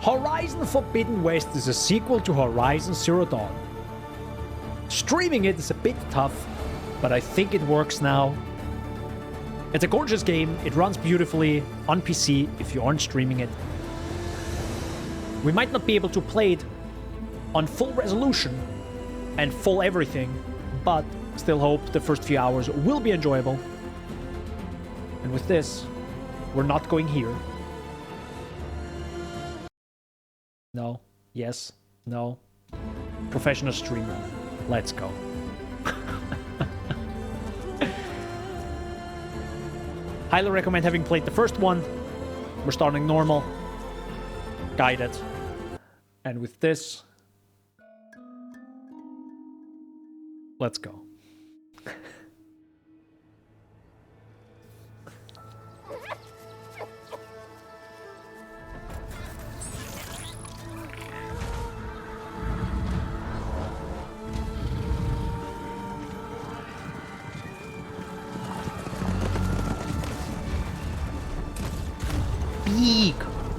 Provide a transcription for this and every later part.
Horizon Forbidden West is a sequel to Horizon Zero Dawn. Streaming it is a bit tough, but I think it works now. It's a gorgeous game, it runs beautifully on PC if you aren't streaming it. We might not be able to play it on full resolution and full everything, but still hope the first few hours will be enjoyable. And with this, we're not going here. No. Yes. No. Professional streamer. Let's go. Highly recommend having played the first one. We're starting normal. Guided. And with this, let's go.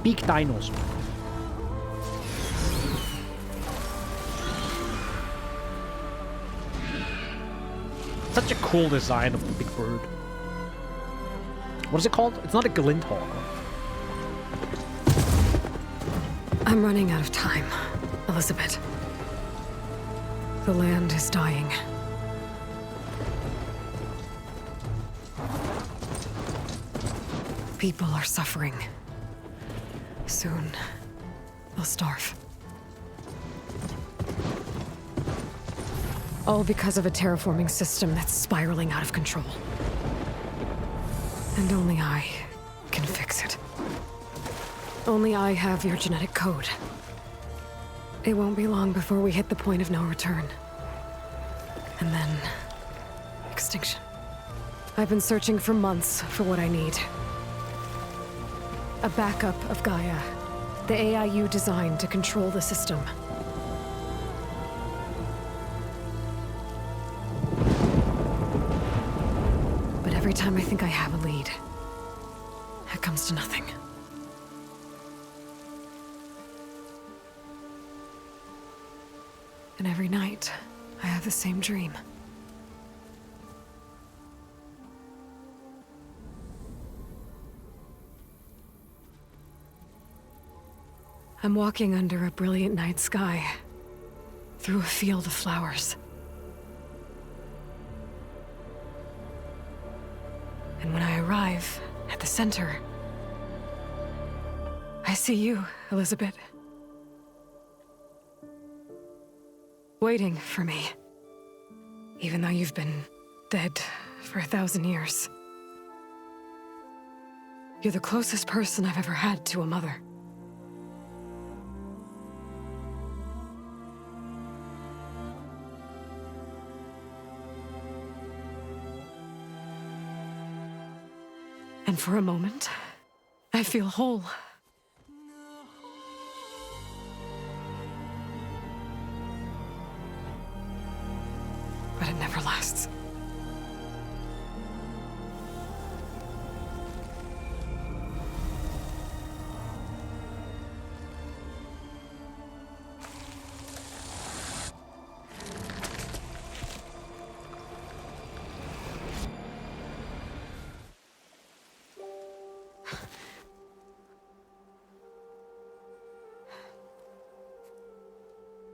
Big dinos. Such a cool design of the big bird. What is it called? It's not a glint-hawk. I'm running out of time, Elizabeth. The land is dying. People are suffering. Soon, they'll starve. All because of a terraforming system that's spiraling out of control. And only I can fix it. Only I have your genetic code. It won't be long before we hit the point of no return. And then... extinction. I've been searching for months for what I need. A backup of Gaia. The AIU designed to control the system. But every time I think I have a lead, it comes to nothing. And every night, I have the same dream. I'm walking under a brilliant night sky, through a field of flowers. And when I arrive at the center, I see you, Elizabeth. Waiting for me, even though you've been dead for 1,000 years. You're the closest person I've ever had to a mother. And for a moment, I feel whole. But it never lasts.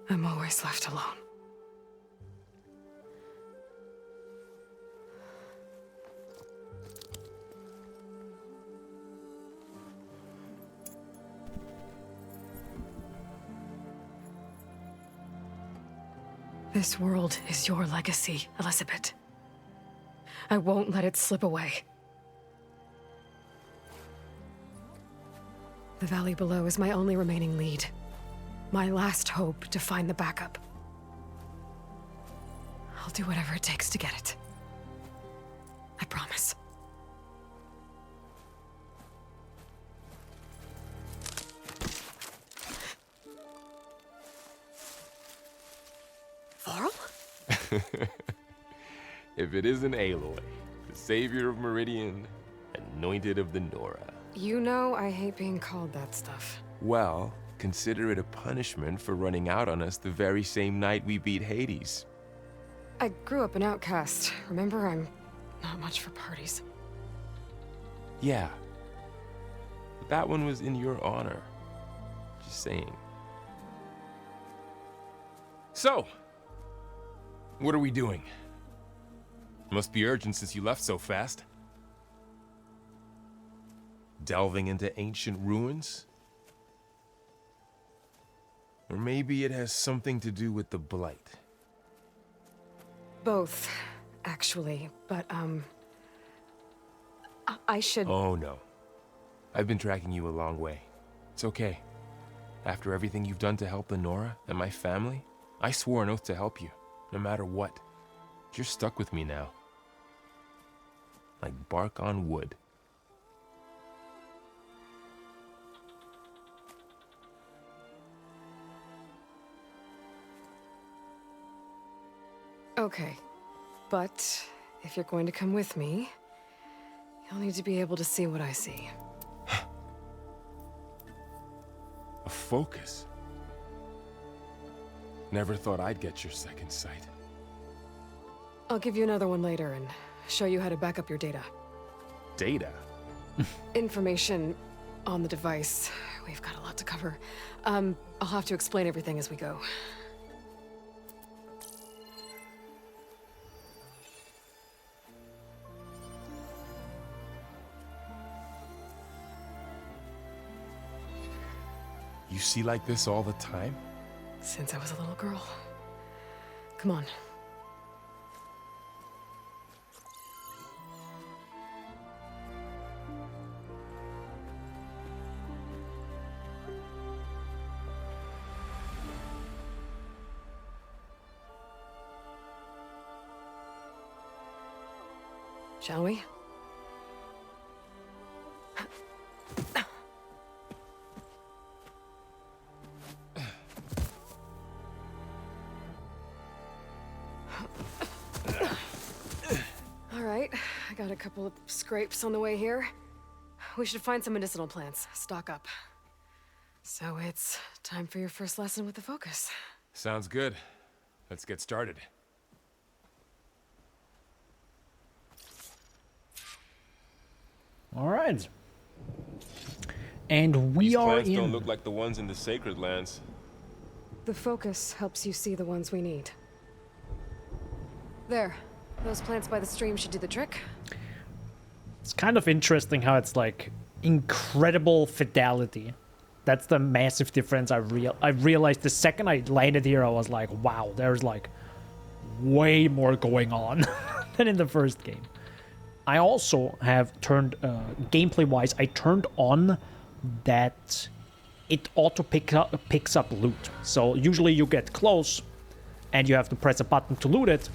I'm always left alone. This world is your legacy, Elizabeth. I won't let it slip away. The valley below is my only remaining lead. My last hope to find the backup. I'll do whatever it takes to get it. I promise. Varl? If it isn't Aloy, the savior of Meridian, anointed of the Nora. You know I hate being called that stuff. Well, consider it a punishment for running out on us the very same night we beat Hades. I grew up an outcast. Remember, I'm not much for parties. Yeah. But that one was in your honor. Just saying. So, what are we doing? Must be urgent since you left so fast. Delving into ancient ruins? Or maybe it has something to do with the Blight. Both, actually. But, I should... Oh no. I've been tracking you a long way. It's okay. After everything you've done to help Lenora and my family, I swore an oath to help you, no matter what. You're stuck with me now. Like bark on wood. Okay. But, if you're going to come with me, you'll need to be able to see what I see. A focus? Never thought I'd get your second sight. I'll give you another one later and show you how to back up your data. Data? Information on the device. We've got a lot to cover. I'll have to explain everything as we go. You see like this all the time? Since I was a little girl. Come on. Shall we? All right, I got a couple of scrapes on the way here. We should find some medicinal plants, stock up. So it's time for your first lesson with the Focus. Sounds good. Let's get started. All right. And we These are plants in... don't look like the ones in the Sacred Lands. The Focus helps you see the ones we need. There. Those plants by the stream should do the trick. It's kind of interesting how it's like incredible fidelity. That's the massive difference I realized the second I landed here. I was like, wow, there's like way more going on than in the first game. I also have turned, gameplay-wise, I turned on that it auto picks up loot. So usually you get close and you have to press a button to loot it,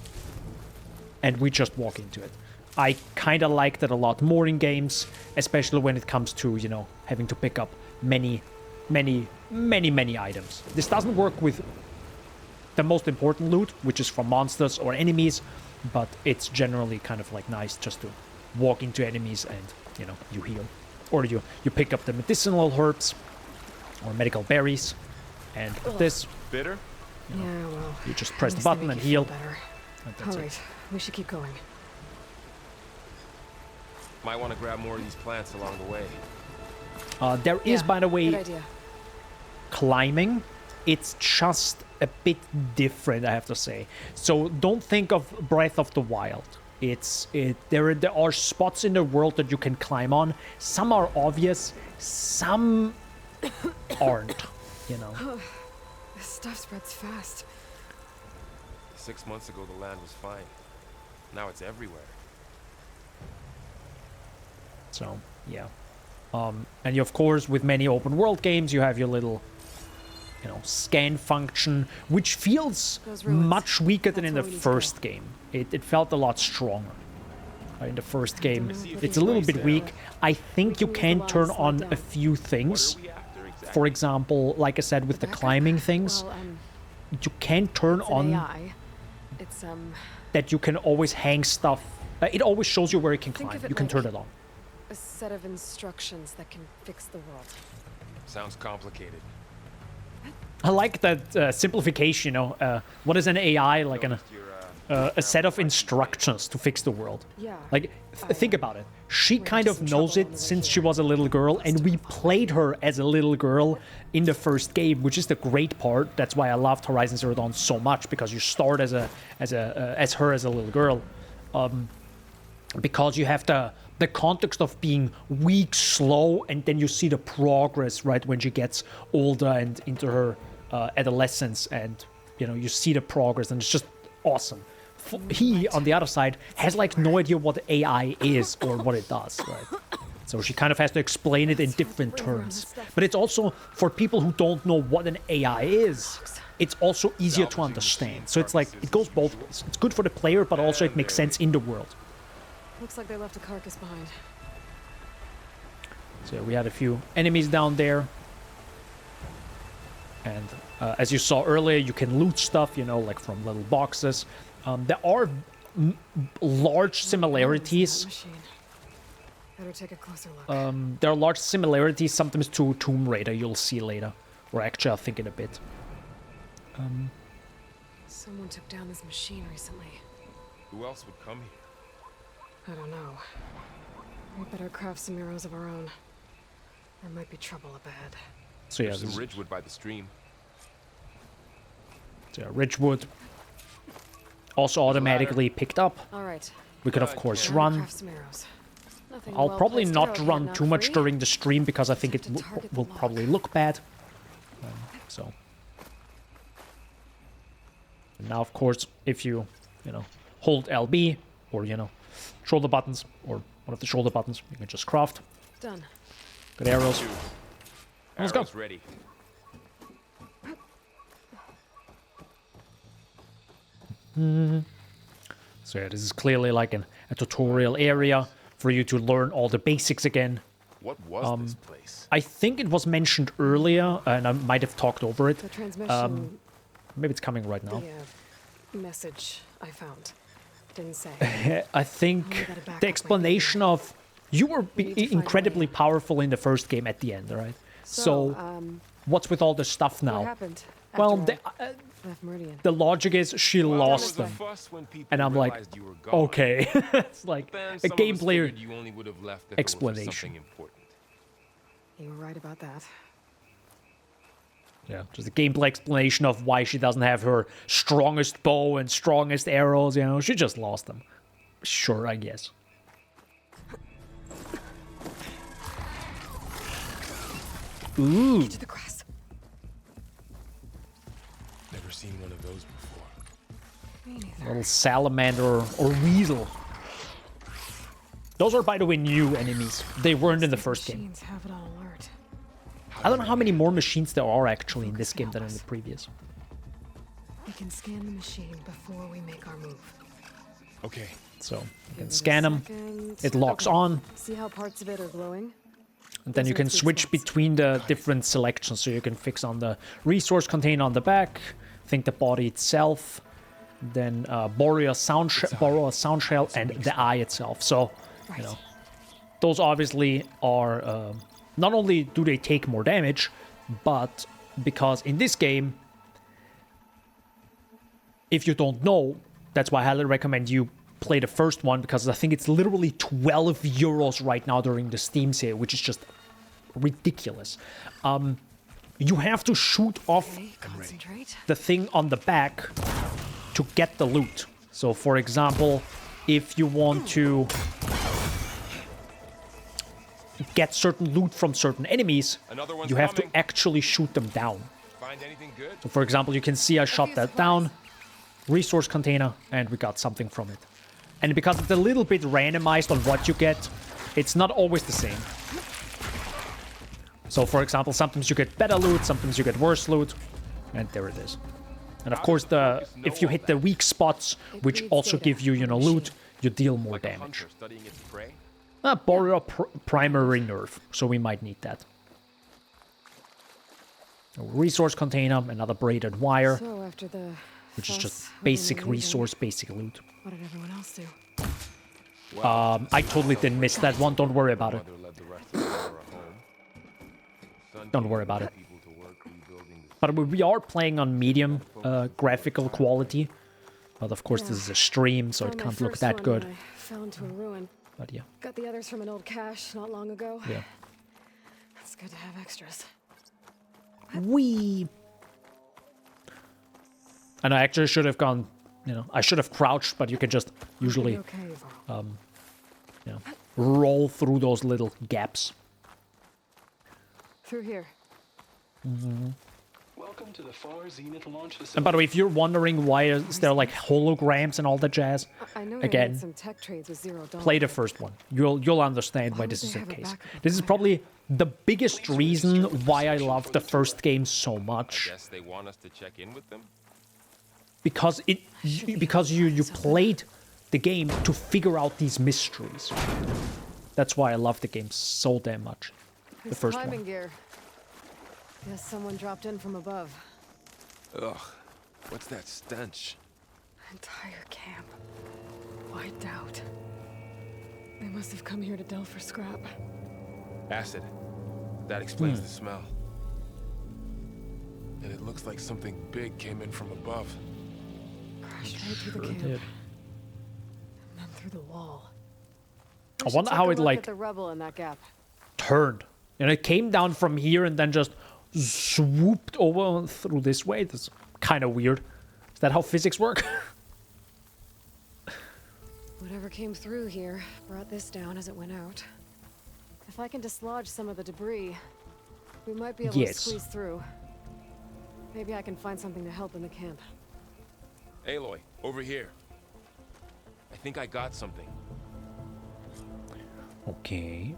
and we just walk into it. I kind of like that a lot more in games, especially when it comes to, you know, having to pick up many items. This doesn't work with the most important loot, which is from monsters or enemies, but it's generally kind of like nice just to walk into enemies and, you know, you heal. Or you pick up the medicinal herbs or medical berries, and this... Bitter? You know, Yeah, well... you just press the at least they button make and you feel heal. better. And that's All it. right, we should keep going. Might want to grab more of these plants along the way. There is, by the Good way, idea. climbing. It's just a bit different, I have to say. So don't think of Breath of the Wild. There are spots in the world that you can climb on. Some are obvious, some aren't, you know. This stuff spreads fast. 6 months ago, the land was fine. Now it's everywhere. So, yeah. And you, of course, with many open world games, you have your little, you know, scan function, which feels Those ruins. much weaker than That's in where the we need to go. first game. It felt a lot stronger. In the first game, know what it's a little these bit are. weak. I think you We can can use the turn lines on slowed a down. few things. What are we after exactly? For example, like I said, with the Backup? climbing things, Well, you can turn it's an on AI. It's, that you can always hang stuff. It always shows you where you can Think climb. of it You can like- turn it on. a set of instructions that can fix the world. Sounds complicated. I like that simplification, you know. What is an AI? Like a set of instructions to fix the world. Yeah. Like, think about it. She kind of knows it since she was a little girl, and we played her as a little girl in the first game, which is the great part. That's why I loved Horizon Zero Dawn so much, because you start as her as a little girl, because you have the context of being weak, slow, and then you see the progress right when she gets older and into her adolescence, and you know you see the progress, and it's just awesome. He, on the other side, has like no idea what AI is or what it does, right? So she kind of has to explain it in different terms. But it's also, for people who don't know what an AI is, it's also easier to understand. So it's like, it goes both ways. It's good for the player, but also it makes sense in the world. Looks like they left a carcass behind. So we had a few enemies down there. And as you saw earlier, you can loot stuff, you know, like from little boxes. There are large similarities. Better take a closer look. There are large similarities sometimes to Tomb Raider, you'll see later. Or actually, I'll think in a bit. Someone took down this machine recently. Who else would come here? I don't know. We better craft some arrows of our own. There might be trouble up ahead. So yeah, There's this some is, ridgewood by the stream. so yeah, Ridgewood. Also automatically picked up. All right. We could of course Time to run. craft some arrows. Nothing I'll well probably placed not arrow run here, too not much free. during the stream because I think it Just have to target the will lock. probably look bad. So and now, of course, if you know, hold LB or you know, shoulder buttons or one of the shoulder buttons, you can just craft. Done. Good arrows. Let's go. Arrows ready. So yeah, this is clearly like a tutorial area for you to learn all the basics again. What was this place? I think it was mentioned earlier, and I might have talked over it. The transmission. Maybe it's coming right now. The message I found didn't say. I Oh, think we gotta back the up explanation of you were need to find a incredibly way. powerful in the first game at the end, right? So, what's with all the stuff what now? happened? Well, after the, I left Meridian. the logic is she lost There was them. a fuss when people And I'm like, realized you were gone. okay. It's like Then a some of us gameplay figured you only would have left if it was for explanation. something important. You were right about that. Yeah, just a gameplay explanation of why she doesn't have her strongest bow and strongest arrows, you know. She just lost them. Sure, I guess. Ooh. To the grass. Never seen one of those before. Me neither. Little salamander or weasel. Those are, by the way, new enemies. They weren't in the first game. Machines have it on alert. I don't know how many more machines there are actually in this game than in the previous. We can scan the machine before we make our move. Okay. So you Give can it a scan them, second. it locks Okay. on, See how parts of it are glowing? and then Those you are can the sweet switch spots. between the different selections. So you can fix on the resource container on the back, I think the body itself, then borrow a sound shell, and the eye itself. So, you know, those obviously are not only do they take more damage, but because in this game, if you don't know, that's why I highly recommend you play the first one, because I think it's literally 12 euros right now during the Steam sale, which is just ridiculous. You have to shoot off Okay, concentrate. the thing on the back to get the loot. So, for example, if you want to get certain loot from certain enemies, Another one's you have to coming. actually shoot them down. Find anything good? So, for example, you can see I shot that down, resource container, and we got something from it. And because it's a little bit randomized on what you get, it's not always the same. So, for example, sometimes you get better loot, sometimes you get worse loot, and there it is. And of course, if you hit the weak spots, which also give you, you know, loot, you deal more Like a damage. hunter studying its prey? Borrow primary nerve, so we might need that. A resource container, another braided wire, So after the which is just fuss over basic Meridian, resource, basic loot. What did everyone else do? I totally didn't miss that one, don't worry about it. Mother led the rest of Nora home. Son Don't came worry with about it. people to work rebuilding the But we are playing on medium graphical quality. But of course, this is a stream, so it Found my can't look first that one good. when I fell into a ruin. But yeah, Got the others from an old cache not long ago. yeah. It's good to have extras. Wee. And I actually should have gone, you know, I should have crouched, but you can just usually Okay, Varl. you know, roll through those little gaps. Through here. Welcome to the Far Zenith launch facility. And by the way, if you're wondering why is there like holograms and all that jazz, I know Again, they made some tech trades with $0. play the first one. You'll understand why would this they is the have a case. backup This is plan? probably the biggest reason why I love the first game so much. Guess they want us to check in with them? Because you played the game to figure out these mysteries. That's why I love the game so damn much. The This first climbing one. gear. Guess someone dropped in from above. Ugh, what's that stench? Entire camp. Wiped out. They must have come here to delve for scrap. Acid. That explains the smell. And it looks like something big came in from above. Crashed right through the Sure camp. did. And then through the wall. I wonder how it like the rubble in that gap. turned. And it came down from here and then just swooped over through this way. That's kind of weird. Is that how physics work? Whatever came through here brought this down as it went out. If I can dislodge some of the debris, we might be able Yes. to squeeze through. Maybe I can find something to help in the camp. Aloy, over here. I think I got something. Okay.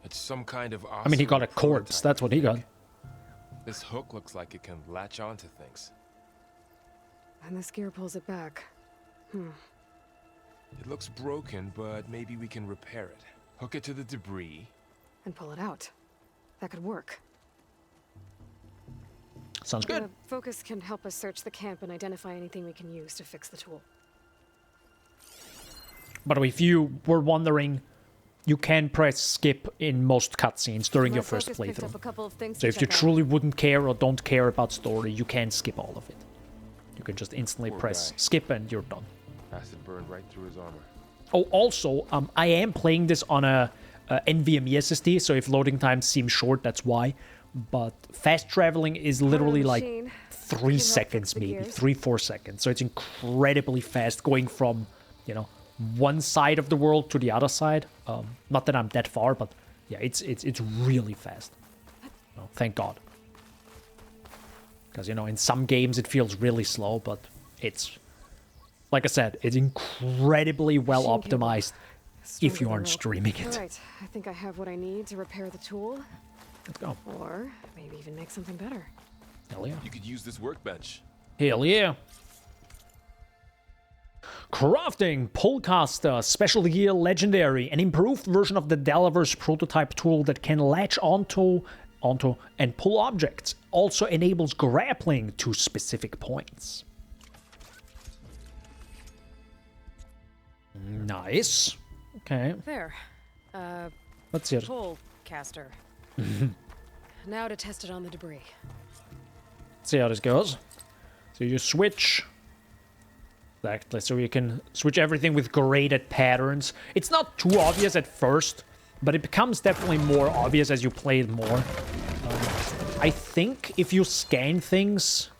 It's some kind of I mean, he got a ocelot quartz. prototype, That's what he I got. think. This hook looks like it can latch onto things. And this gear pulls it back. It looks broken, but maybe we can repair it. Hook it to the debris. And pull it out. That could work. Sounds good. The focus can help us search the camp and identify anything we can use to fix the tool. By the way, if you were wondering, you can press skip in most cutscenes during My your first focus picked up playthrough. a couple of things So to if you check out. truly wouldn't care or don't care about story, you can skip all of it. You can just instantly Poor press guy. skip and you're done. Acid burned right through his armor. Oh, also, I am playing this on a NVMe SSD, so if loading times seem short, that's why. But fast traveling is literally like machine. 3 Can help seconds, fix the maybe gears. 3-4 seconds. So it's incredibly fast going from, you know, one side of the world to the other side. Not that I'm that far, but yeah, it's really fast. Oh, thank God. Because, you know, in some games it feels really slow, but it's, like I said, it's incredibly well Machine cable. optimized if Stronger you than aren't rope. streaming it. Alright, I think I have what I need to repair the tool, Let's go. or maybe even make something better. Hell yeah. You could use this workbench. Hell yeah. Crafting Pullcaster Special Gear Legendary, an improved version of the Delver's prototype tool that can latch onto and pull objects. Also enables grappling to specific points. Nice. Okay, There. let's see it. Pull caster. Now to test it on the debris. See how this goes. So you switch. Exactly, so you can switch everything with graded patterns. It's not too obvious at first, but it becomes definitely more obvious as you play it more. I think if you scan things,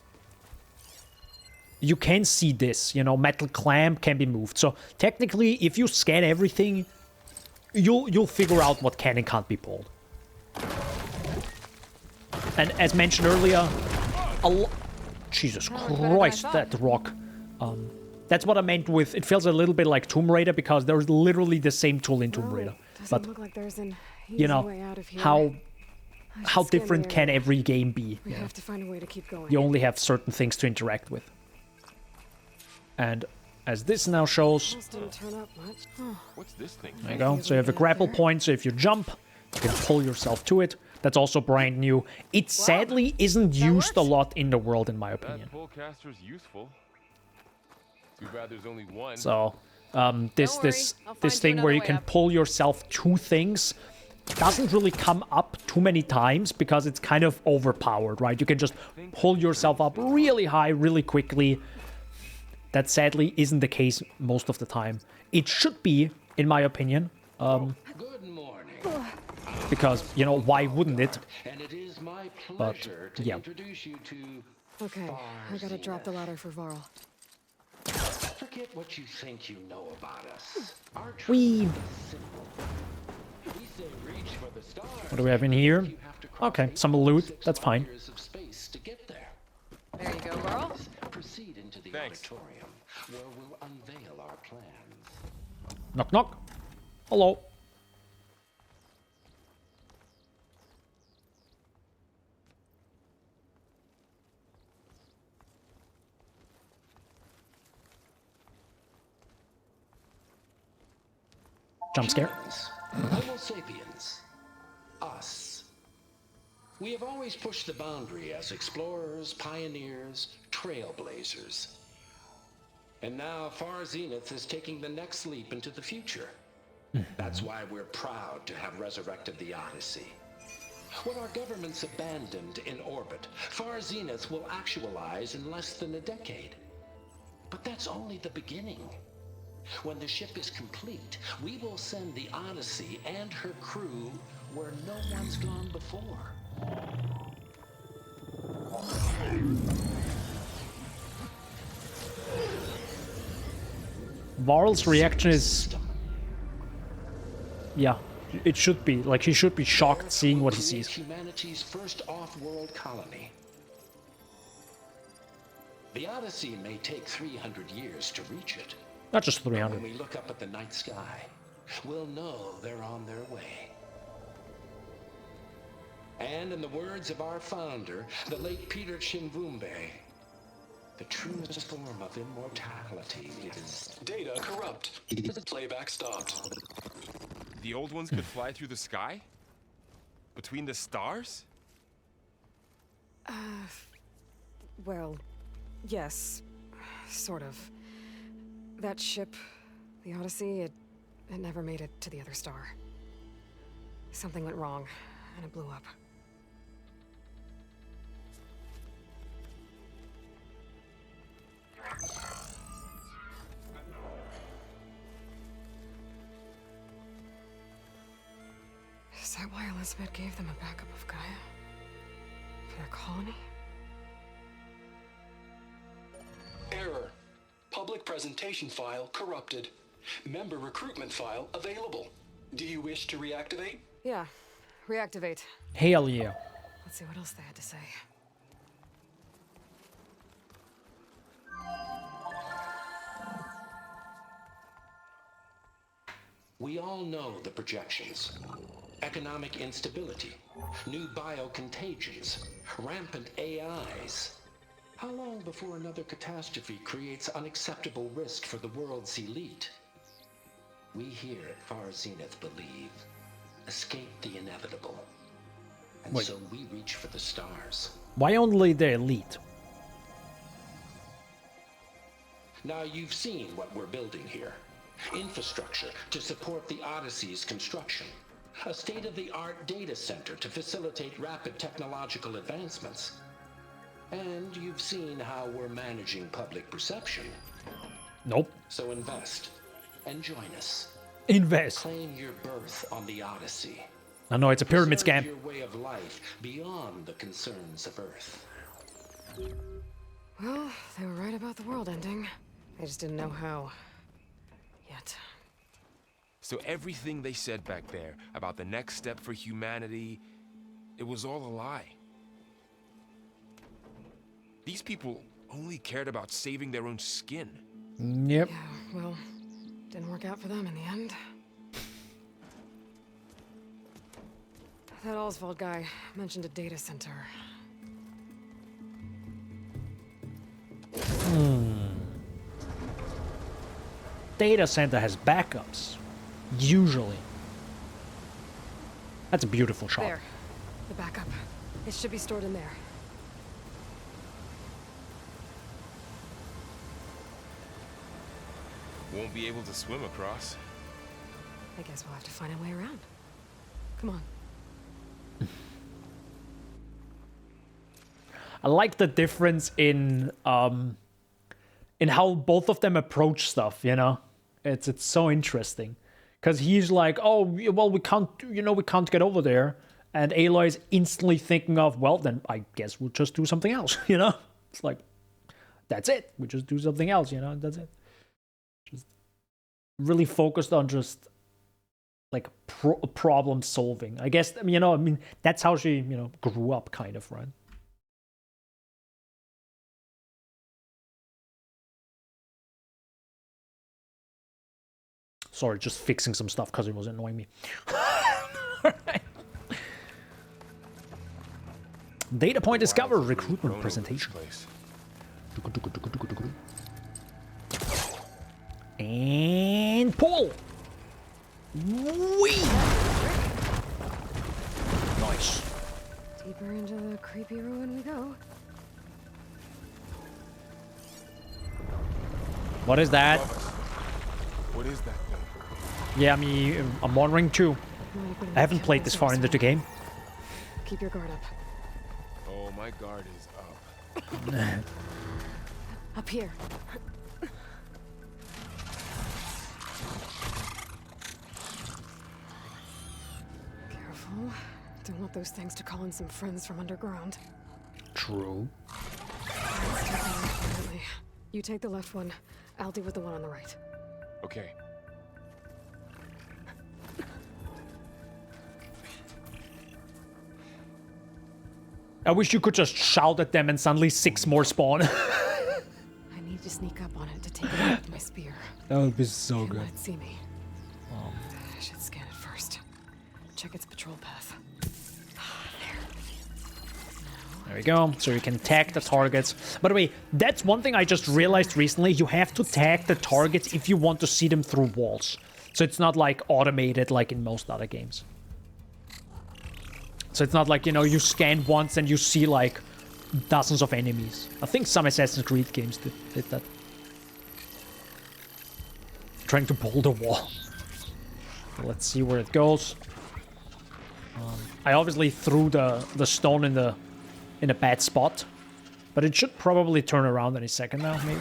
you can see this, you know, metal clamp can be moved. So technically, if you scan everything, you'll figure out what can and can't be pulled. And as mentioned earlier, Jesus That was better than I Christ, thought. that rock. That's what I meant with, it feels a little bit like Tomb Raider because there's literally the same tool in Tomb Raider. Doesn't But, look like there's an easy you know, way out of here. how I should scan the different can area. every game be? We you know? have to find a way to keep going. You only have certain things to interact with. And as this now shows, Almost didn't turn up much. Oh, What's this thing? there you go. So you have a grapple point, so if you jump, you can pull yourself to it. That's also brand new. It sadly isn't used a works. lot in the world, in my opinion. That pullcaster's useful. Too bad there's only one. So, this Don't worry, this I'll find this you thing where another you way can up. pull yourself to things doesn't really come up too many times because it's kind of overpowered, right? You can just pull yourself up really high really quickly. That sadly isn't the case most of the time. It should be, in my opinion. Good morning. Because, you know, why wouldn't it? And it is my pleasure to yeah. introduce you to Okay, I gotta drop the ladder for Varl. forget what you think you know about us. Our We... truth is simple. We say reach for the stars. What do we have in here? You have to cross Okay, some loot. 8.6 That's fine. light-years of space to get there. There you go, Varl. Proceed into the Thanks. auditorium, where we'll unveil our plans. Knock, knock. Hello. Jump scare. Humans, Homo sapiens, us. We have always pushed the boundary as explorers, pioneers, trailblazers. And now Far Zenith is taking the next leap into the future. That's why we're proud to have resurrected the Odyssey. What our governments abandoned in orbit, Far Zenith will actualize in less than a decade. But that's only the beginning. When the ship is complete, we will send the Odyssey and her crew where no one's gone before. Varl's reaction is... Yeah, it should be. Like, he should be shocked seeing what he sees. Humanity's first off-world colony. The Odyssey may take 300 years to reach it. Not just When 300. we look up at the night sky, we'll know they're on their way. And in the words of our founder, the late Peter Chimvumbe, the truest form of immortality is... Data corrupt. Playback stopped. The old ones could fly through the sky? Between the stars? Well, yes. Sort of. That ship, the Odyssey, it never made it to the other star. Something went wrong, and it blew up. Is that why Elizabeth gave them a backup of Gaia? For their colony? Error. Public presentation file corrupted. Member recruitment file available. Do you wish to reactivate? Yeah. Reactivate. Hell yeah. Let's see what else they had to say. We all know the projections. Economic instability, new biocontagions, rampant AIs. How long before another catastrophe creates unacceptable risk for the world's elite? We here at Far Zenith believe, escape the inevitable. And Wait. so we reach for the stars. Why only the elite? Now you've seen what we're building here. Infrastructure to support the Odyssey's construction. A state-of-the-art data center to facilitate rapid technological advancements. And you've seen how we're managing public perception. Nope. So invest and join us. Invest. Claim your berth on the Odyssey. I know it's a pyramid Preserve scam. your way of life beyond the concerns of Earth. Well, they were right about the world ending. They just didn't know how. Yet. So everything they said back there about the next step for humanity, it was all a lie. These people only cared about saving their own skin. Yep. Yeah, well, didn't work out for them in the end. That Oswald guy mentioned a data center. Data center has backups. Usually. That's a beautiful shot. There. The backup. It should be stored in there. Won't be able to swim across. I guess we'll have to find a way around. Come on. I like the difference in how both of them approach stuff, you know? It's so interesting. Because he's like, oh, well, we can't get over there. And Aloy is instantly thinking of, well, then I guess we'll just do something else, you know? It's like, that's it. We just do something else, you know? That's it. Just really focused on just, like, problem solving. I guess, you know, I mean, that's how she, you know, grew up, kind of, right? Sorry, just fixing some stuff because it was annoying me. Alright. Data point discovered. Recruitment presentation. And pull. Wee. Nice. Deeper into the creepy ruin we go. What is that? What is that thing? Yeah, I'm wondering too. I haven't played this far into the game. Keep your guard up. Oh, my guard is up. Up here. Careful. Don't want those things to call in some friends from underground. True. You take the left one. I'll deal with the one on the right. Okay. I wish you could just shout at them and suddenly 6 more spawn. I need to sneak up on it to take it out with my spear. That would be so Can't good. let it see me. I should scan it first. Check its patrol path. There we go. So you can tag the targets. By the way, that's one thing I just realized recently. You have to tag the targets if you want to see them through walls. So it's not like automated like in most other games. So it's not like, you know, you scan once and you see like dozens of enemies. I think some Assassin's Creed games did that. Trying to pull the wall. Let's see where it goes. I obviously threw the stone in a bad spot, but it should probably turn around any second now, maybe.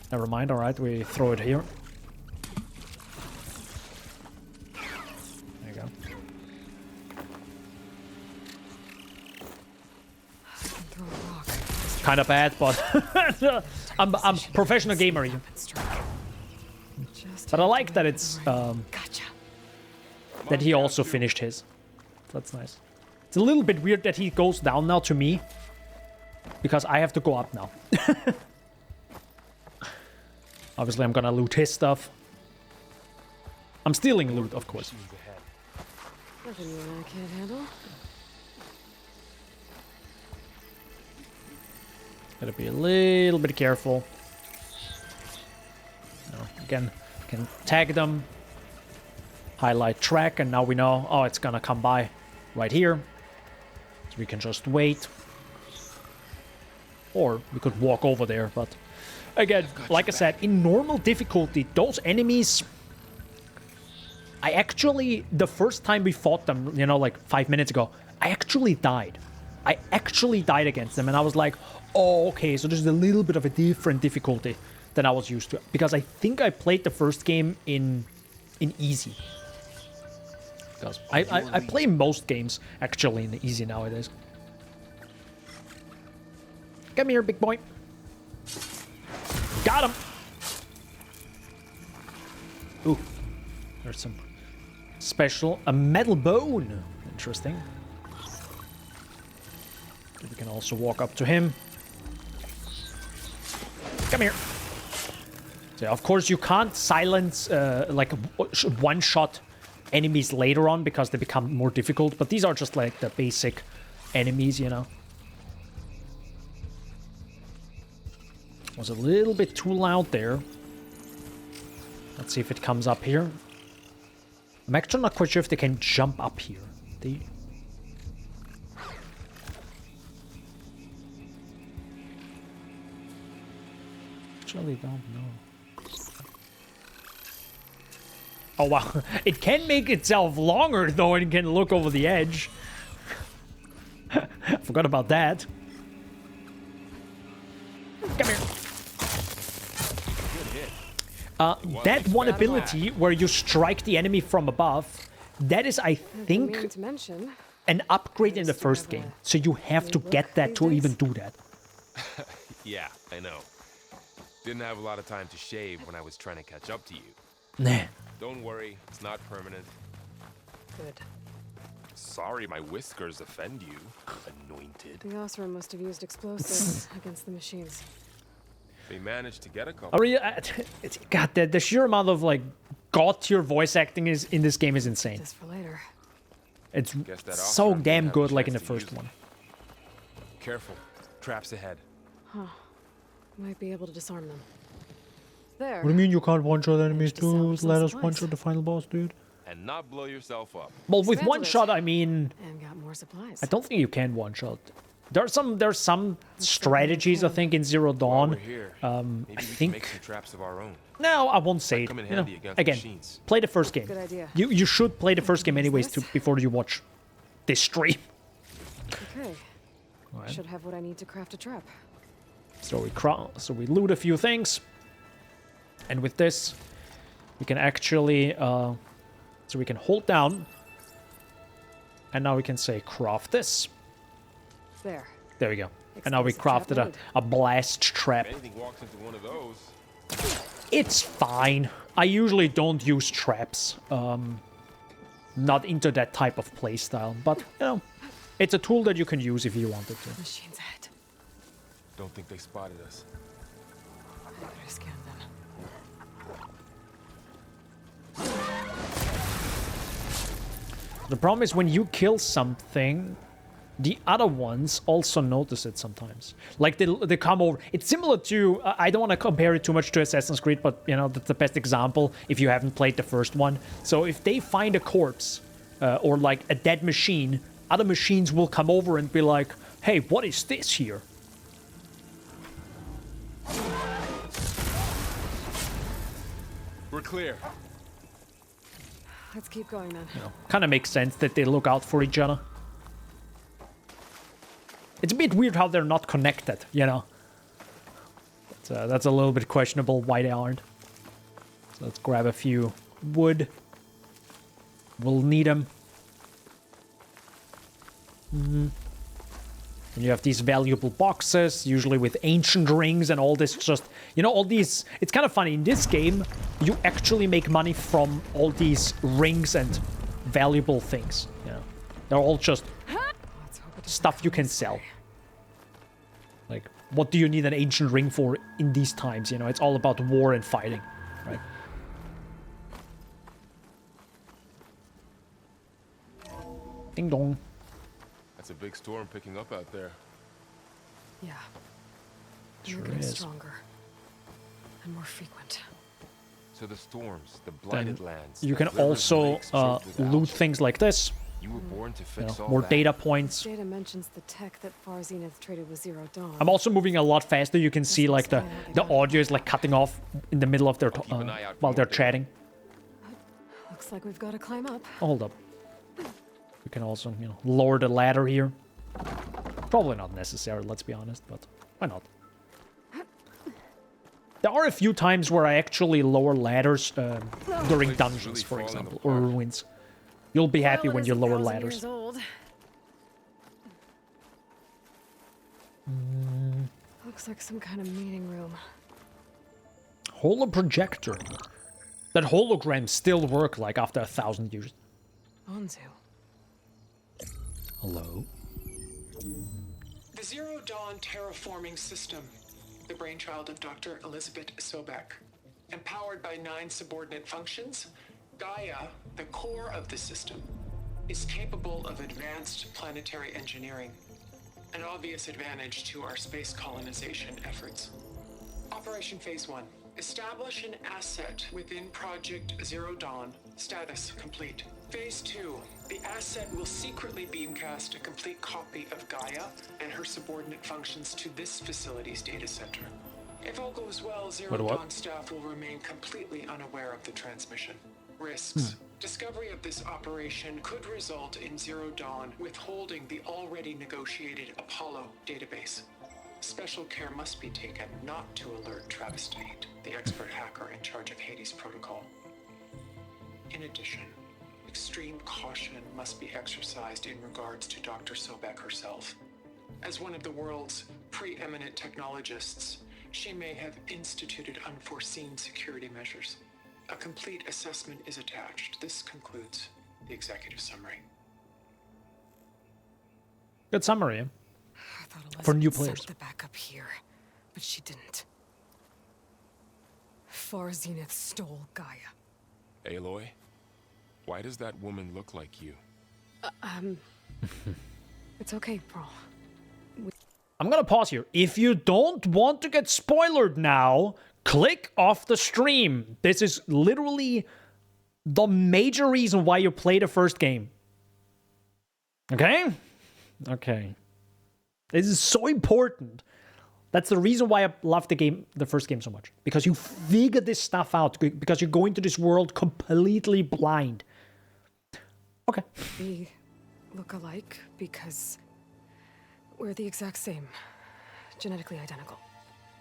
Never mind. All right, we throw it here. There you go. Throw a rock. Kind of bad, but I'm a professional gamer. But I like that it's Gotcha. that he also finished his. That's nice. It's a little bit weird that he goes down now to me, because I have to go up now. Obviously, I'm gonna loot his stuff. I'm stealing loot, of course. Nothing you and I can't handle. Gotta be a little bit careful. Again, can tag them, highlight track, and now we know, oh, it's gonna come by right here. So we can just wait. Or we could walk over there, but again, like I said, in normal difficulty, those enemies... I actually, the first time we fought them, you know, like 5 minutes ago, I actually died. I actually died against them, and I was like, oh, okay, so there's a little bit of a different difficulty than I was used to. Because I think I played the first game in easy. Because I play most games, actually, in easy nowadays. Come here, big boy. Got him! Ooh, there's some special... A metal bone! Interesting. We can also walk up to him. Come here. So, of course, you can't silence, like, one-shot enemies later on because they become more difficult, but these are just, like, the basic enemies, you know. Was a little bit too loud there. Let's see if it comes up here. I'm actually not quite sure if they can jump up here. They... Actually don't know. Oh, wow. It can make itself longer, though, and can look over the edge. Forgot about that. Come here. That one ability where you strike the enemy from above, that is, I think, Meaning to mention, an upgrade in the first game. So you have to get that to even do that. Yeah, I know. Didn't have a lot of time to shave when I was trying to catch up to you. Nah. Don't worry, it's not permanent. good. Sorry my whiskers offend you, anointed. The Osram must have used explosives against the machines. They managed to get a couple. I really, God, the sheer amount of like god-tier voice acting is in this game is insane. Just for later. It's Guess that so Osram didn't damn have a good, like in the chance to first use one. Careful, traps ahead. Might be able to disarm them. There. What do you mean you can't one-shot enemies to salvage some Let us supplies. one-shot the final boss, dude. And not blow yourself up. Well, with Dismantle one it. shot, I mean, And got more supplies. I don't think you can one-shot. There's some strategies, I think, in Zero While Dawn. we're here, maybe we think- can make some traps of our own. No, I won't say it. come in You know, handy against again, machines. play the first game. Good idea. You should play the first game anyways this? before you watch this stream. Okay. Alright. Should have what I need to craft a trap. So we loot a few things, and with this, we can actually so we can hold down, and now we can say craft this. There. There we go. And now we Explosive crafted trap a blast trap. If anything walks into one of those, It's fine. I usually don't use traps. Not into that type of playstyle, but you know, it's a tool that you can use if you wanted to. Machines ahead. don't think they spotted us. I better scan them. The problem is when you kill something, the other ones also notice it sometimes. Like they come over. It's similar to, I don't want to compare it too much to Assassin's Creed, but you know, that's the best example if you haven't played the first one. So if they find a corpse or like a dead machine, other machines will come over and be like, hey, what is this here? We're clear. Let's keep going then. Kind of makes sense that they look out for each other. It's a bit weird how they're not connected, you know. But, that's a little bit questionable why they aren't. So let's grab a few wood. We'll need them. And you have these valuable boxes, usually with ancient rings and all this just... You know, all these... It's kind of funny. In this game, you actually make money from all these rings and valuable things. You know, they're all just Let's hope it doesn't stuff you come can this sell. way. Like, what do you need an ancient ring for in these times? You know, it's all about war and fighting, right? Ding dong. That's a big storm picking up out there. Yeah. Sure They're getting is. stronger. And more frequent. So the storms, the Then blighted lands. you the can rivers, also lakes choked with loot algae. things like this. You were born to You fix know, all more that. data points. Data mentions the tech that Far Zenith traded with Zero Dawn. I'm also moving a lot faster. You can see like the audio is like cutting off in the middle of their I'll keep an eye out for while more they're data. chatting. Looks like we've got to climb up. Oh, hold up. We can also, you know, lower the ladder here. Probably not necessary, let's be honest, but why not? There are a few times where I actually lower ladders during Place is dungeons, really for falling example, or apart. ruins. You'll be happy Well, when it you is lower 1,000 ladders. years old. Looks like some kind of meeting room. Holoprojector. That holograms still work like after 1,000 years. Onzu. Hello? The Zero Dawn terraforming system, the brainchild of Dr. Elizabeth Sobek. Empowered by 9 subordinate functions, Gaia, the core of the system, is capable of advanced planetary engineering, an obvious advantage to our space colonization efforts. Operation Phase 1. Establish an asset within Project Zero Dawn. Status complete. Phase 2. The asset will secretly beamcast a complete copy of Gaia and her subordinate functions to this facility's data center. If all goes well, Zero Wait, what? Dawn staff will remain completely unaware of the transmission. Risks. Discovery of this operation could result in Zero Dawn withholding the already negotiated Apollo database. Special care must be taken not to alert Travis Tate, the expert hacker in charge of Hades Protocol. In addition, extreme caution must be exercised in regards to Dr. Sobek herself. As one of the world's preeminent technologists, she may have instituted unforeseen security measures. A complete assessment is attached. This concludes the executive summary. Good summary. I thought Elizabeth For new sent players. the backup here, but she didn't. Far Zenith stole Gaia. Aloy, why does that woman look like you? It's okay, Pearl. I'm gonna pause here. If you don't want to get spoiled now, click off the stream. This is literally the major reason why you play the first game. Okay? Okay. This is so important. That's the reason why I love the first game so much. Because you figure this stuff out. Because you go into this world completely blind. Okay. We look alike because we're the exact same. Genetically identical.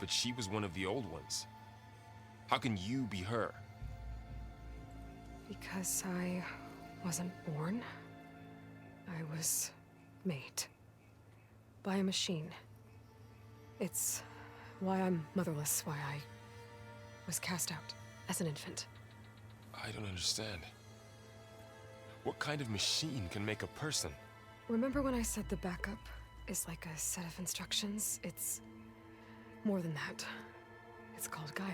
But she was one of the old ones. How can you be her? Because I wasn't born. I was made. By a machine. It's why I'm motherless, why I was cast out as an infant. I don't understand. What kind of machine can make a person? Remember when I said the backup is like a set of instructions? It's more than that. It's called Gaia.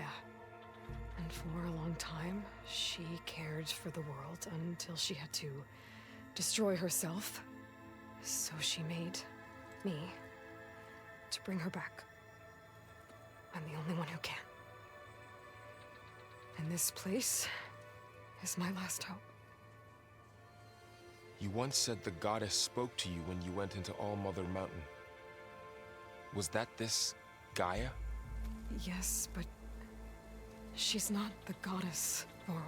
And for a long time, she cared for the world until she had to destroy herself. So she made me to bring her back. I'm the only one who can. And this place is my last hope. You once said the goddess spoke to you when you went into All Mother Mountain. Was that this Gaia? Yes, but she's not the goddess, Laurel.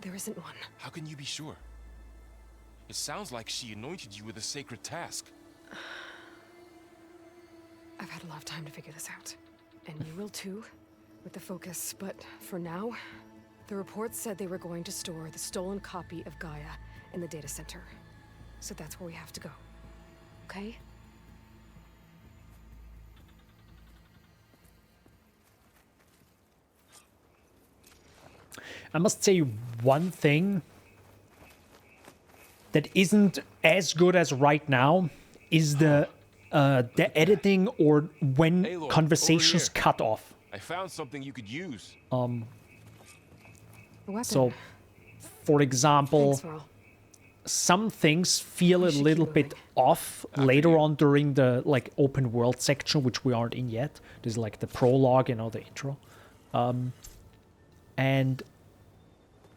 There isn't one. How can you be sure? It sounds like she anointed you with a sacred task. I've had a lot of time to figure this out. And you will too, with the focus. But for now, the report said they were going to store the stolen copy of Gaia in the data center. So that's where we have to go. Okay? I must say one thing that isn't as good as right now is the editing or when Aloy, conversations over here. cut off. I found something you could use. A weapon. So, for example, Thanks, Laurel. some things feel a should little keep bit moving. off later on during the like open world section, which we aren't in yet. This is like the prologue, the intro, and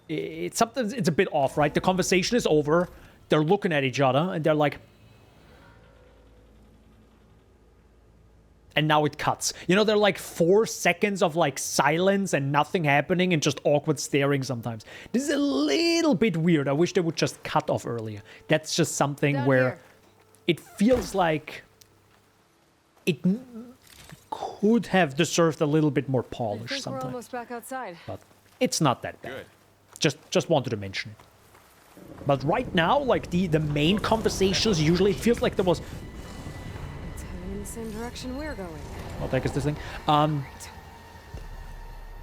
it's sometimes it's a bit off, right? The conversation is over. They're looking at each other and they're like, and now it cuts. They're like 4 seconds of like silence and nothing happening and just awkward staring sometimes. This is a little bit weird. I wish they would just cut off earlier. That's just something Down where here. it feels like it could have deserved a little bit more I polish think we're sometimes. almost back outside. But it's not that bad. Good. Just wanted to mention it. But right now, like the main conversations, usually it feels like there was. It's heading in the same direction we're going. What the heck is this thing?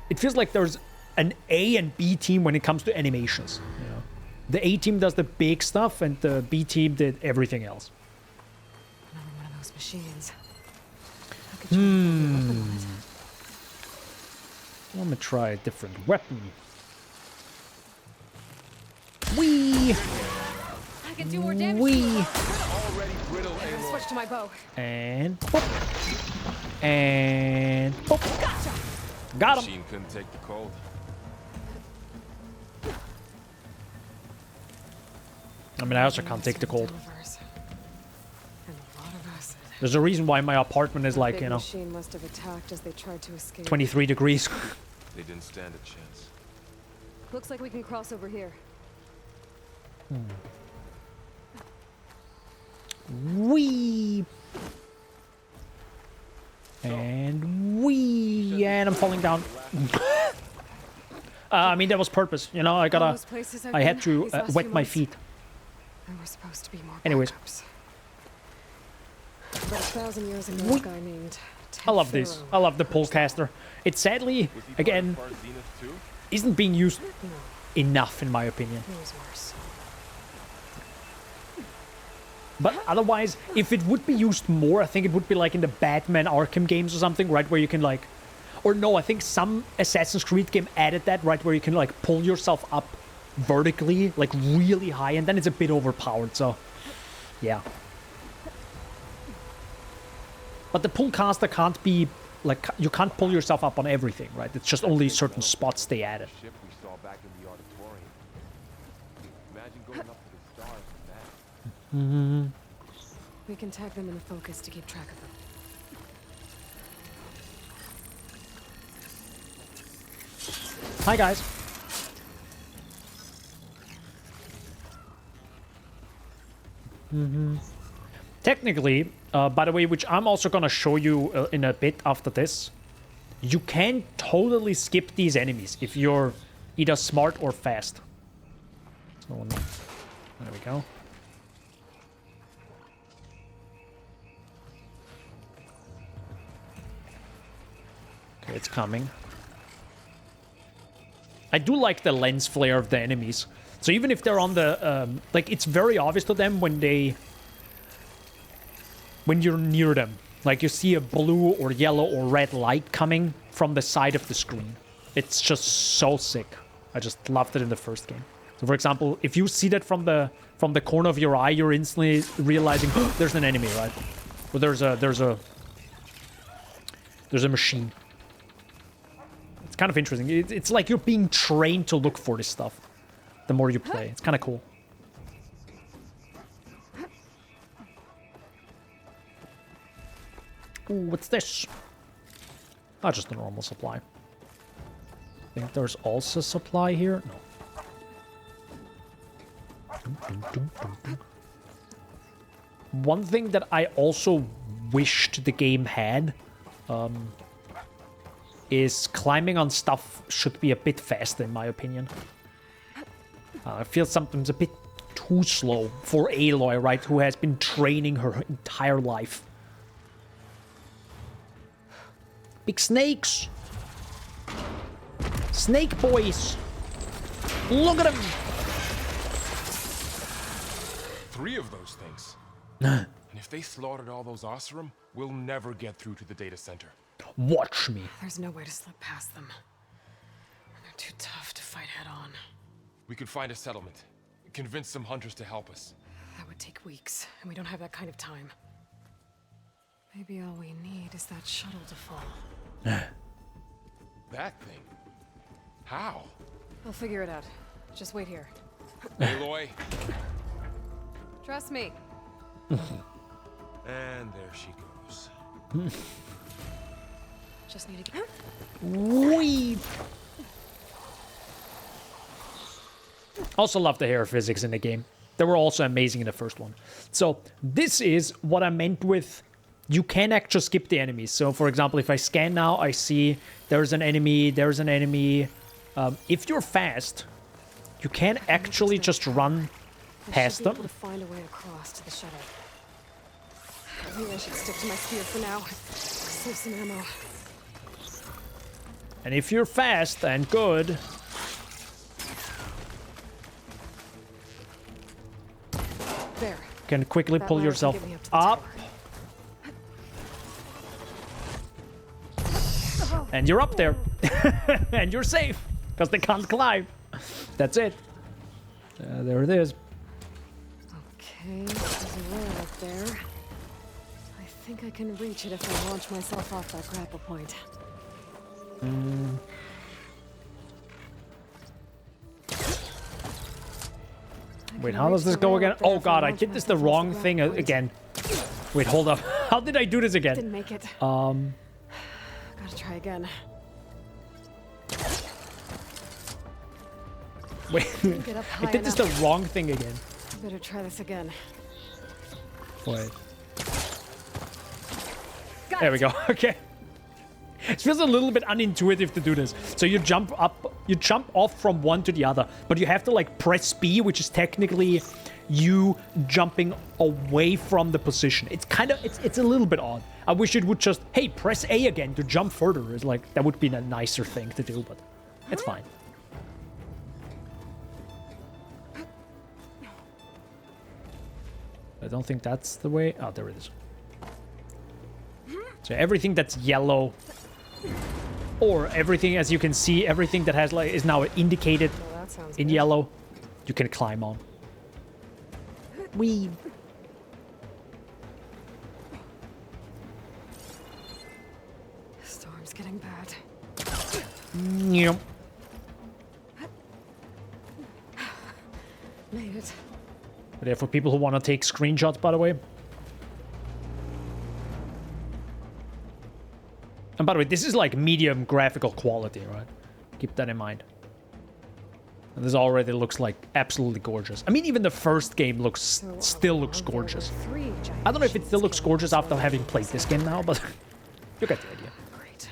It feels like there's an A and B team when it comes to animations. The A team does the big stuff, and the B team did everything else. Another one of those machines. I could try to find a weapon with it. Let me try a different weapon. Wee! I can do more damage. Wee! Already brittle, I'm gonna Aloy. switch to my bow. And boop. And boop. Got him. Machine couldn't take the cold. I mean, I also can't take the cold. And a lot of acid. There's a reason why my apartment is like, Big machine must have attacked as they tried to escape. 23 degrees. They didn't stand a chance. Looks like we can cross over here. Wee. And wee. And I'm falling down. I mean, that was purpose. You know, I All those places I've had been to these last wet few my months. feet. There were supposed to be more Anyways. backups. But 1,000 years ago, a guy named I love this. Pharaoh. I love the Polecaster. It sadly, again, isn't being used enough, in my opinion. It was worse. But otherwise, if it would be used more, I think it would be like in the Batman Arkham games or something, right? Where you can like... Or no, I think some Assassin's Creed game added that, right? Where you can like pull yourself up vertically, like really high, and then it's a bit overpowered, so... Yeah. But the Polecaster can't be... Like, you can't pull yourself up on everything, right? It's just only certain spots they added. Ship we saw back in the auditorium. Imagine going up to the stars from that. We can tag them in the focus to keep track of them. Hi, guys. Technically, by the way, which I'm also gonna show you in a bit after this, you can totally skip these enemies if you're either smart or fast. So, there we go. Okay, it's coming. I do like the lens flare of the enemies. So even if they're on the... like, it's very obvious to them when they... When you're near them. Like, you see a blue or yellow or red light coming from the side of the screen. It's just so sick. I just loved it in the first game. So, for example, if you see that from the corner of your eye, you're instantly realizing, oh, there's an enemy, right? Or there's a machine. It's kind of interesting. It's like you're being trained to look for this stuff the more you play. It's kind of cool. Ooh, what's this? Not just a normal supply. I think there's also supply here. No. One thing that I also wished the game had is climbing on stuff should be a bit faster, in my opinion. I feel something's a bit too slow for Aloy, right? Who has been training her entire life. Big snakes! Snake boys! Look at them! 3 of those things. And if they slaughtered all those Oseram, we'll never get through to the data center. Watch me. There's no way to slip past them. They're too tough to fight head on. We could find a settlement. Convince some hunters to help us. That would take weeks, and we don't have that kind of time. Maybe all we need is that shuttle to fall. That thing? How? I'll figure it out. Just wait here. Aloy. Trust me. And there she goes. Just need to get... Wee! Also love the hair physics in the game. They were also amazing in the first one. So this is what I meant with you can actually skip the enemies. So for example, if I scan now, I see there's an enemy, there's an enemy. If you're fast, you can actually just run past them. To find a way across to the shuttle. Maybe I should stick to my spear for now. Save some ammo. And if you're fast and good, There. you can quickly That pull ladder can yourself get me up to the up. tower. And you're up there. And you're safe. Because they can't climb. That's it. There it is. Okay, there's a rail up there. I think I can reach it if I launch myself off that grapple point. Wait, how does this go again? Oh god, I did this the wrong thing again. Wait, hold up. How did I do this again? Didn't make it. Gotta try again. Wait, Get up I high did this the enough. wrong thing again. Better try this again. Wait. There we go. Okay. It feels a little bit unintuitive to do this. So you jump off from one to the other, but you have to like press B, which is technically you jumping away from the position. It's kind of, it's a little bit odd. I wish it would just, hey, press A again to jump further. It's like, that would be a nicer thing to do, but it's fine. I don't think that's the way. Oh, there it is. So everything that's yellow, or everything, as you can see, everything that has like is now indicated Well, that sounds in good. yellow, you can climb on. Wee. Storm's getting bad. Yep. Made it. But yeah, for people who want to take screenshots, by the way. And by the way, this is like medium graphical quality, right? Keep that in mind. And this already looks like absolutely gorgeous. I mean, even the first game looks still looks There were gorgeous. 3 giant I don't know if it still looks machines gorgeous killing after having played this game now, but you get the idea. Great.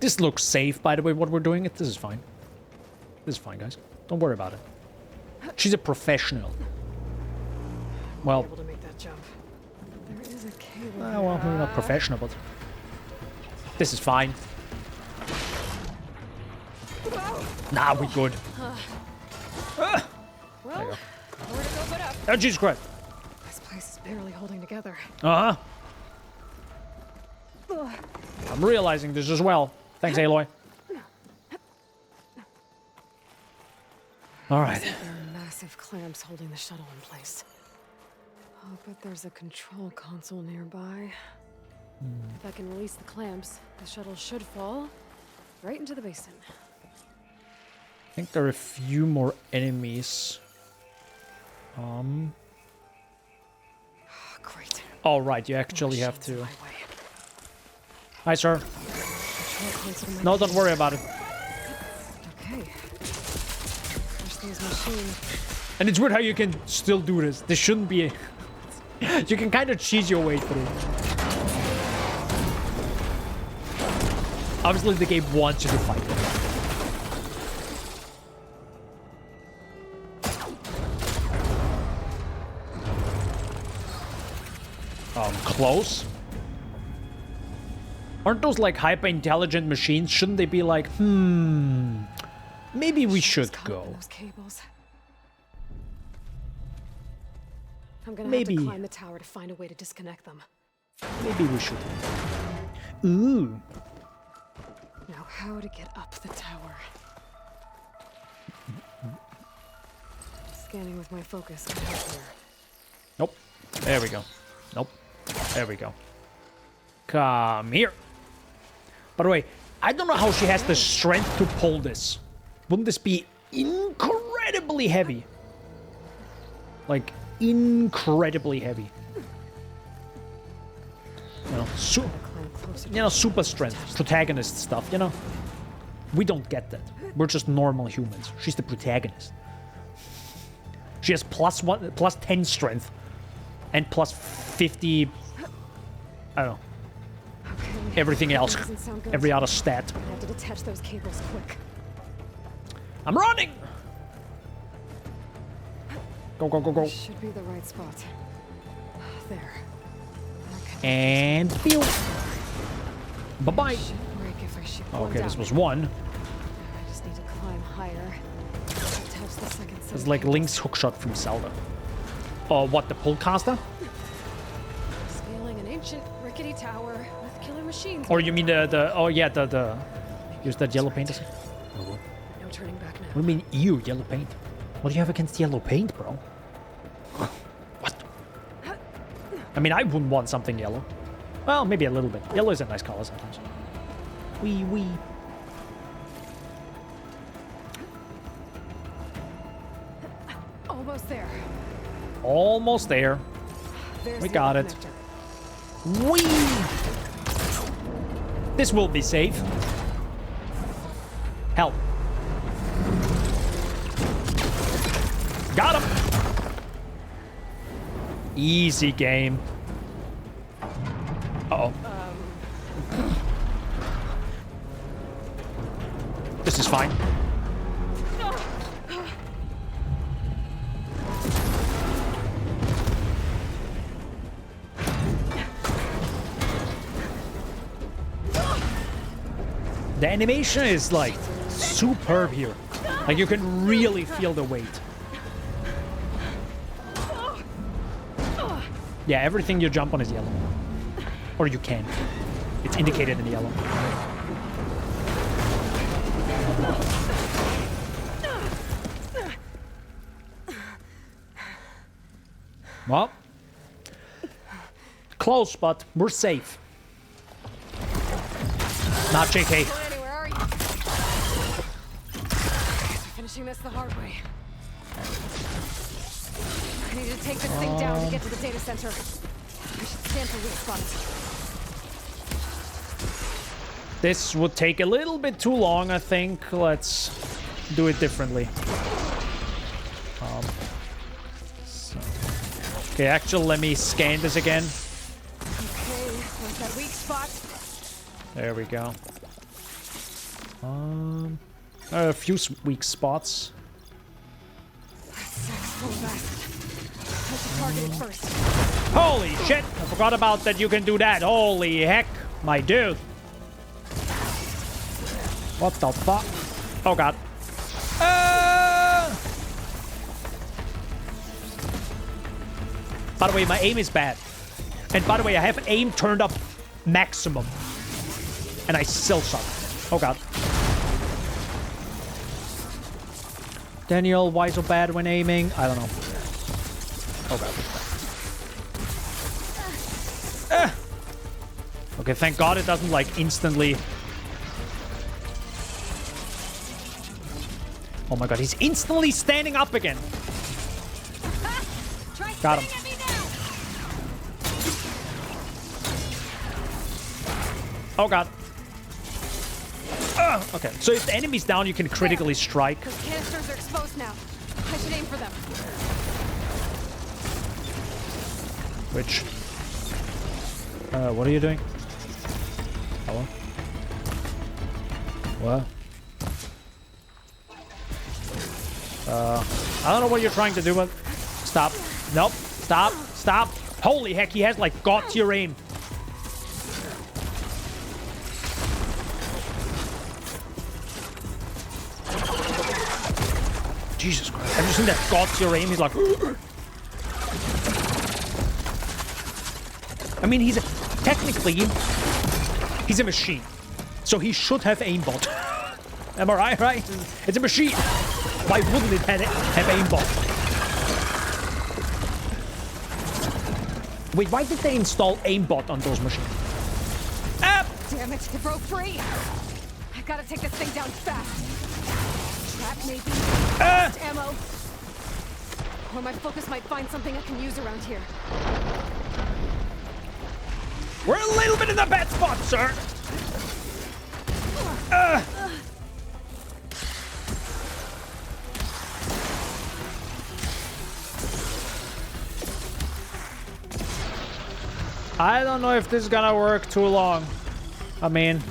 This looks safe, by the way, what we're doing. This is fine. This is fine, guys. Don't worry about it. She's a professional. Well, Able to make that jump. There is a cable. well, we're not professional, but this is fine. Nah, we good. Well, nowhere to go but up. Oh, Jesus Christ. This place is barely holding together. Uh-huh. I'm realizing this as well. Thanks, Aloy. All right. There are massive clamps holding the shuttle in place. Oh, but there's a control console nearby. If I can release the clamps, the shuttle should fall right into the basin. I think there are a few more enemies. Oh, great. All right, you actually have Machines in to. my way. Hi, sir. Control console might No, be- don't worry about it. Okay. Push these machines. And it's weird how you can still do this. This shouldn't be. You can kind of cheese your way through. Obviously, the game wants you to fight it. Close. Aren't those like hyper-intelligent machines? Shouldn't they be like, maybe we should Caught up in go. those cables. I'm gonna Maybe. have to climb the tower to find a way to disconnect them. Maybe we should. Ooh. Now, how to get up the tower? Scanning with my focus can help here. Nope. There we go. Nope. There we go. Come here. By the way, I don't know how she has the strength to pull this. Wouldn't this be incredibly heavy? Like, incredibly heavy. You know, Climb closer. super strength, protagonist stuff, you know? We don't get that. We're just normal humans. She's the protagonist. She has plus 10 strength and plus 50, I don't know, Okay. everything else, Doesn't sound good. every other stat. I have to detach those cables quick. I'm running! Go, go, go, go. Should be the right spot. There. And pew. Bye-bye. Should break if I shoot one Okay, this down. was one. I just need to climb higher. Attach the second set It's of like cables. Link's hookshot from Zelda. Oh, what, the pullcaster? Scaling an ancient rickety tower with killer machines. Or you mean the use that yellow paint? No turning back now. What do you mean, ew, yellow paint? What do you have against yellow paint, bro? What? I mean, I wouldn't want something yellow. Well, maybe a little bit. Yellow is a nice color sometimes. Wee wee. Almost there. Almost there. There's We the got it. connector. Wee! This will be safe. Help. Got him! Easy game. Uh-oh. This is fine. The animation is like superb here. Like you can really feel the weight. Yeah, everything you jump on is yellow. Or you can. It's indicated in yellow. Well, close, but we're safe. Not JK. Where are you? Finishing this the hard way. I need to take this thing down to get to the data center. We should scan for weak spots. This would take a little bit too long, I think. Let's do it differently. Okay, actually, let me scan this again. Okay, where's that weak spot? There we go. A few weak spots. That's full vest. I should target it first. Holy shit! I forgot about that you can do that. Holy heck, my dude. What the fuck? Oh god. By the way, my aim is bad. And by the way, I have aim turned up maximum. And I still suck. Oh god. Daniel, why so bad when aiming? I don't know. Oh god. Okay, thank god it doesn't like instantly. Oh my god, he's instantly standing up again. Got him. Oh god. Okay, so if the enemy's down, you can critically strike. Those canisters are exposed now. I should aim for them. Which? What are you doing? Hello? What? I don't know what you're trying to do, but stop. Nope. Stop. Stop. Holy heck, he has like god-tier aim. Jesus Christ. Have you seen that god-tier aim? He's like... I mean, technically, he's a machine. So he should have aimbot. Am I right? It's a machine. Why wouldn't it have aimbot? Wait, why did they install aimbot on those machines? Damn it, it broke free. I gotta take this thing down fast. Trap maybe. Ammo. Or my focus might find something I can use around here. We're a little bit in the bad spot, sir. I don't know if this is gonna work too long. I mean...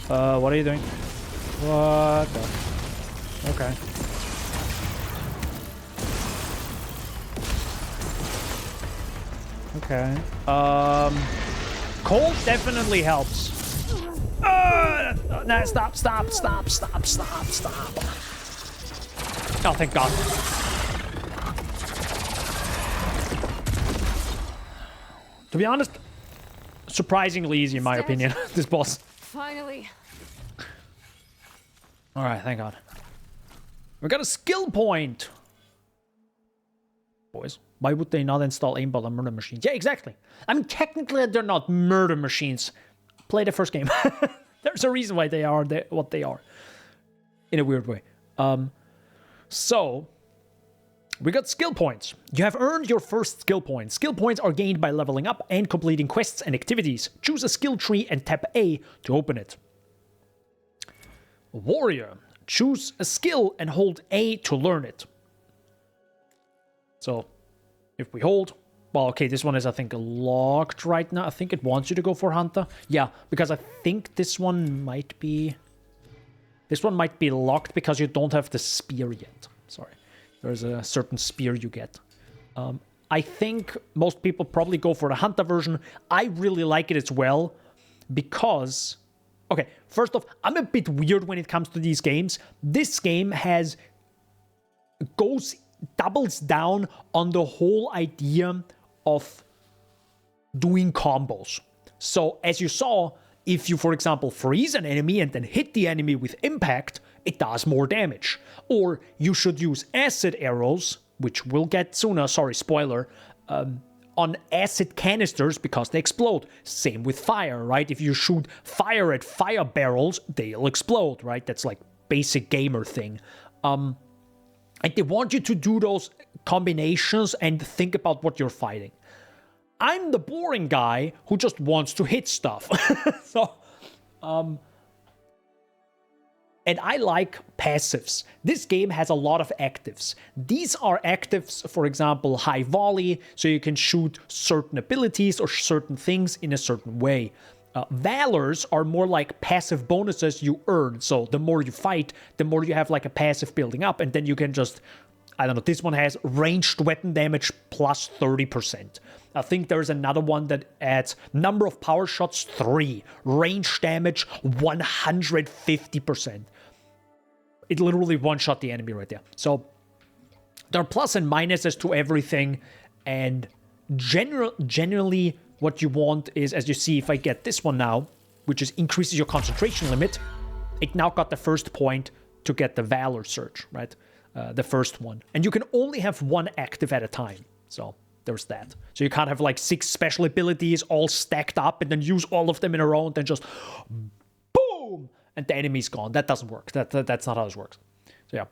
what are you doing? What the... Okay. Okay. Cold definitely helps. No, stop. Oh, thank God. To be honest, surprisingly easy in my opinion, this boss. Finally. Alright, thank God. We got a skill point. Boys, why would they not install aimbot on murder machines? Yeah, exactly. I mean, technically, they're not murder machines. Play the first game. There's a reason why they are what they are. In a weird way. So, we got skill points. You have earned your first skill point. Skill points are gained by leveling up and completing quests and activities. Choose a skill tree and tap A to open it. Warrior. choose a skill and hold A to learn it. So if we hold, well, okay, this one is, I think, locked right now. I think it wants you to go for Hunter. Yeah, because I think this one might be locked because you don't have the spear yet. Sorry. There's a certain spear you get. I think most people probably go for the Hunter version. I really like it as well because... Okay, first off, I'm a bit weird when it comes to these games. This game doubles down on the whole idea of doing combos. So, as you saw, if you, for example, freeze an enemy and then hit the enemy with impact, it does more damage. Or you should use acid arrows, which we'll get sooner, sorry, spoiler, on acid canisters because they explode. Same with fire, right? If you shoot fire at fire barrels, they'll explode, right? That's like basic gamer thing. And they want you to do those combinations and think about what you're fighting. I'm the boring guy who just wants to hit stuff. And I like passives. This game has a lot of actives. These are actives, for example, high volley, so you can shoot certain abilities or certain things in a certain way. Valors are more like passive bonuses you earn. So the more you fight, the more you have like a passive building up, and then you can just, I don't know, this one has ranged weapon damage plus 30%. I think there's another one that adds number of power shots 3, range damage 150%. It literally one-shot the enemy right there. So there are plus and minuses to everything, and generally what you want is, as you see, if I get this one now, which is increases your concentration limit, it now got the first point to get the Valor Surge, right? The first one. And you can only have one active at a time. So there's that. So you can't have like 6 special abilities all stacked up and then use all of them in a row and then just boom! And the enemy's gone. That doesn't work. That's not how this works. So yeah.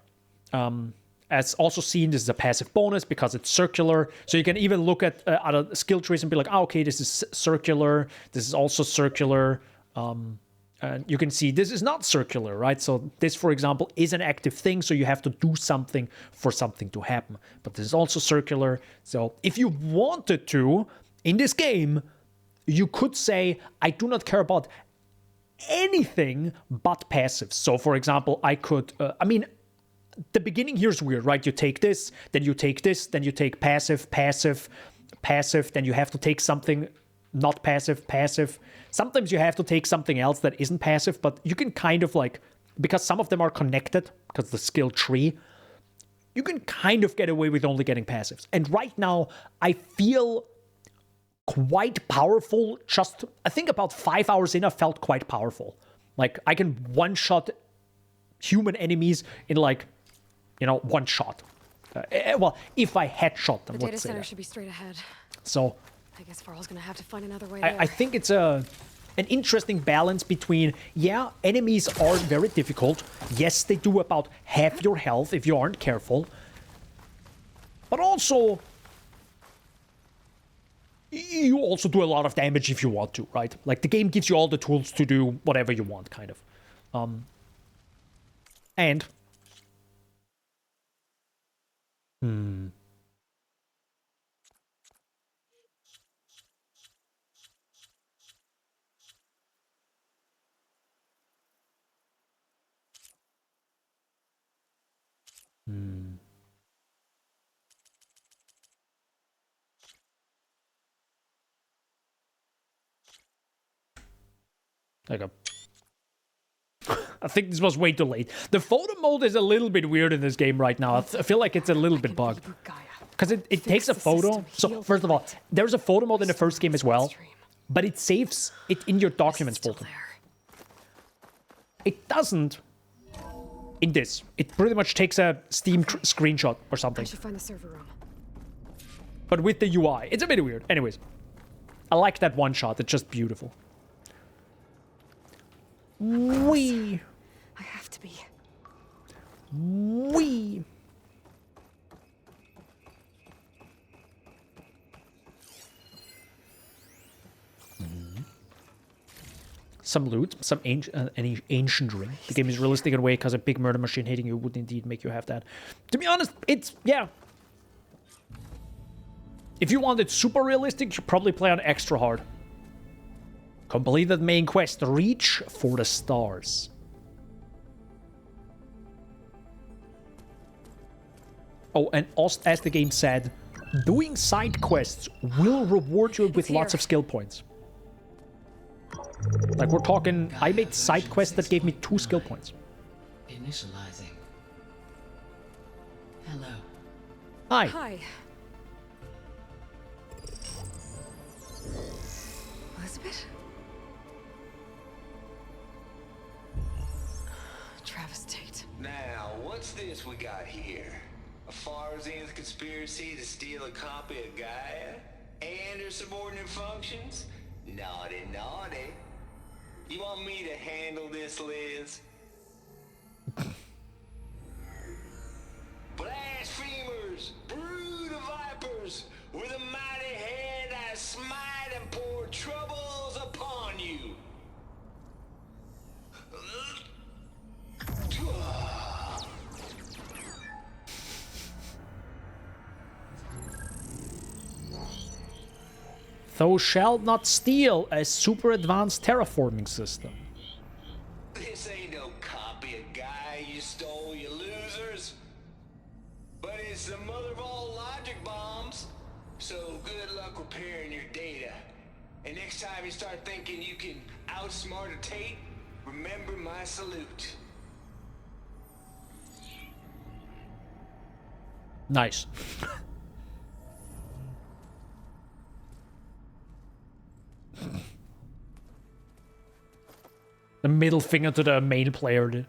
As also seen, this is a passive bonus because it's circular. So you can even look at other skill trees and be like, oh, okay, this is circular. This is also circular. And you can see this is not circular, right? So this, for example, is an active thing. So you have to do something for something to happen. But this is also circular. So if you wanted to, in this game, you could say, I do not care about anything but passives. So, for example, I could, the beginning here is weird, right? You take this, then you take this, then you take passive, passive, passive, then you have to take something not passive, passive. Sometimes you have to take something else that isn't passive, but you can kind of like, because some of them are connected, because the skill tree, you can kind of get away with only getting passives. And right now, I feel quite powerful. Just, I think about 5 hours in, I felt quite powerful. Like, I can one-shot human enemies in like, one shot. Well, if I headshot them, the data let's say center that. should be straight ahead. So I guess Varl's gonna have to find another way I there. think it's an interesting balance between, yeah, enemies are very difficult. Yes, they do about half your health if you aren't careful. But also, you also do a lot of damage if you want to, right? Like, the game gives you all the tools to do whatever you want, kind of. And... There you go. I think this was way too late. The photo mode is a little bit weird in this game right now. I feel like it's a little bit bugged. Because it takes a photo. So, first of all, there's a photo mode in the first game as well. But it saves it in your documents folder. It doesn't in this. It pretty much takes a Steam screenshot or something. I should find the server room. But with the UI. It's a bit weird. Anyways. I like that one shot. It's just beautiful. Wee. I have to be. Wee. some loot, some any ancient ring. The game is realistic in a way because a big murder machine hitting you would indeed make you have that. To be honest, it's, yeah. If you want it super realistic, you should probably play on extra hard. Complete that main quest, reach for the stars. Oh, and as the game said, doing side quests will reward you with lots of skill points. Like, we're talking, I made side quests that gave me 2 skill points. Initializing. Hello. Hi. Hi. Elizabeth? Travis Tate. Now, what's this we got here? A Farzian's conspiracy to steal a copy of Gaia? And her subordinate functions? Naughty, naughty. You want me to handle this, Liz? Blasphemers! Brood of vipers! With a mighty hand I smite and pour troubles upon you! Thou shalt not steal a super advanced terraforming system. This ain't no copy of Gaia you stole, you losers. But it's the mother of all logic bombs. So good luck repairing your data. And next time you start thinking you can outsmart a Tate, remember my salute. Nice. The middle finger to the main player,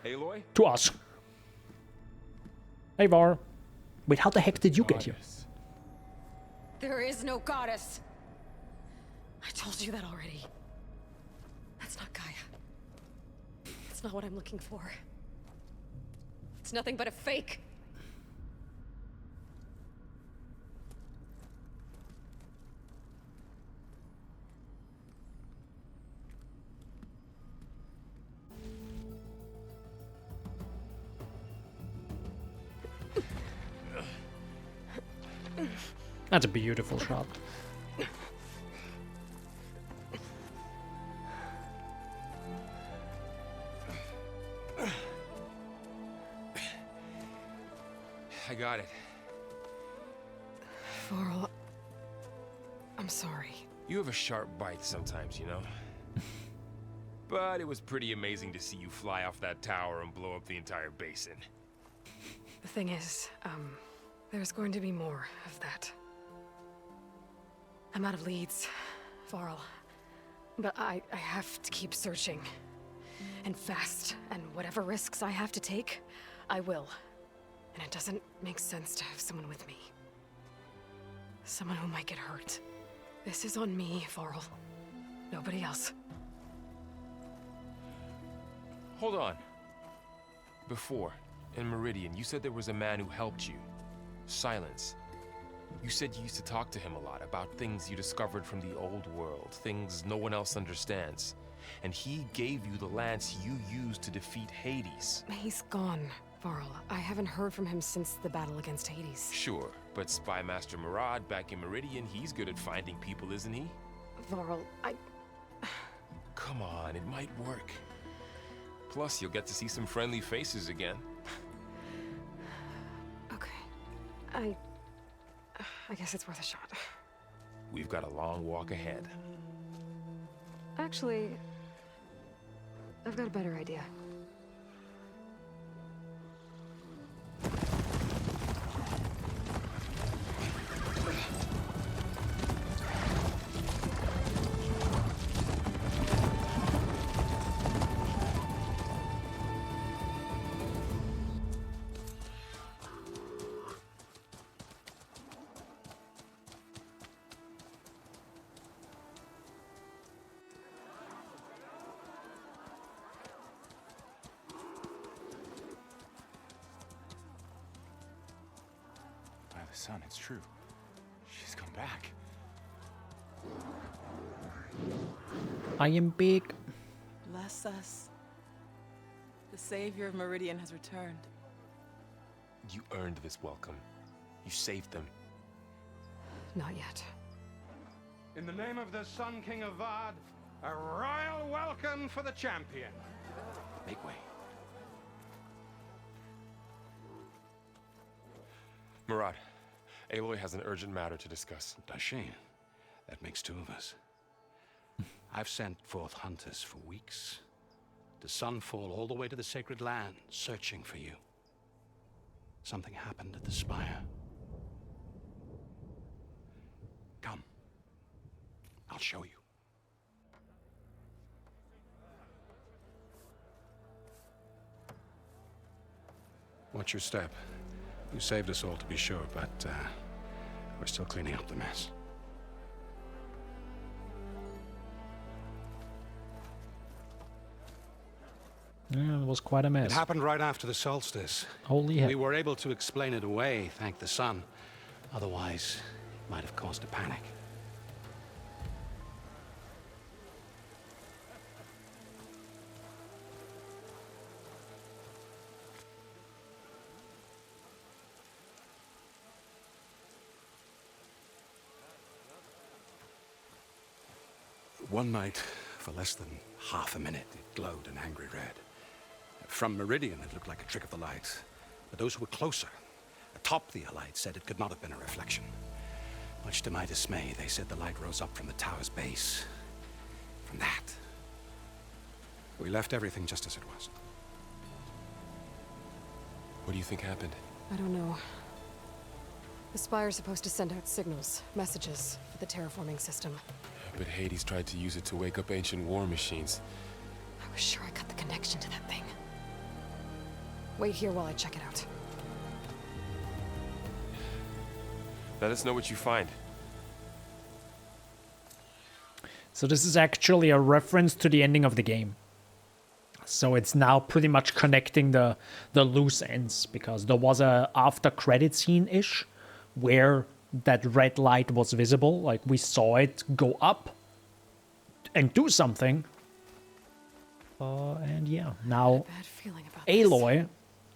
Aloy? to us. Hey, Var. Wait, how the heck did you get here? Goddess. There is no goddess. I told you that already. That's not Gaia. It's not what I'm looking for. It's nothing but a fake. That's a beautiful shot. I got it. Varl, I'm sorry. You have a sharp bite sometimes, you know? But it was pretty amazing to see you fly off that tower and blow up the entire basin. The thing is, there's going to be more of that. I'm out of leads, Varl. But I have to keep searching. And fast, and whatever risks I have to take, I will. And it doesn't make sense to have someone with me. Someone who might get hurt. This is on me, Varl. Nobody else. Hold on. Before, in Meridian, you said there was a man who helped you. Silence. You said you used to talk to him a lot about things you discovered from the old world, things no one else understands. And he gave you the lance you used to defeat Hades. He's gone, Varl. I haven't heard from him since the battle against Hades. Sure, but Spy Master Murad back in Meridian, he's good at finding people, isn't he? Varl, Come on, it might work. Plus, you'll get to see some friendly faces again. Okay. I guess it's worth a shot. We've got a long walk ahead. Actually, I've got a better idea. By the sun, it's true. She's come back. I am big. Bless us. The savior of Meridian has returned. You earned this welcome. You saved them. Not yet. In the name of the Sun King of Vard, a royal welcome for the champion. Make way. Murad, Aloy has an urgent matter to discuss. Dashane, that makes two of us. I've sent forth hunters for weeks, to Sunfall all the way to the Sacred Land, searching for you. Something happened at the Spire. Come. I'll show you. Watch your step. You saved us all, to be sure, but we're still cleaning up the mess. Yeah, it was quite a It mess. happened right after the solstice. Holy hell. We were able to explain it away, thank the sun. Otherwise, it might have caused a panic. One night, for less than half a minute, it glowed an angry red. From Meridian, it looked like a trick of the light. But those who were closer, atop the Allied, said it could not have been a reflection. Much to my dismay, they said the light rose up from the tower's base. From that, we left everything just as it was. What do you think happened? I don't know. The Spire's supposed to send out signals, messages, for the terraforming system. But Hades tried to use it to wake up ancient war machines. I was sure I got the connection to that thing. Wait here while I check it out. Let us know what you find. So this is actually a reference to the ending of the game. So it's now pretty much connecting the loose ends, because there was a after credit scene-ish where that red light was visible, like we saw it go up and do something. And yeah, now Bad feeling about this. Aloy,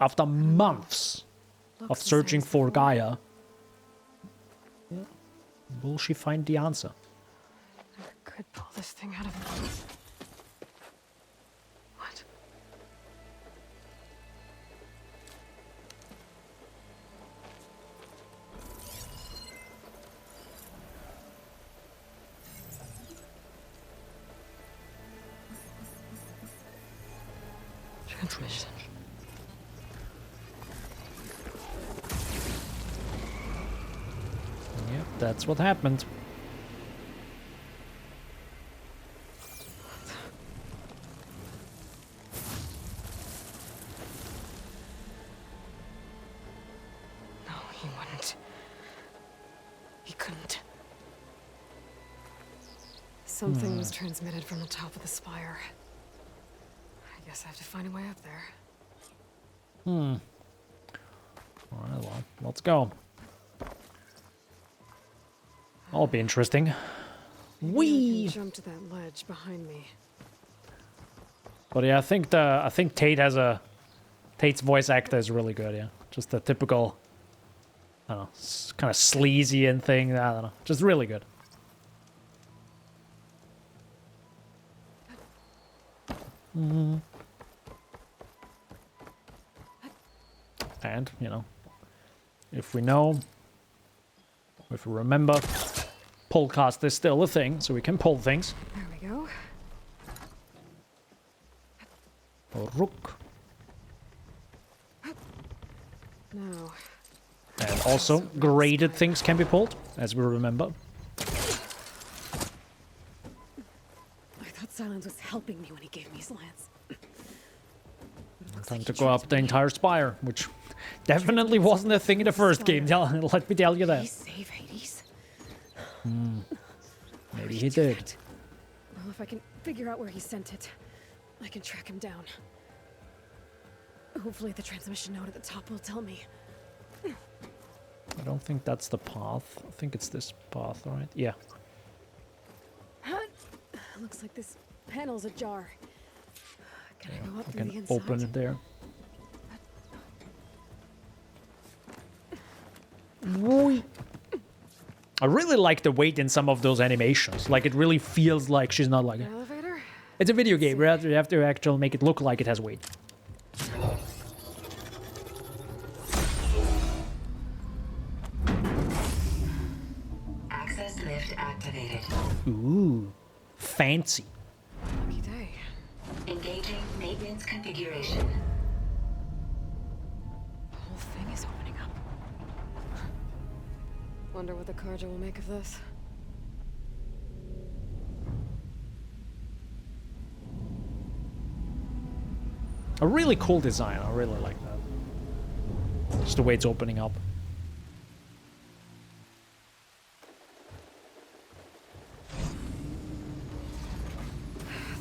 after months of Looks the searching same as for before. Gaia, will she find the answer? I could pull this thing out of... What? Transmission. Yep, that's what happened. No, he wouldn't. He couldn't. Something was transmitted from the top of the spire. I guess I have to find a way up there. Alright, well, let's go. That'll be interesting. Maybe I Whee! can jump to that ledge behind me. But yeah, I think Tate's voice actor is really good, yeah. Just the typical, I don't know, kind of sleazy and thing, I don't know. Just really good. And, you know, if we remember, pullcast is still a thing, so we can pull things. There we go. Rook. Now, And also, graded things can be pulled, as we remember. I thought Silence was helping me when he gave me his lance. Time to go up the entire spire, which definitely wasn't a thing in the first game, let me tell you Did he that. save Hades? Maybe he did. Well, if I can figure out where he sent it, I can track him down. Hopefully the transmission node at the top will tell me. I don't think that's the path. I think it's this path, right? Yeah. Looks like this panel's ajar. Can I go up I through the can inside? open it there. Whee! I really like the weight in some of those animations. Like, it really feels like she's not like... Elevator? It's a video game, right? You have to actually make it look like it has weight. Access lift activated. Ooh, fancy. Lucky day. Engaging maintenance configuration. The whole thing is opening up. Wonder what the Carja will make of this. A really cool design. I really like that. Just the way it's opening up.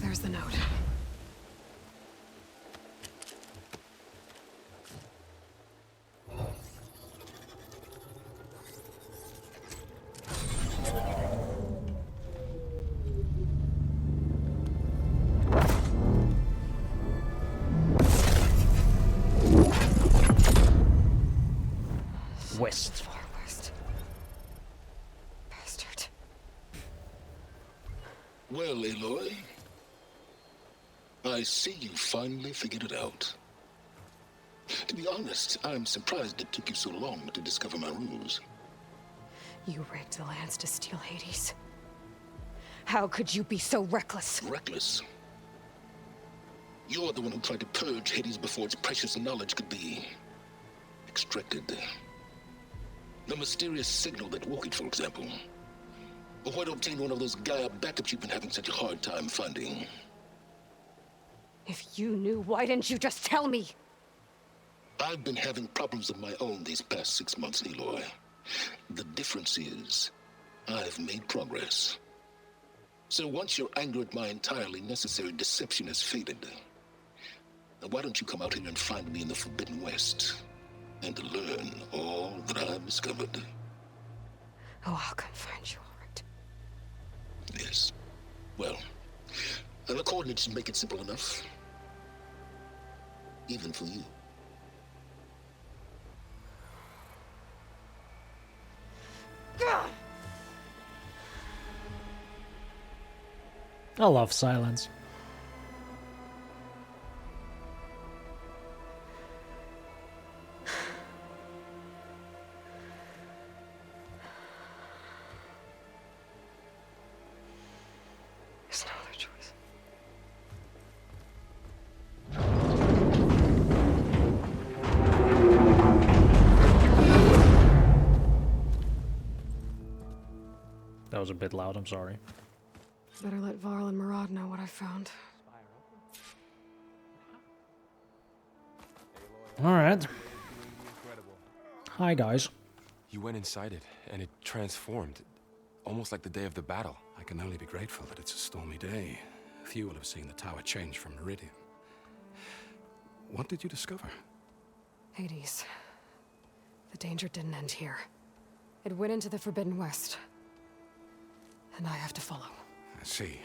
There's the note. West. Far west. Bastard. Well, Aloy, I see you finally figured it out. To be honest, I'm surprised it took you so long to discover my ruse. You rigged the lands to steal Hades. How could you be so reckless? Reckless? You're the one who tried to purge Hades before its precious knowledge could be extracted. The mysterious signal that woke it, for example. Or why to obtain one of those Gaia backups you've been having such a hard time finding. If you knew, why didn't you just tell me? I've been having problems of my own these past 6 months, Aloy. The difference is, I've made progress. So once your anger at my entirely necessary deception has faded, why don't you come out here and find me in the Forbidden West, and learn all that I've discovered? Oh, I'll come find you, all right. Yes. Well, and the coordinates make it simple enough. Even for you. I love silence. There's no other choice. That was a bit loud, I'm sorry. Better let Varl and Murad know what I found. Alright. Hi, guys. You went inside it, and it transformed. Almost like the day of the battle. I can only be grateful that it's a stormy day. Few will have seen the tower change from Meridian. What did you discover? Hades. The danger didn't end here. It went into the Forbidden West. And I have to follow. I see.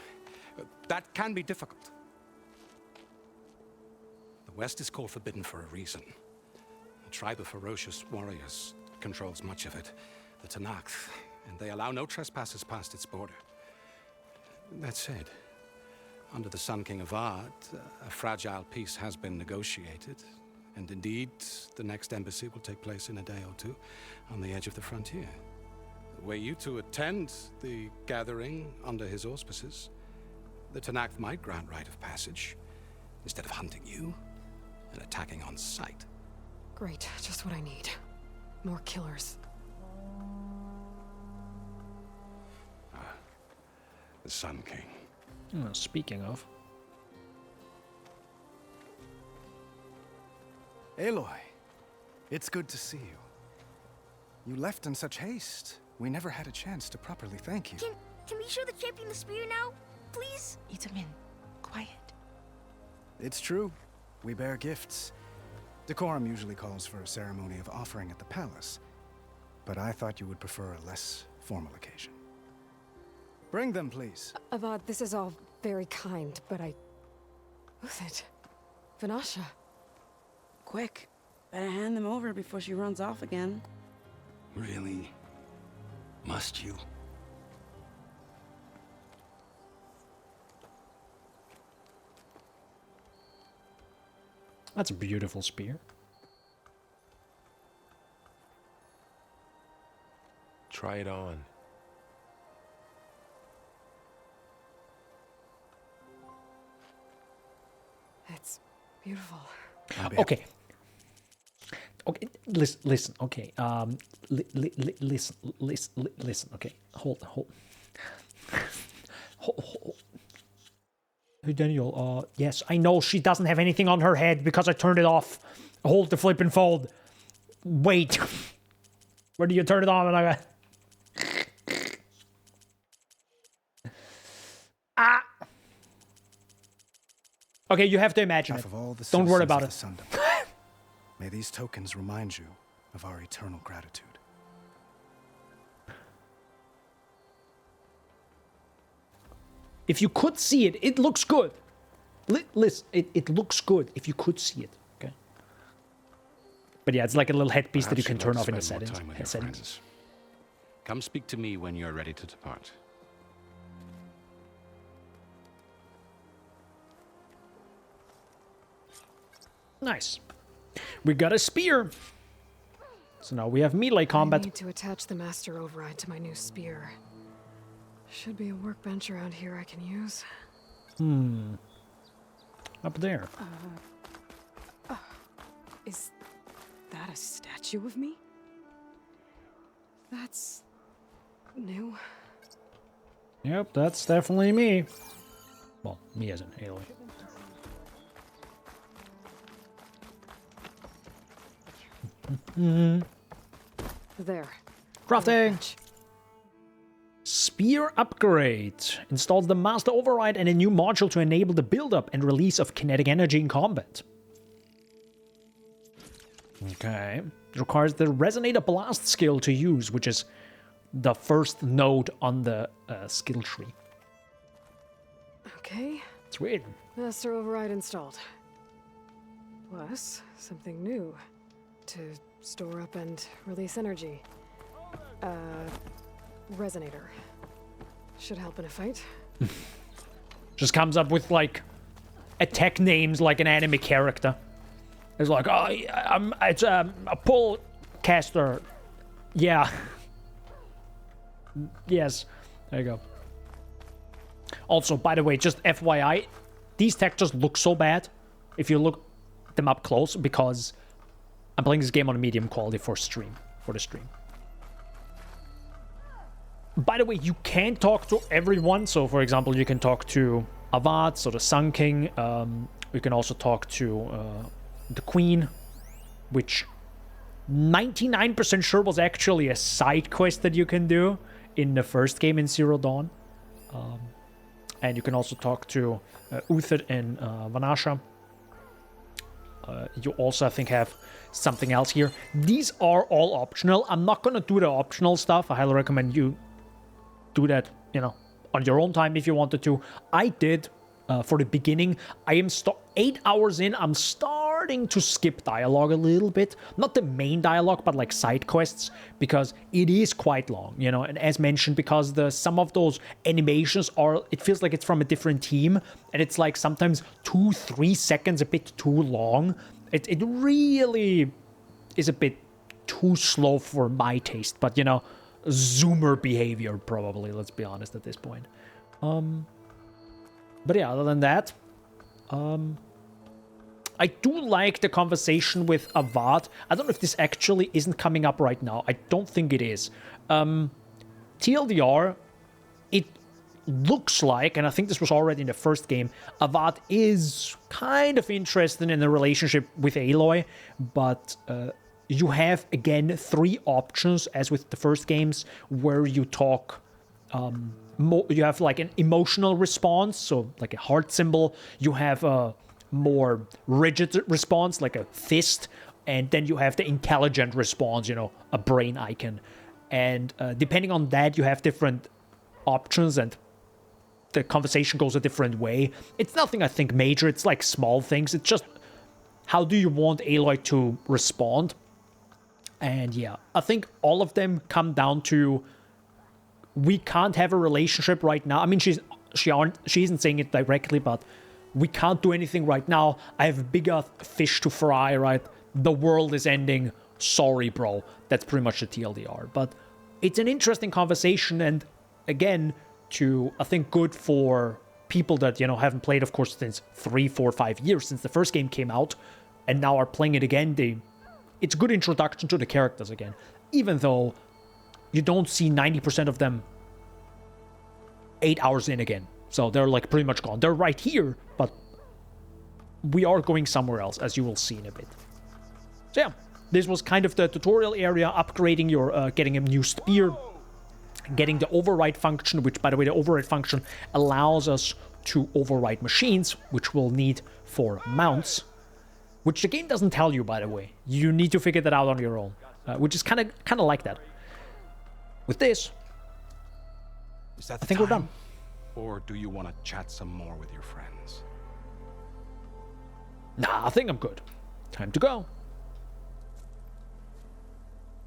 That can be difficult. The West is called Forbidden for a reason. A tribe of ferocious warriors controls much of it, the Tenakth, and they allow no trespassers past its border. That said, under the Sun King Avad, a fragile peace has been negotiated, and indeed, the next embassy will take place in a day or two on the edge of the frontier. Were you to attend the gathering under his auspices, the Tenakth might grant right of passage, instead of hunting you and attacking on sight. Great, just what I need. More killers. The Sun King. Speaking of. Aloy, it's good to see you. You left in such haste. We never had a chance to properly thank you. Can we show the champion the spear now? Please? Itamin, quiet. It's true. We bear gifts. Decorum usually calls for a ceremony of offering at the palace, but I thought you would prefer a less formal occasion. Bring them, please. Avad, this is all very kind, but I... Uthid. Vanasha. Quick. Better hand them over before she runs off again. Really? Must you? That's a beautiful spear. Try it on. It's beautiful. Okay. Okay, listen, okay. Listen, okay. Hold. Hey, Daniel, yes, I know she doesn't have anything on her head because I turned it off. Hold the flip and fold. Wait. Where do you turn it on? And I Ah! Okay, you have to imagine it. Don't worry about it. May these tokens remind you of our eternal gratitude. If you could see it, it looks good. Listen, it looks good if you could see it. Okay. But yeah, it's like a little headpiece that you can turn off in the settings. Come speak to me when you're ready to depart. Nice. We got a spear. So now we have melee combat. I need to attach the master override to my new spear. Should be a workbench around here I can use. Up there. Is that a statue of me? That's new. Yep, that's definitely me. Well, me as an Aloy. There. Crafting. Spear upgrade. Installs the master override and a new module to enable the buildup and release of kinetic energy in combat. Okay. It requires the Resonator Blast skill to use, which is the first node on the skill tree. Okay. Sweet. Master override installed. Plus, something new. To store up and release energy. Resonator. Should help in a fight. Just comes up with, like, attack names like an anime character. It's like, oh, it's a pull caster. Yeah. Yes. There you go. Also, by the way, just FYI, these textures look so bad if you look them up close because I'm playing this game on medium quality for the stream. By the way, you can talk to everyone. So, for example, you can talk to Avad, so the Sun King. You can also talk to the Queen, which 99% sure was actually a side quest that you can do in the first game in Zero Dawn. And you can also talk to Uthid and Vanasha. You also, I think, have something else here. These are all optional. I'm not going to do the optional stuff. I highly recommend you do that, you know, on your own time if you wanted to. I did for the beginning. I am 8 hours in. I'm starting to skip dialogue a little bit. Not the main dialogue, but like side quests, because it is quite long, you know. And as mentioned, because some of those animations are, it feels like it's from a different team, and it's like sometimes 2-3 seconds a bit too long. It really is a bit too slow for my taste, but you know, Zoomer behavior probably, let's be honest at this point. But yeah, other than that, I do like the conversation with Avad. I don't know if this actually isn't coming up right now. I don't think it is. TLDR, it looks like, and I think this was already in the first game, Avad is kind of interested in a relationship with Aloy, but you have, again, 3 options, as with the first games, where you talk... you have like an emotional response, so like a heart symbol. You have a more rigid response, like a fist, and then you have the intelligent response, you know, a brain icon. And depending on that, you have different options and the conversation goes a different way. It's nothing I think major, it's like small things. It's just how do you want Aloy to respond? And yeah, I think all of them come down to we can't have a relationship right now. I mean, she isn't saying it directly, but we can't do anything right now. I have bigger fish to fry, right? The world is ending. Sorry, bro. That's pretty much the TLDR. But it's an interesting conversation, and again, I think good for people that, haven't played, of course, since 3, 4, 5 years since the first game came out, and now are playing it again. It's a good introduction to the characters again, even though you don't see 90% of them 8 hours in again. So they're like pretty much gone. They're right here, but we are going somewhere else, as you will see in a bit. So yeah, this was kind of the tutorial area, upgrading your, getting a new spear, getting the override function, which, by the way, the override function allows us to override machines, which we'll need for mounts, which the game doesn't tell you, by the way. You need to figure that out on your own, which is kind of like that. With this, I think we're done. Or do you want to chat some more with your friends? Nah, I think I'm good. Time to go.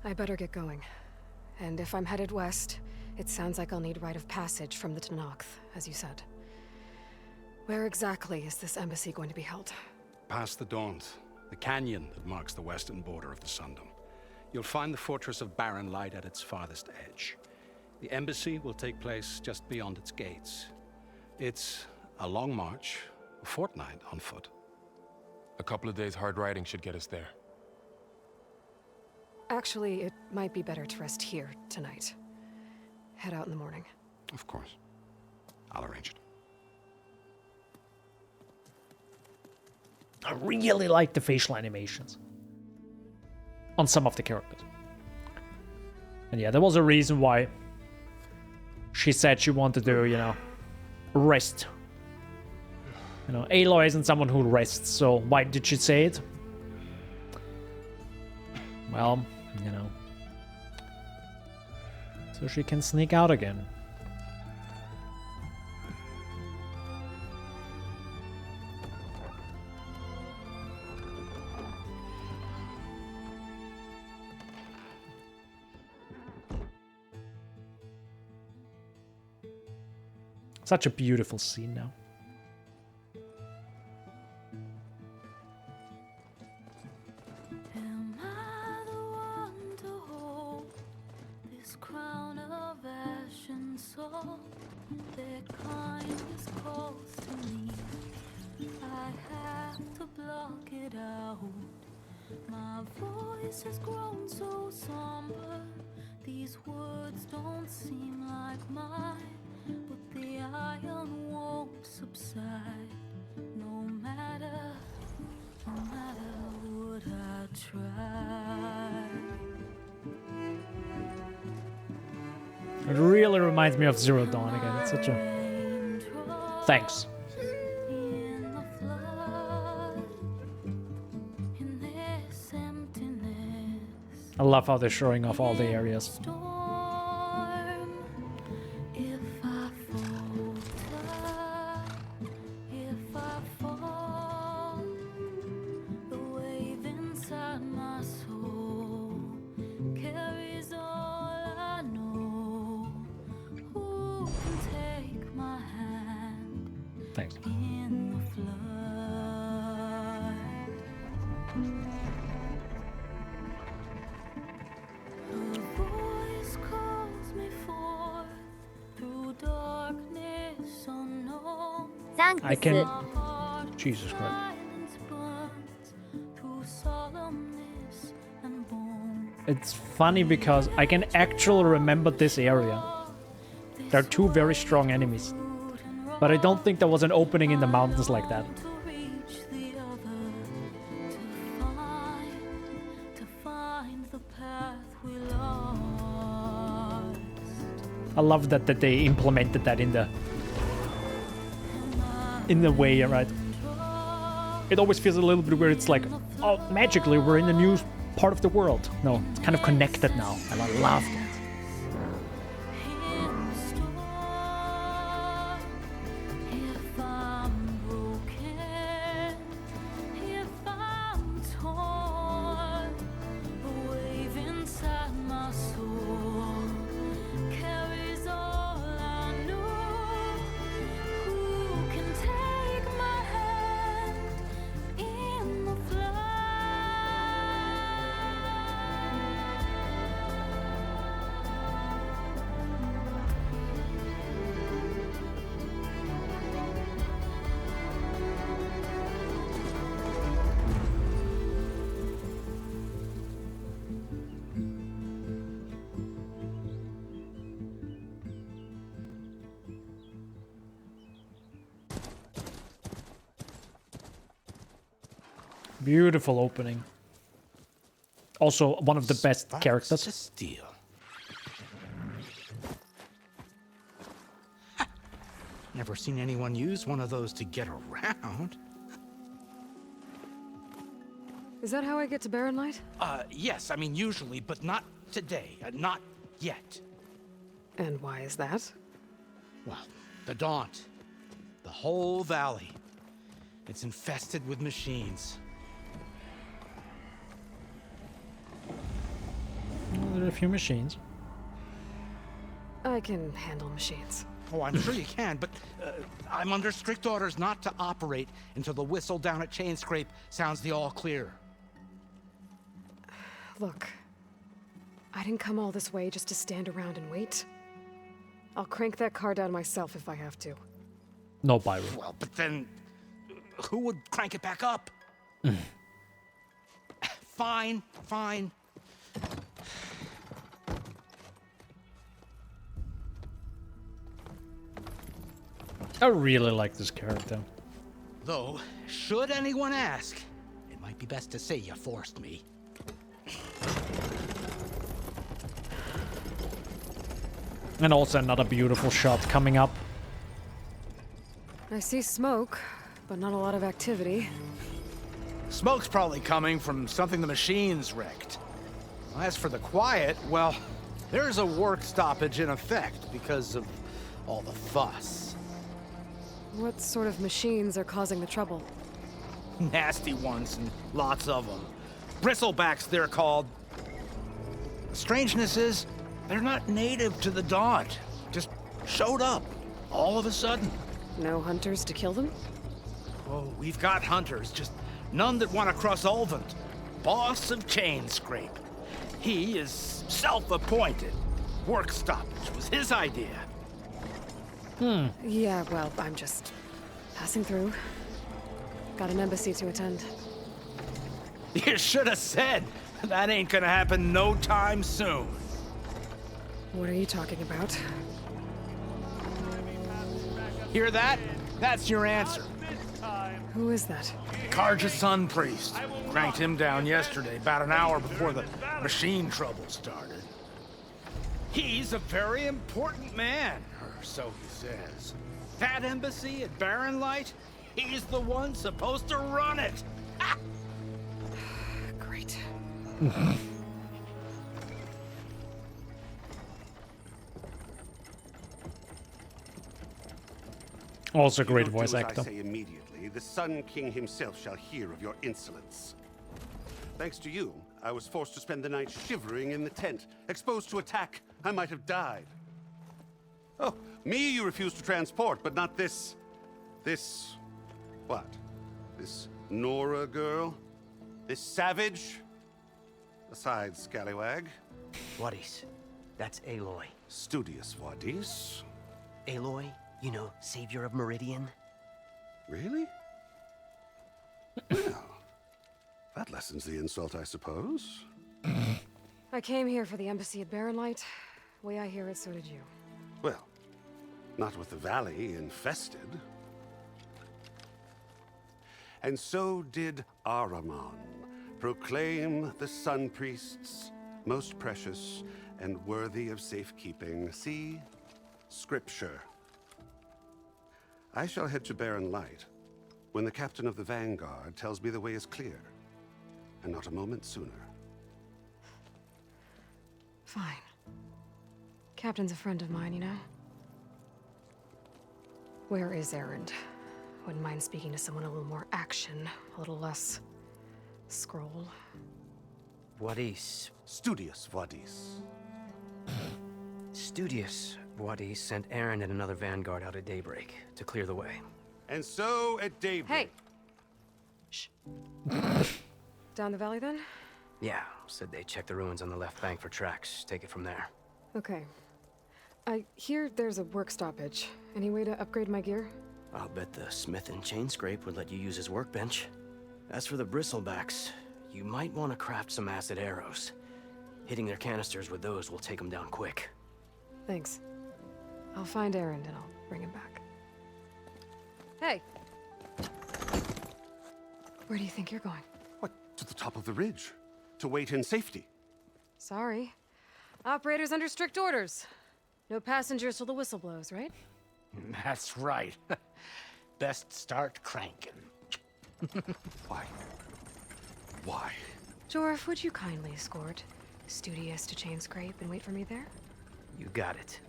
I better get going. And if I'm headed west, it sounds like I'll need rite of passage from the Tenakth, as you said. Where exactly is this embassy going to be held? Past the Daunt, the canyon that marks the western border of the Sundom. You'll find the fortress of Barren Light at its farthest edge. The embassy will take place just beyond its gates. It's a long march, a fortnight on foot. A couple of days hard riding should get us there. Actually, it might be better to rest here tonight. Head out in the morning. Of course. I'll arrange it. I really like the facial animations on some of the characters. And yeah, there was a reason why she said she wanted to, rest. Aloy isn't someone who rests, so why did she say it? Well, so she can sneak out again. Such a beautiful scene now. Am I the one to hold this crown of ash and salt? Their kind is close to me. I have to block it out. My voice has grown so somber. These words don't seem like mine. But the iron won't subside, no matter what I try. It really reminds me of Zero Dawn again. It's such a... Thanks. I love how they're showing off all the areas. Thanks. I can... Jesus Christ. It's funny because I can actually remember this area. There are two very strong enemies. But I don't think there was an opening in the mountains like that. I love that they implemented that in the way, right? It always feels a little bit weird. It's like, oh, magically we're in a new part of the world. No, it's kind of connected now, and I love that. Beautiful opening. Also, one of the best characters. To steal. Never seen anyone use one of those to get around. Is that how I get to Barren Light? Yes, I mean usually, but not today. Not yet. And why is that? Well, the Daunt. The whole valley. It's infested with machines. Well, there are a few machines. I can handle machines. Oh, I'm sure you can, but I'm under strict orders not to operate until the whistle down at Chainscrape sounds the all clear. Look, I didn't come all this way just to stand around and wait. I'll crank that car down myself if I have to. No, Byron. Well, but then who would crank it back up? Fine, fine. I really like this character. Though, should anyone ask, it might be best to say you forced me. And also another beautiful shot coming up. I see smoke, but not a lot of activity. Smoke's probably coming from something the machines wrecked. As for the quiet, well, there's a work stoppage in effect because of all the fuss. What sort of machines are causing the trouble? Nasty ones, and lots of them. Bristlebacks, they're called. The strangeness is, they're not native to the Daunt. Just showed up, all of a sudden. No hunters to kill them? Oh, we've got hunters, just none that want to cross Ulvent. Boss of Chainscrape. He is self-appointed. Work stoppage was his idea. Yeah, well, I'm just passing through. Got an embassy to attend. You should have said. That ain't gonna happen no time soon. What are you talking about? Hear that? That's your answer. Who is that? Karja Sun Priest. Cranked him down yesterday, about an hour before the machine trouble started. He's a very important man, or so he says. That embassy at Barren Light, he's the one supposed to run it. Ha! Great. Also great If you don't voice do as actor. I say immediately, the Sun King himself shall hear of your insolence. Thanks to you, I was forced to spend the night shivering in the tent. Exposed to attack, I might have died. Oh, me you refuse to transport, but not this... what? This Nora girl? This savage? Aside, scallywag. Wadis. That's Aloy. Studious Wadis. Aloy, you know, savior of Meridian. Really? Well, that lessens the insult, I suppose. I came here for the embassy at Barren Light. Way I hear it, so did you. Well, not with the valley infested. And so did Ahriman proclaim the Sun Priests most precious and worthy of safekeeping. See? Scripture. I shall head to Barren Light when the captain of the Vanguard tells me the way is clear, and not a moment sooner. Fine. Captain's a friend of mine, you know? Where is Erend? Wouldn't mind speaking to someone a little more action, a little less scroll. Wadis. Studious Wadis. Studious Wadis sent Aaron and another Vanguard out at daybreak to clear the way. And so at daybreak... Hey! Shh. Down the valley, then? Yeah, said they checked the ruins on the left bank for tracks. Take it from there. Okay. I hear there's a work stoppage. Any way to upgrade my gear? I'll bet the smith in Chainscrape would let you use his workbench. As for the bristlebacks, you might want to craft some acid arrows. Hitting their canisters with those will take them down quick. Thanks. I'll find Erend and I'll bring him back. Hey! Where do you think you're going? to the top of the ridge to wait in safety. Sorry. Operator's under strict orders. No passengers till the whistle blows, right? That's right. Best start cranking. Why? Why? Jorf, would you kindly escort Studious to Chainscrape and wait for me there? You got it.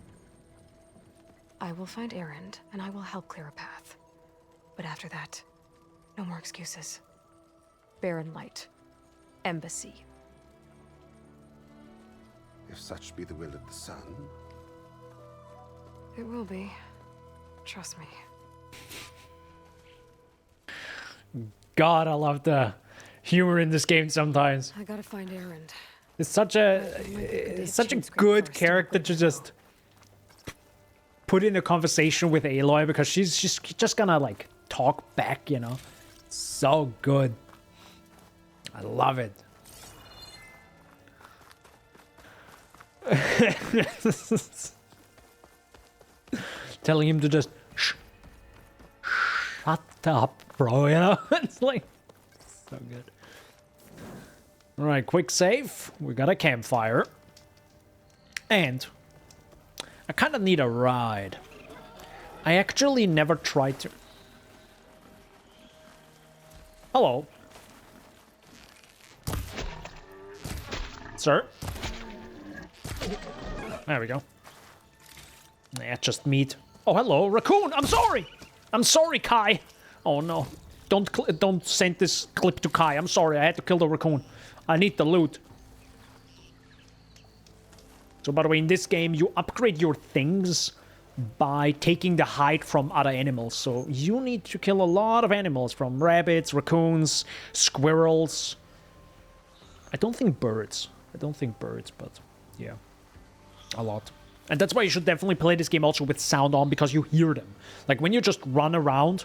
I will find Erend, and I will help clear a path. But after that, no more excuses. Barren Light. Embassy. If such be the will of the sun. It will be. Trust me. God, I love the humor in this game sometimes. I gotta find Erend. It's such a good character to just put in a conversation with Aloy, because she's just gonna like talk back, you know. So good. I love it. Telling him to just shut up, bro, you know? It's like so good. All right, quick save. We got a campfire. And I kind of need a ride. I actually never tried to... Hello. Sir? There we go. Nah, just meat. Oh, hello, raccoon! I'm sorry! I'm sorry, Kai! Oh, no. Don't send this clip to Kai. I'm sorry, I had to kill the raccoon. I need the loot. So, by the way, in this game, you upgrade your things by taking the hide from other animals. So, you need to kill a lot of animals, from rabbits, raccoons, squirrels. I don't think birds. But yeah, a lot. And that's why you should definitely play this game also with sound on, because you hear them. Like, when you just run around,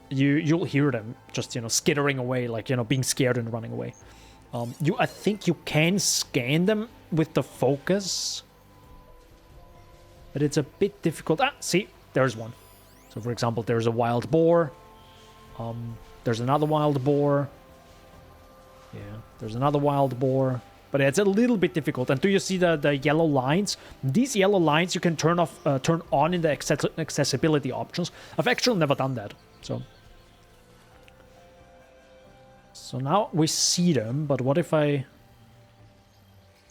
you'll hear them just, you know, skittering away, like, you know, being scared and running away. I think you can scan them with the focus, but it's a bit difficult. Ah, see, there's one. So, for example, there's a wild boar. There's another wild boar. Yeah, there's another wild boar. But it's a little bit difficult. And do you see the yellow lines? These yellow lines you can turn on in the accessibility options. I've actually never done that. So now we see them, but what if I...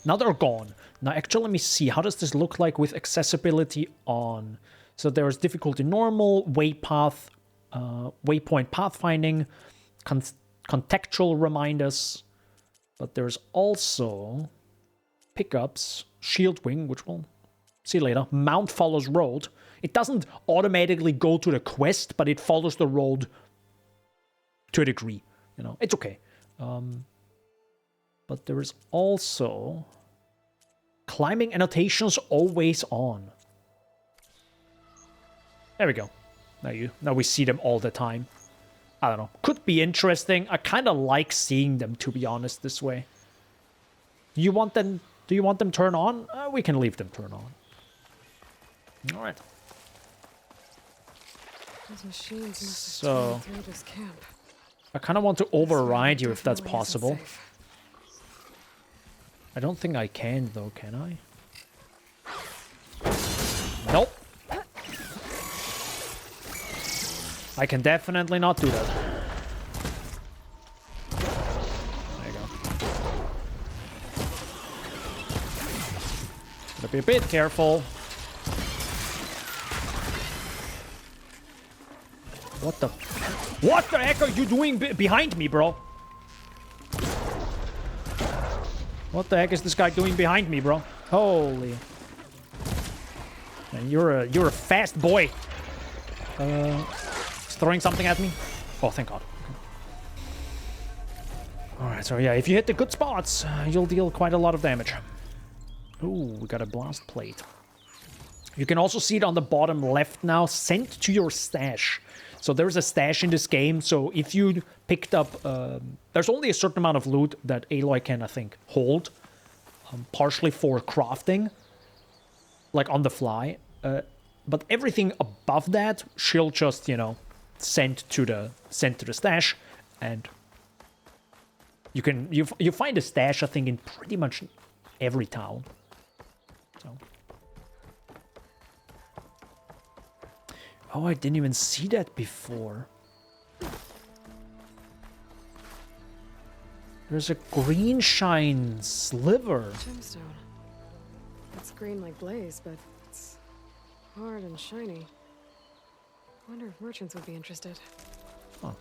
Now they're gone. Now actually let me see, how does this look like with accessibility on? So there's difficulty normal, waypoint pathfinding, contextual reminders, but there's also pickups, shield wing, which we'll see later, mount follows road. It doesn't automatically go to the quest, but it follows the road to a degree. You know, it's okay. But there is also climbing annotations always on. There we go. Now we see them all the time. I don't know. Could be interesting. I kind of like seeing them, to be honest, this way. Do you want them turned on? We can leave them turned on. All right. Those machines must So have through this camp. I kind of want to override you if that's possible. I don't think I can, though, can I? Nope. I can definitely not do that. There you go. Gotta be a bit careful. What the heck are you doing behind me, bro? What the heck is this guy doing behind me, bro? Holy. Man, you're a fast boy. He's throwing something at me. Oh, thank God. Alright, so yeah, if you hit the good spots, you'll deal quite a lot of damage. Ooh, we got a blast plate. You can also see it on the bottom left now, sent to your stash. So there's a stash in this game, so if you picked up... there's only a certain amount of loot that Aloy can, I think, hold. Partially for crafting. Like on the fly. But everything above that, she'll just, you know, send to the stash. And You find a stash, I think, in pretty much every town. So. Oh, I didn't even see that before. There's a green shine sliver. Gemstone. It's green like blaze, but it's hard and shiny. I wonder if merchants would be interested. Huh.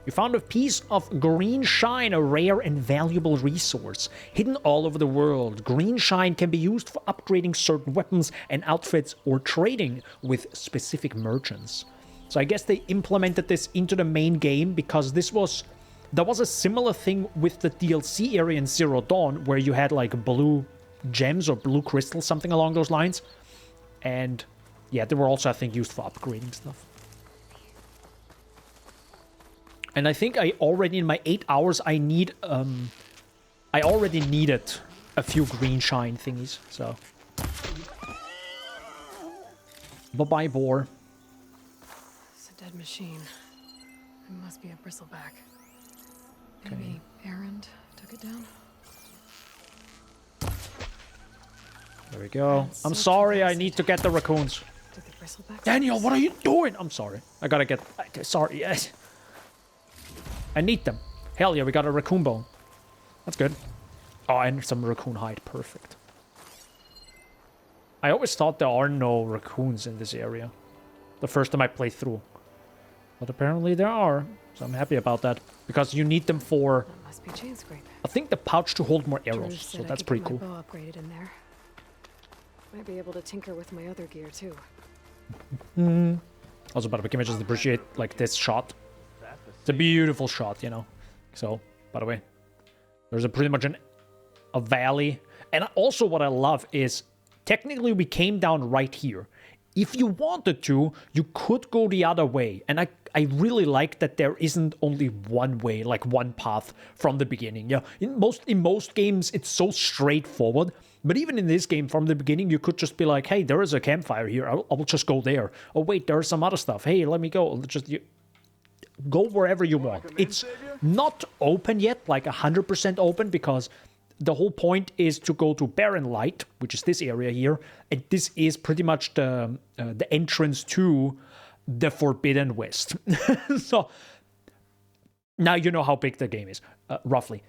You found a piece of green shine, a rare and valuable resource. Hidden all over the world, green shine can be used for upgrading certain weapons and outfits or trading with specific merchants. So I guess they implemented this into the main game because there was a similar thing with the DLC area in Zero Dawn where you had like blue gems or blue crystals, something along those lines. And yeah, they were also, I think, used for upgrading stuff. And I think I already, in my 8 hours, I already needed a few green shine thingies, so. Bye-bye, boar. It's a dead machine. It must be a bristleback. Maybe Erend took it down? There we go. I'm sorry, I need to get the raccoons. Daniel, what are you doing? I'm sorry. I gotta get... Sorry, yes. I need them. Hell yeah, we got a raccoon bone. That's good. Oh, and some raccoon hide. Perfect. I always thought there are no raccoons in this area. The first time I played through. But apparently there are. So I'm happy about that. Because you need them for... That must be Chainscrape. I think the pouch to hold more arrows. Drew So said that's I could pretty get cool. my bow upgraded in there. Might be able to tinker with my other gear too. Also, by the way, can I just appreciate like this shot? It's a beautiful shot, you know. So, by the way, there's pretty much a valley. And also what I love is, technically we came down right here. If you wanted to, you could go the other way. And I really like that there isn't only one way, like one path from the beginning. Yeah, in most games, it's so straightforward. But even in this game, from the beginning, you could just be like, hey, there is a campfire here. I'll just go there. Oh, wait, there's some other stuff. Hey, let me go. Go wherever you want. It's not open yet, like 100% open, because the whole point is to go to Barren Light, which is this area here, and this is pretty much the entrance to the Forbidden West. So now you know how big the game is, roughly.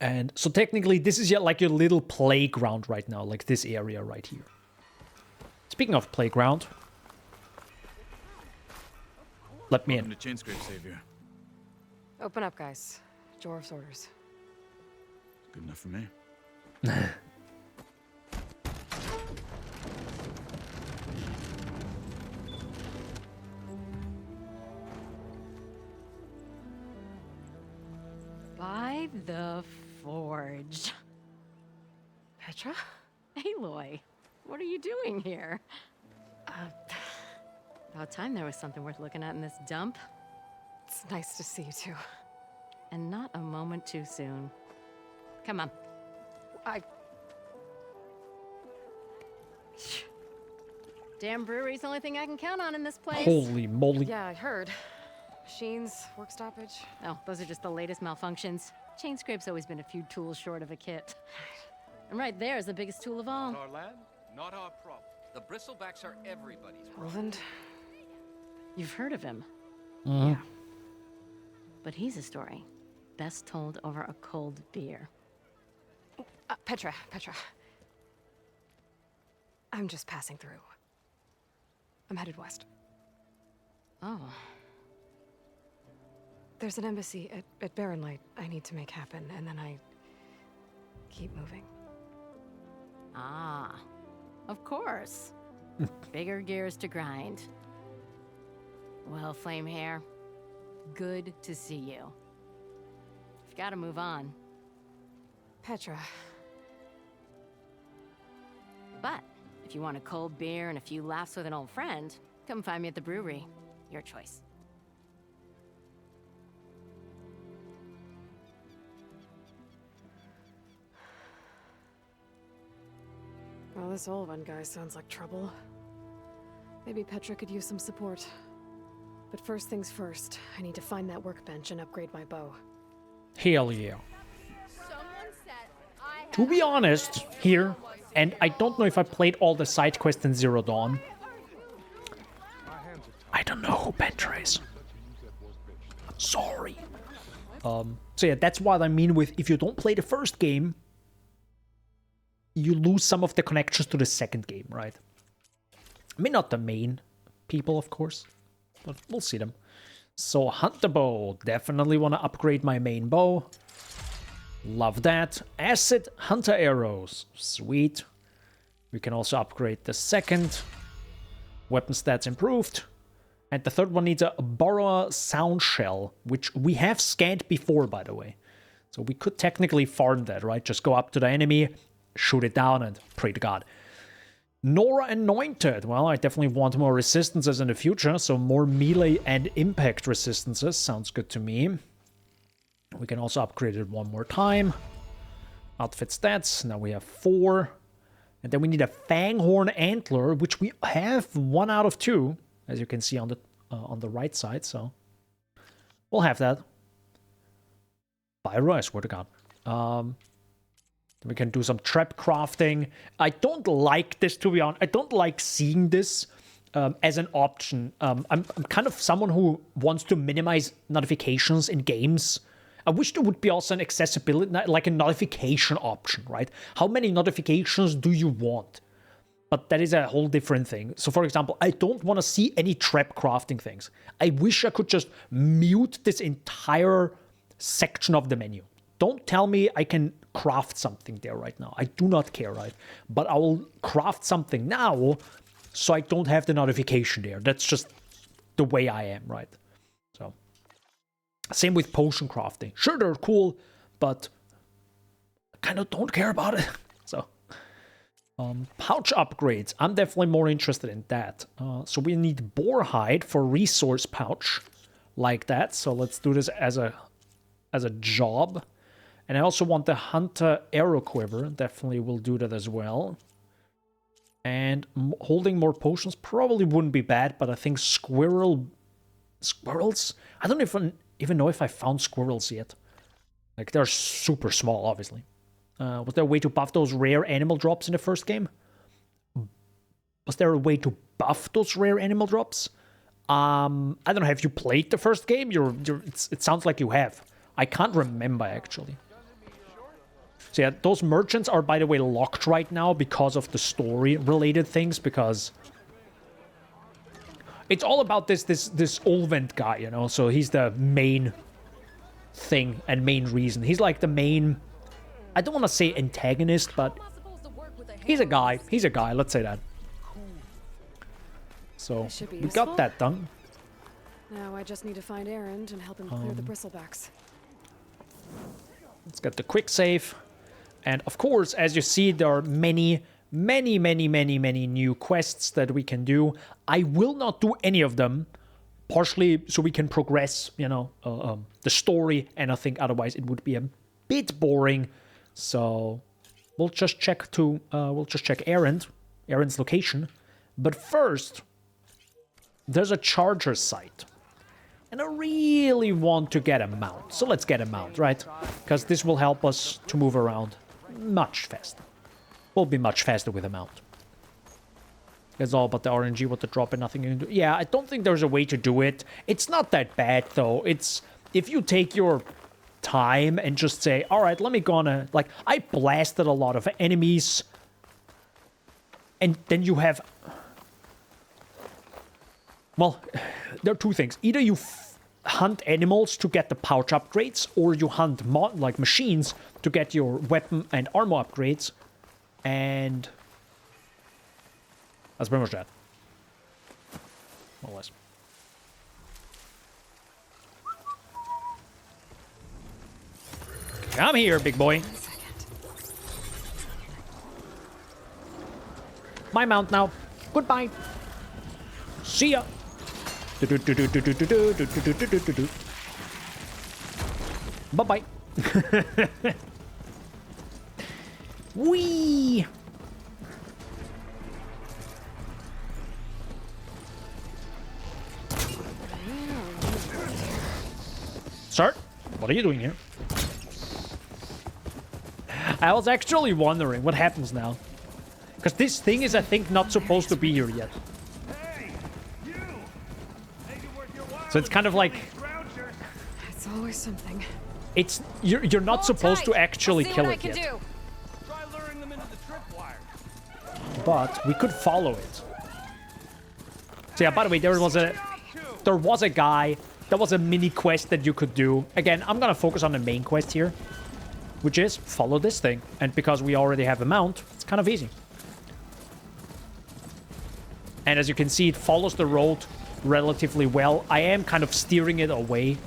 And so technically, this is like your little playground right now, like this area right here. Speaking of playground, let me in. Welcome to Chainscrape, Savior. Open up, guys. Jorv's orders. Good enough for me. By the Forge. Petra? Aloy, what are you doing here? About time there was something worth looking at in this dump. It's nice to see you too. And not a moment too soon. Come on. Damn brewery's the only thing I can count on in this place. Holy moly. Yeah, I heard. Machines, work stoppage. Oh, those are just the latest malfunctions. Chainscrape's always been a few tools short of a kit. And right there is the biggest tool of all. Our land, not our problem. The bristlebacks are everybody's problem. Roland? You've heard of him. Yeah. But he's a story best told over a cold beer. Petra. I'm just passing through. I'm headed west. Oh. There's an embassy at Barren Light I need to make happen, and then I keep moving. Ah, of course. Bigger gears to grind. Well, Flamehair, good to see you. You've got to move on. Petra. But if you want a cold beer and a few laughs with an old friend, come find me at the brewery. Your choice. Well, this old one guy sounds like trouble. Maybe Petra could use some support. But first things first, I need to find that workbench and upgrade my bow. Hell yeah. To be honest, here, and I don't know if I played all the side quests in Zero Dawn. I don't know who Bentra is. I'm sorry. So yeah, that's what I mean with if you don't play the first game, you lose some of the connections to the second game, right? I mean, not the main people, of course, but we'll see them. So, Hunter Bow. Definitely want to upgrade my main bow. Love that. Acid Hunter Arrows. Sweet. We can also upgrade the second. Weapon stats improved. And the third one needs a Borrower Sound Shell, which we have scanned before, by the way. So we could technically farm that, right? Just go up to the enemy, shoot it down, and pray to God. Nora Anointed. Well, I definitely want more resistances in the future, so more melee and impact resistances. Sounds good to me. We can also upgrade it one more time. Outfit stats. Now we have 4. And then we need a Fanghorn Antler, which we have 1 out of 2, as you can see on the right side. So we'll have that. Pyro, I swear to God. We can do some trap crafting. I don't like this, to be honest. I don't like seeing this as an option. I'm kind of someone who wants to minimize notifications in games. I wish there would be also an accessibility, like a notification option, right? How many notifications do you want? But that is a whole different thing. So, for example, I don't want to see any trap crafting things. I wish I could just mute this entire section of the menu. Don't tell me I can craft something there right now. I do not care, right? But I will craft something now so I don't have the notification there. That's just the way I am, right? So, same with potion crafting. Sure, they're cool, but I kind of don't care about it. So, pouch upgrades. I'm definitely more interested in that. So we need boar hide for resource pouch like that. So let's do this as a job. And I also want the Hunter Arrow Quiver. Definitely will do that as well. And holding more potions probably wouldn't be bad, but I think squirrels? I don't even know if I found squirrels yet. Like, they're super small, obviously. Was there a way to buff those rare animal drops in the first game? Was there a way to buff those rare animal drops? I don't know, have you played the first game? It sounds like you have. I can't remember, actually. So yeah, those merchants are, by the way, locked right now because of the story-related things, because it's all about this Ulvent guy, you know? So he's the main thing and main reason. He's like the main, I don't want to say antagonist, but he's a guy. He's a guy, let's say that. So we got that done. Now I just need to find Erend and help him clear the bristlebacks. Let's get the quick save. And of course, as you see, there are many new quests that we can do. I will not do any of them, partially so we can progress, you know, the story, and I think otherwise it would be a bit boring. So we'll just check Erend's location. But first, there's a charger site. And I really want to get a mount. So let's get a mount, right? Because this will help us to move around much faster. We'll be much faster with a mount. It's all about the RNG, what to drop and nothing you can do. Yeah, I don't think there's a way to do it. It's not that bad, though. It's, if you take your time and just say, all right, let me go on a, like, I blasted a lot of enemies. And then you have, well, there are two things. Either you hunt animals to get the pouch upgrades, or you hunt like machines to get your weapon and armor upgrades. And that's pretty much that. More or less. Come here, big boy. My mount now. Goodbye. See ya. Bye-bye. Whee! Sir, what are you doing here? I was actually wondering what happens now. Because this thing is, I think, not supposed to be here yet. So it's kind of like... It's always something. It's... You're not supposed to actually kill it yet. But we could follow it. So yeah, by the way, there was a guy... There was a mini quest that you could do. Again, I'm gonna focus on the main quest here. Which is, follow this thing. And because we already have a mount, it's kind of easy. And as you can see, it follows the road relatively well. I am kind of steering it away.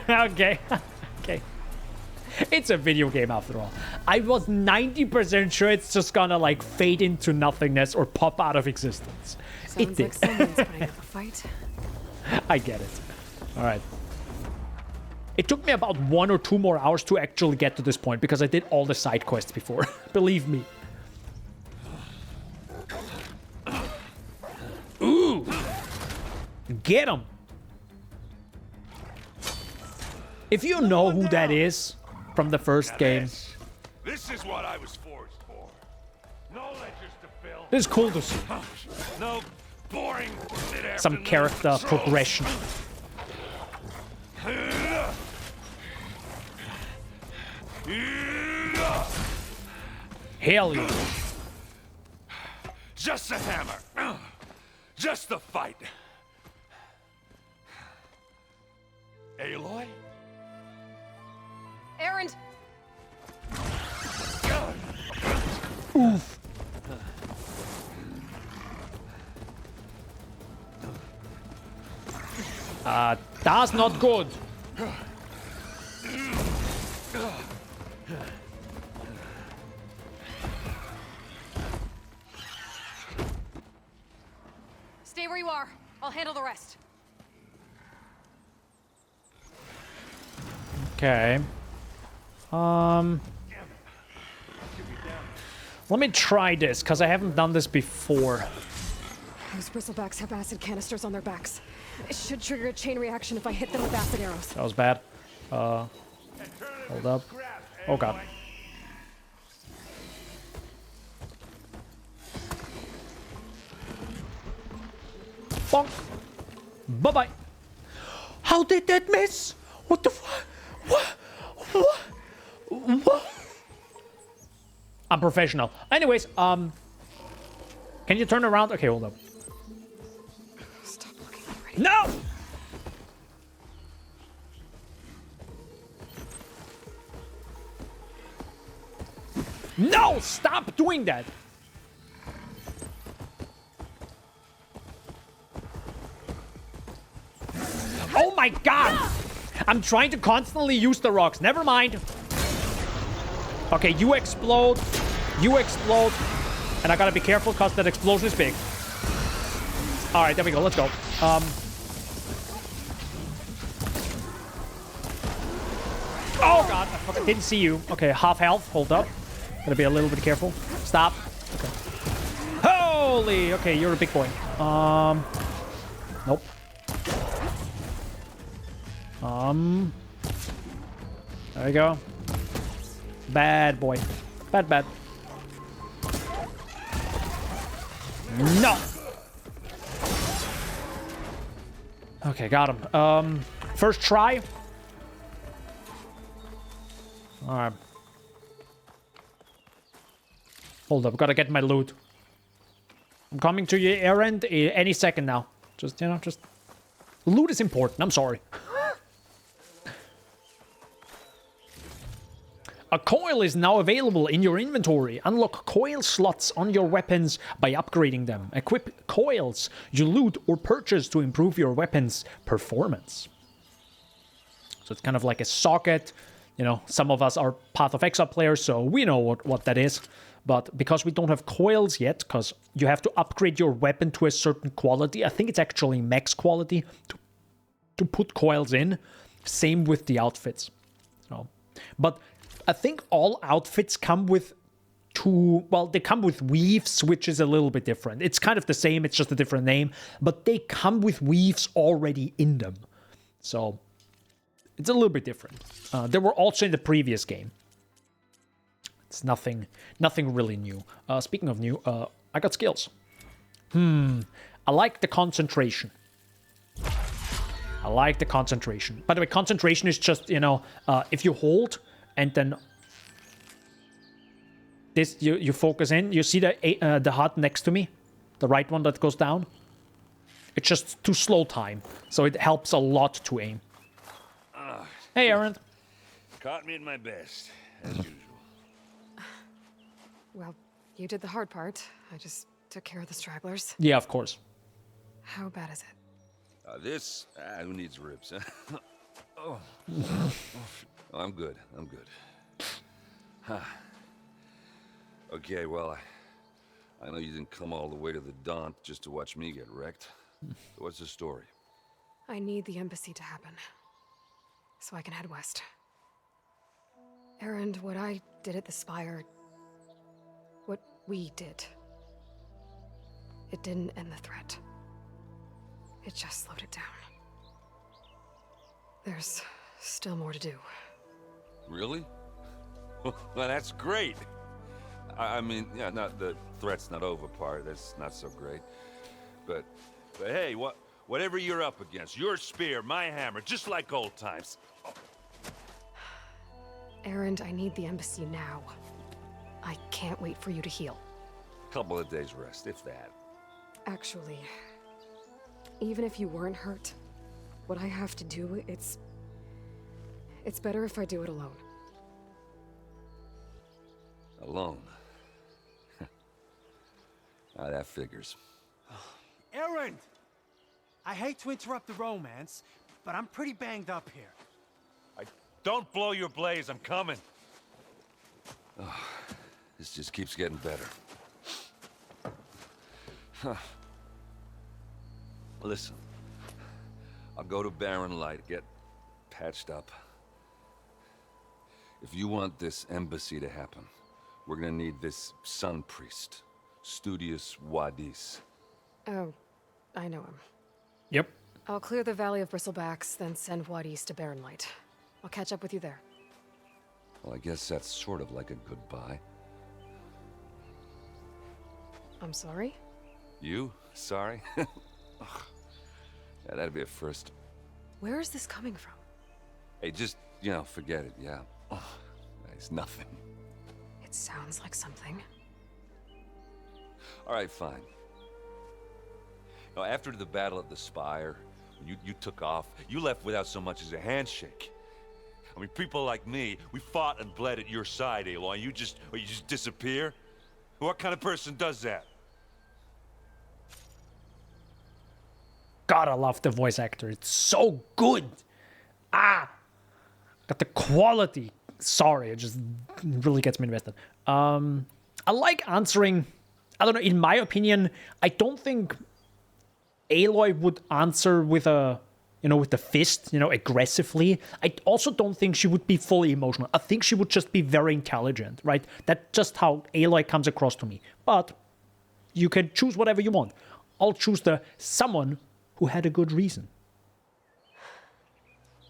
Okay. Okay. It's a video game after all. I was 90% sure it's just gonna like fade into nothingness or pop out of existence. Sounds it did. like someone's putting up a fight. I get it. All right. It took me about 1 or 2 more hours to actually get to this point because I did all the side quests before. Believe me. Ooh. Get him. If you know who that is from the first game. This is what I was forced for. No ledgers to fill. This is cool to see. No boring Some character progression. Hell yeah. Just a hammer. Just the fight. Aloy? Erend! Oof. That's not good. Stay where you are. I'll handle the rest. Okay. Let me try this, because I haven't done this before. Those bristlebacks have acid canisters on their backs. It should trigger a chain reaction if I hit them with acid arrows. That was bad. Hold up. Oh god. Bonk. Bye-bye. How did that miss? What the fuck? What? I'm professional. Anyways, can you turn around? Okay, hold up. Stop looking already. No! No! Stop doing that! Oh my god! I'm trying to constantly use the rocks. Never mind. Okay, you explode. You explode. And I gotta be careful because that explosion is big. Alright, there we go. Let's go. Oh god, I fucking didn't see you. Okay, half health. Hold up. Gotta be a little bit careful. Stop. Okay. Holy! Okay, you're a big boy. Nope. There we go. Bad boy. Bad. No! Okay, got him. First try. Alright. Hold up, gotta get my loot. I'm coming to you, Erend, any second now. Just, you know, just... Loot is important, I'm sorry. A coil is now available in your inventory. Unlock coil slots on your weapons by upgrading them. Equip coils you loot or purchase to improve your weapon's performance. So it's kind of like a socket. You know, some of us are Path of Exile players, so we know what that is. But because we don't have coils yet, because you have to upgrade your weapon to a certain quality, I think it's actually max quality to put coils in. Same with the outfits. So, but I think all outfits come with they come with weaves, which is a little bit different. It's kind of the same, it's just a different name, but they come with weaves already in them. So it's a little bit different. They were also in the previous game. It's nothing really new. Speaking of new, I got skills. I like the concentration. I like the concentration. By the way, concentration is just, you know, if you hold and then this, you focus in. You see the hut next to me? The right one that goes down? It's just to slow time. So it helps a lot to aim. Hey, Aaron. Caught me at my best, as usual. Well, you did the hard part. I just took care of the stragglers. Yeah, of course. How bad is it? This? Who needs ribs, huh? Oh. Oh, I'm good. I'm good. Huh. Okay, well, I know you didn't come all the way to the Daunt just to watch me get wrecked. So what's the story? I need the embassy to happen, so I can head west. Erend, what I did at the Spire, what we did, it didn't end the threat. It just slowed it down. There's still more to do. Really? Well, that's great. I mean, yeah, not the threat's not over part. That's not so great. But hey, whatever you're up against, your spear, my hammer, just like old times. Erend, I need the embassy now. I can't wait for you to heal. Couple of days rest, if that. Actually, even if you weren't hurt, what I have to do, it's better if I do it alone. Alone? That figures. Erend! I hate to interrupt the romance, but I'm pretty banged up here. Don't blow your blaze, I'm coming. Oh, this just keeps getting better. Huh. Listen, I'll go to Barren Light, get patched up. If you want this embassy to happen, we're gonna need this Sun Priest, Studius Wadis. Oh, I know him. Yep. I'll clear the Valley of Bristlebacks, then send Wadis to Barren Light. I'll catch up with you there. Well, I guess that's sort of like a goodbye. I'm sorry? You? Sorry? Ugh. Yeah, that'd be a first. Where is this coming from? Hey, just, you know, forget it, yeah. Ugh, it's nothing. It sounds like something. All right, fine. Now, after the battle at the Spire, when you took off, you left without so much as a handshake. I mean, people like me, we fought and bled at your side, Aloy. You just disappear? What kind of person does that? God, I love the voice actor. It's so good. Got the quality. Sorry, it just really gets me invested. I like answering. I don't know. In my opinion, I don't think Aloy would answer with a, with the fist, aggressively. I also don't think she would be fully emotional. I think she would just be very intelligent, right? That's just how Aloy comes across to me. But you can choose whatever you want. I'll choose the someone who had a good reason.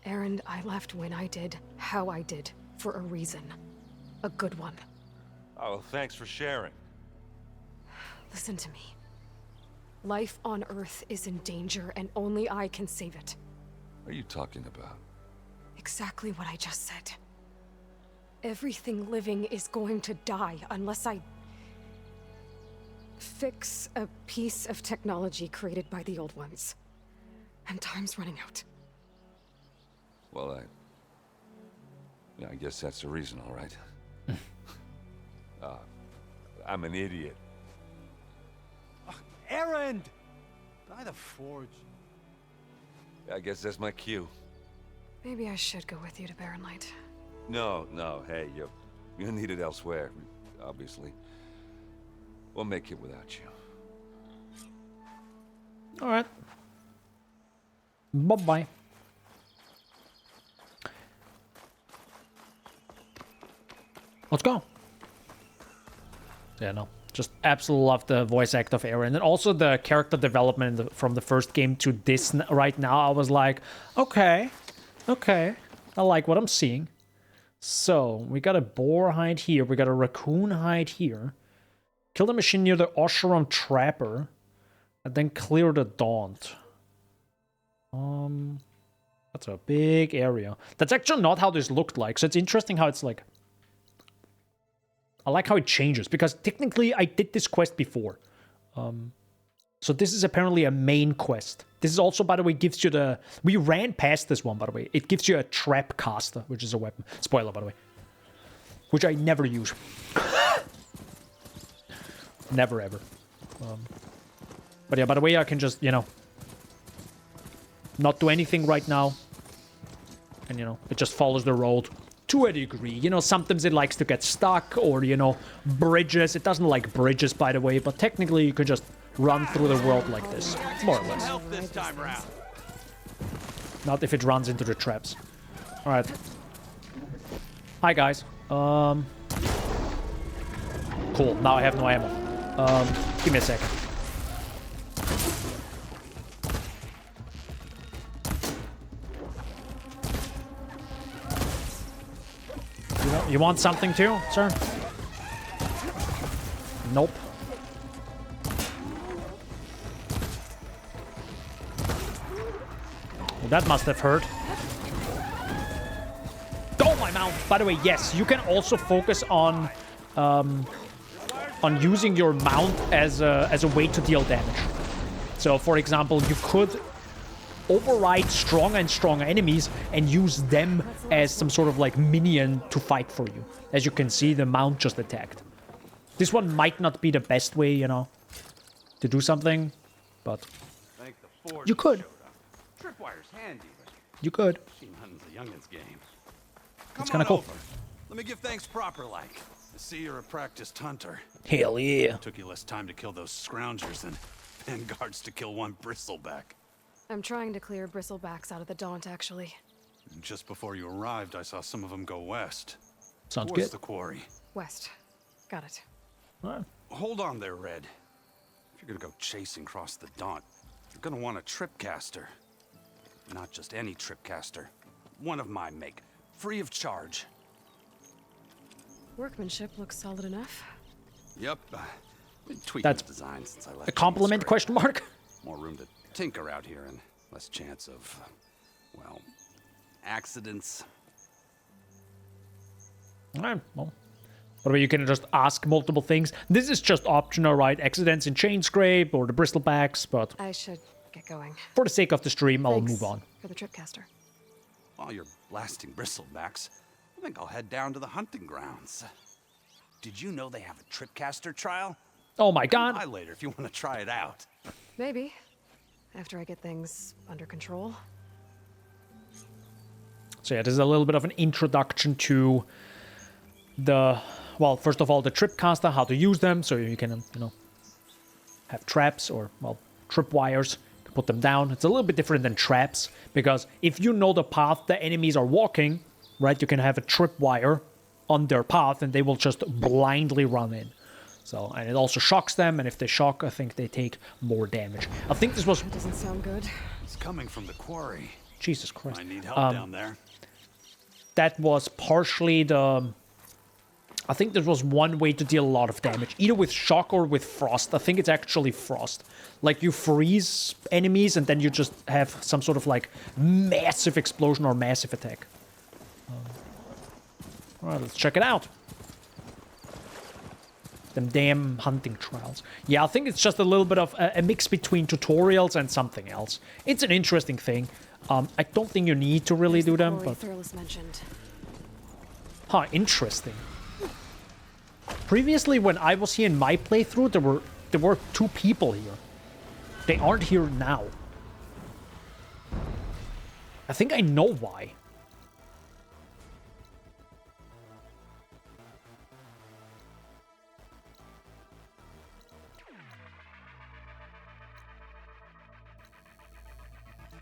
Erend, I left when I did, how I did, for a reason. A good one. Oh, well, thanks for sharing. Listen to me. Life on Earth is in danger, and only I can save it. What are you talking about? Exactly what I just said. Everything living is going to die unless I fix a piece of technology created by the Old Ones. And time's running out. Well, I guess that's the reason, all right. I'm an idiot. Erend! By the Forge. I guess that's my cue. Maybe I should go with you to Barren Light. No, hey, you're needed elsewhere, obviously. We'll make it without you. All right. Bye-bye. Let's go. Yeah, no. Just absolutely love the voice act of Erend. And also the character development from the first game to this right now. I was like, okay. I like what I'm seeing. So, we got a boar hide here. We got a raccoon hide here. Kill the machine near the Oseram Trapper. And then clear the Daunt. That's a big area. That's actually not how this looked like. So it's interesting how it's like... I like how it changes. Because technically I did this quest before. So this is apparently a main quest. This is also, by the way, gives you the... We ran past this one, by the way. It gives you a trap caster, which is a weapon. Spoiler, by the way. Which I never use. Never, ever. But yeah, by the way, I can just, you know... not do anything right now. And, you know, it just follows the road. To a degree. You know, sometimes it likes to get stuck. Or, you know, bridges. It doesn't like bridges, by the way. But technically, you could just... run through the world like this, more or less. Not if it runs into the traps. Alright. Hi, guys. Cool, now I have no ammo. Give me a second. You want something too, sir? Nope. That must have hurt. Oh, my mount! By the way, yes, you can also focus on using your mount as a way to deal damage. So, for example, you could override stronger and stronger enemies and use them as some sort of like minion to fight for you. As you can see, the mount just attacked. This one might not be the best way, you know, to do something, but you could. Tripwire's handy, but you could. machine hunting's a youngin's game. It's kind of cool. Let me give thanks proper like. I see you're a practiced hunter. Hell yeah. Took you less time to kill those scroungers than vanguards to kill one bristleback. I'm trying to clear bristlebacks out of the Daunt, actually. Just before you arrived, I saw some of them go west. Sounds Towards good. the quarry. West. Got it. Right. Hold on there, Red. If you're gonna go chasing across the Daunt, you're gonna want a tripcaster. Not just any tripcaster. One of my make. Free of charge. Workmanship looks solid enough. Yep. Been tweaking That's the design since I left. a compliment, James question mark? More room to tinker out here and less chance of, well, accidents. Alright, well. By the way, you can just ask multiple things. This is just optional, right? Accidents in chain scrape or the bristlebacks, but I should get going. for the sake of the stream, I'll Thanks move on. for the tripcaster. While you're blasting bristlebacks, I think I'll head down to the hunting grounds. Did you know they have a tripcaster trial? Oh my god. Try later if you want to try it out. Maybe. After I get things under control. So yeah, this is a little bit of an introduction to the, well, first of all, the tripcaster, how to use them, so you can, you know, have traps or, well, tripwires to put them down. It's a little bit different than traps, because if you know the path the enemies are walking, right, you can have a tripwire on their path and they will just blindly run in. So, and it also shocks them, and if they shock, I think they take more damage. I think this was... That doesn't sound good. It's coming from the quarry. Jesus Christ. I need help down there. That was partially the... I think there was one way to deal a lot of damage, either with shock or with frost. I think it's actually frost. Like, you freeze enemies and then you just have some sort of, like, massive explosion or massive attack. Alright, let's check it out. Them damn hunting trials. Yeah, I think it's just a little bit of a mix between tutorials and something else. It's an interesting thing. I don't think you need to really do them, but... Thurles mentioned. Huh, interesting. Previously, when I was here in my playthrough, there were 2 people here. They aren't here now. I think I know why.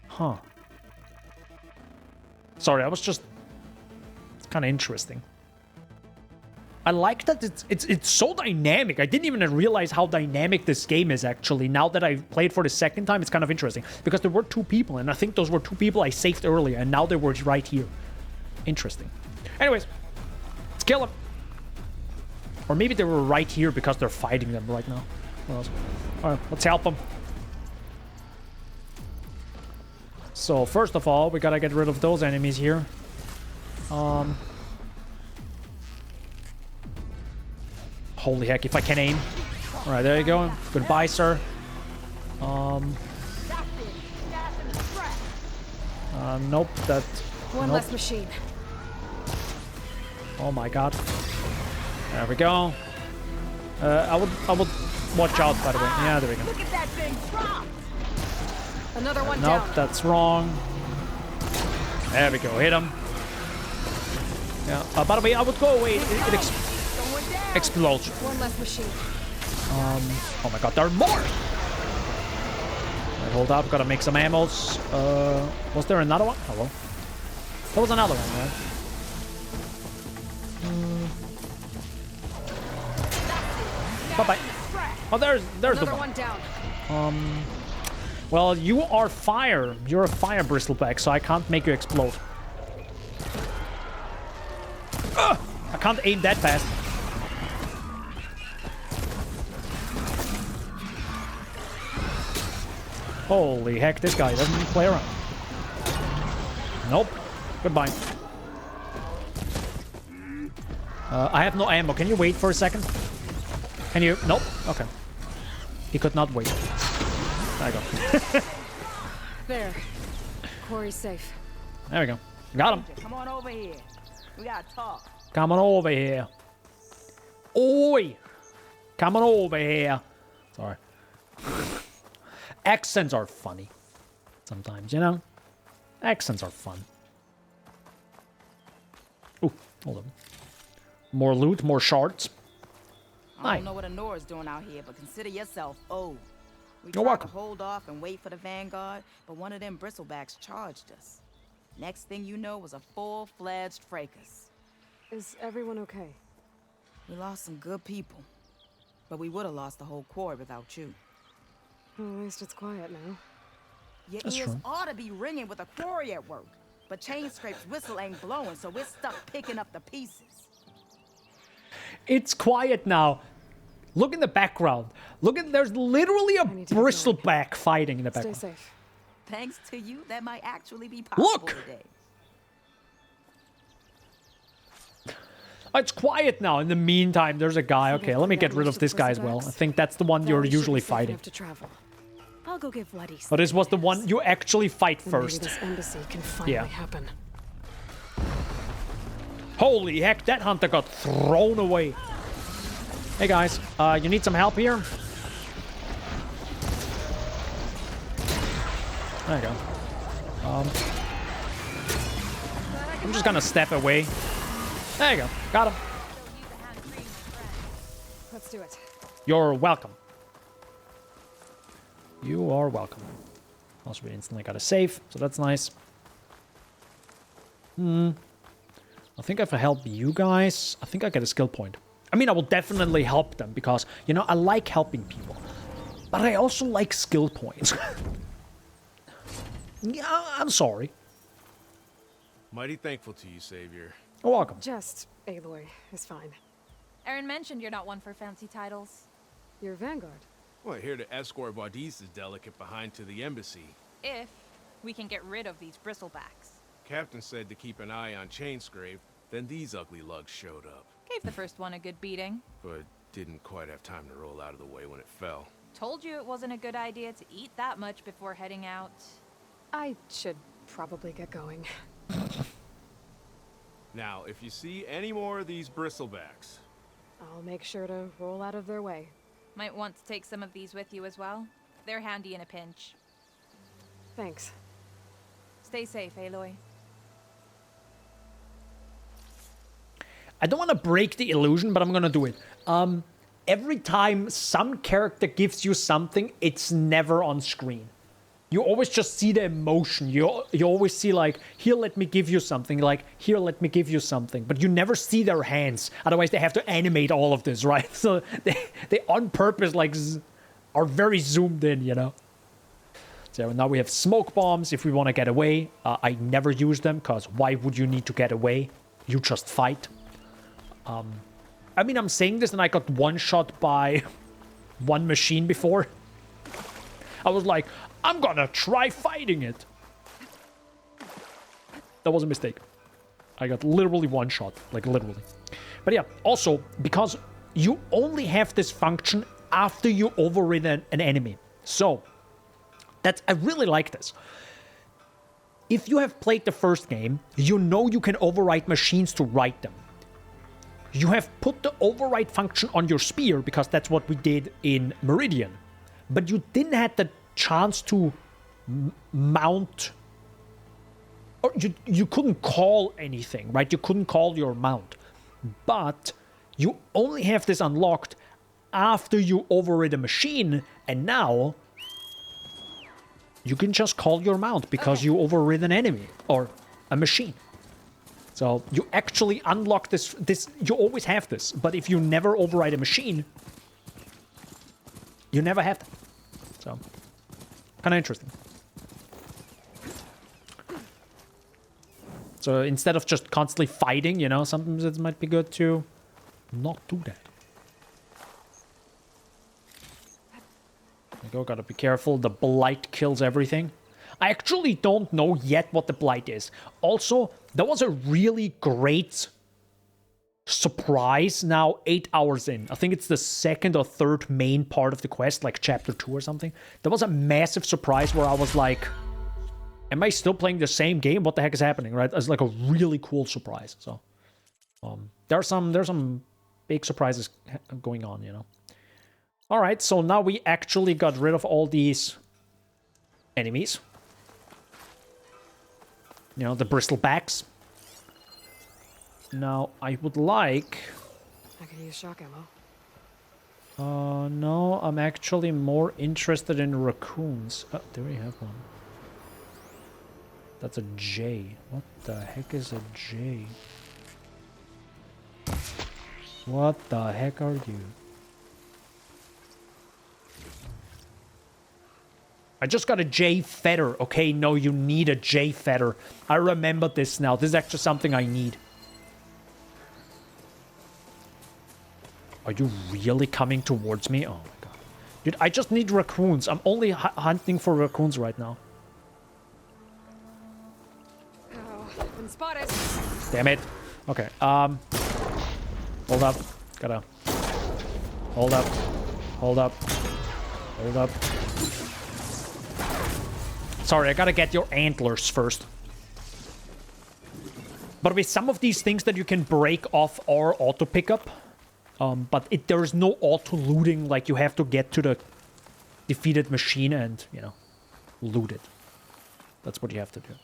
Huh. Sorry, I was just... It's kind of interesting. I like that it's so dynamic. I didn't even realize how dynamic this game is, actually. Now that I've played for the second time, it's kind of interesting. Because there were 2 people, and I think those were 2 people I saved earlier, and now they were right here. Interesting. Anyways, Let's kill him. Or maybe they were right here because they're fighting them right now. Alright, let's help them. So, first of all, we gotta get rid of those enemies here. Holy heck, if I can aim. Alright, there you go. Goodbye, sir. Nope, that... One nope. less machine. Oh my god. There we go. I would watch out, by the way. Yeah, there we go. Look at that thing drop. Another one Nope, down. that's wrong. There we go, hit him. Yeah, by the way, I would go away. It explodes. One less machine. Oh my god, there are more! Right, hold up, gotta make some ammos. Was there another one? Hello? There was another one, right? Bye-bye. Oh, there's the one. Down. Well, you are fire. You're a fire bristleback, so I can't make you explode. Ugh! I can't aim that fast. Holy heck, this guy doesn't even play around. Nope. Goodbye. I have no ammo. Can you wait for a second? Can you? Nope. Okay. He could not wait. There you go. There. Quarry's safe. There we go. Got him. Come on over here. We gotta talk. Come on over here. Oi! Come on over here. Sorry. Accents are funny. Sometimes, you know? Accents are fun. Ooh, hold on. More loot, more shards. I don't know what Anora's doing out here, but consider yourself old. We You're tried welcome. to hold off and wait for the Vanguard, but one of them bristlebacks charged us. Next thing you know was a full-fledged fracas. Is everyone okay? We lost some good people, but we would have lost the whole quarry without you. Well, at least it's quiet now. Your That's ears true. ought to be ringing with a quarry at work, but Chainscrape's whistle ain't blowing, so we're stuck picking up the pieces. It's quiet now. Look in the background. Look at, there's literally a bristleback fighting in the Stay background. safe. Thanks to you, that might actually be possible Look! today. It's quiet now. In the meantime, there's a guy. Okay, let me get rid of this guy as well. I think that's the one you're usually fighting. To travel. I'll go give Letty. But this was the one you actually fight And maybe first. this embassy can finally happen. Holy heck, that hunter got thrown away. Hey guys, you need some help here? There you go. I'm just gonna step away. There you go. Got him. Let's do it. You're welcome. You are welcome. Also, we instantly got a save, so that's nice. I think if I help you guys, I think I get a skill point. I mean, I will definitely help them because, you know, I like helping people. But I also like skill points. Yeah, I'm sorry. Mighty thankful to you, Savior. You're welcome. Just Aloy is fine. Aaron mentioned you're not one for fancy titles. You're Vanguard. Well, here to escort Wadis's delicate behind to the embassy. If we can get rid of these bristlebacks. Captain said to keep an eye on Chainscrape, then these ugly lugs showed up. Gave the first one a good beating. But didn't quite have time to roll out of the way when it fell. Told you it wasn't a good idea to eat that much before heading out. I should probably get going. Now, if you see any more of these bristlebacks... I'll make sure to roll out of their way. Might want to take some of these with you as well. They're handy in a pinch. Thanks. Stay safe, Aloy. I don't want to break the illusion, but I'm gonna do it. Every time some character gives you something, it's never on screen. You always just see the emotion. You always see like, here, let me give you something. Like, here, let me give you something. But you never see their hands. Otherwise, they have to animate all of this, right? So they on purpose like are very zoomed in, you know. So now we have smoke bombs if we want to get away. I never use them because why would you need to get away? You just fight. I mean, I'm saying this and I got one-shot by one machine before. I was like, I'm gonna try fighting it. That was a mistake. I got literally one shot, like literally. But yeah, also, because you only have this function after you overrid an enemy. So, I really like this. If you have played the first game, you know you can override machines to ride them. You have put the override function on your spear, because that's what we did in Meridian. But you didn't have the chance to mount, or you couldn't call anything, right? You couldn't call your mount. But you only have this unlocked after you overrid a machine, and now you can just call your mount because you overrid an enemy or a machine. So you actually unlock this, you always have this, but if you never override a machine, you never have that. So, kind of interesting. So instead of just constantly fighting, you know, sometimes it might be good to not do that. There you go, gotta be careful. The blight kills everything. I actually don't know yet what the blight is. Also, that was a really great surprise now 8 hours in. I think it's the second or third main part of the quest, like chapter 2 or something. That was a massive surprise where I was like, am I still playing the same game? What the heck is happening, right? It's like a really cool surprise. So, there's some big surprises going on, you know. All right, so now we actually got rid of all these enemies. You know, the bristlebacks. Now, I would like... I could use shock ammo. No, I'm actually more interested in raccoons. Oh, there we have one. That's a J. What the heck is a J? What the heck are you? I just got a J feather. Okay, no, you need a J feather. I remember this now. This is actually something I need. Are you really coming towards me? Oh my god. Dude, I just need raccoons. I'm only hunting for raccoons right now. Oh, been spotted. Damn it. Okay, hold up. Gotta... Hold up. Hold up. Hold up. Sorry, I gotta get your antlers first. But with some of these things that you can break off or auto pickup, but there is no auto looting, like you have to get to the defeated machine and, you know, loot it. That's what you have to do.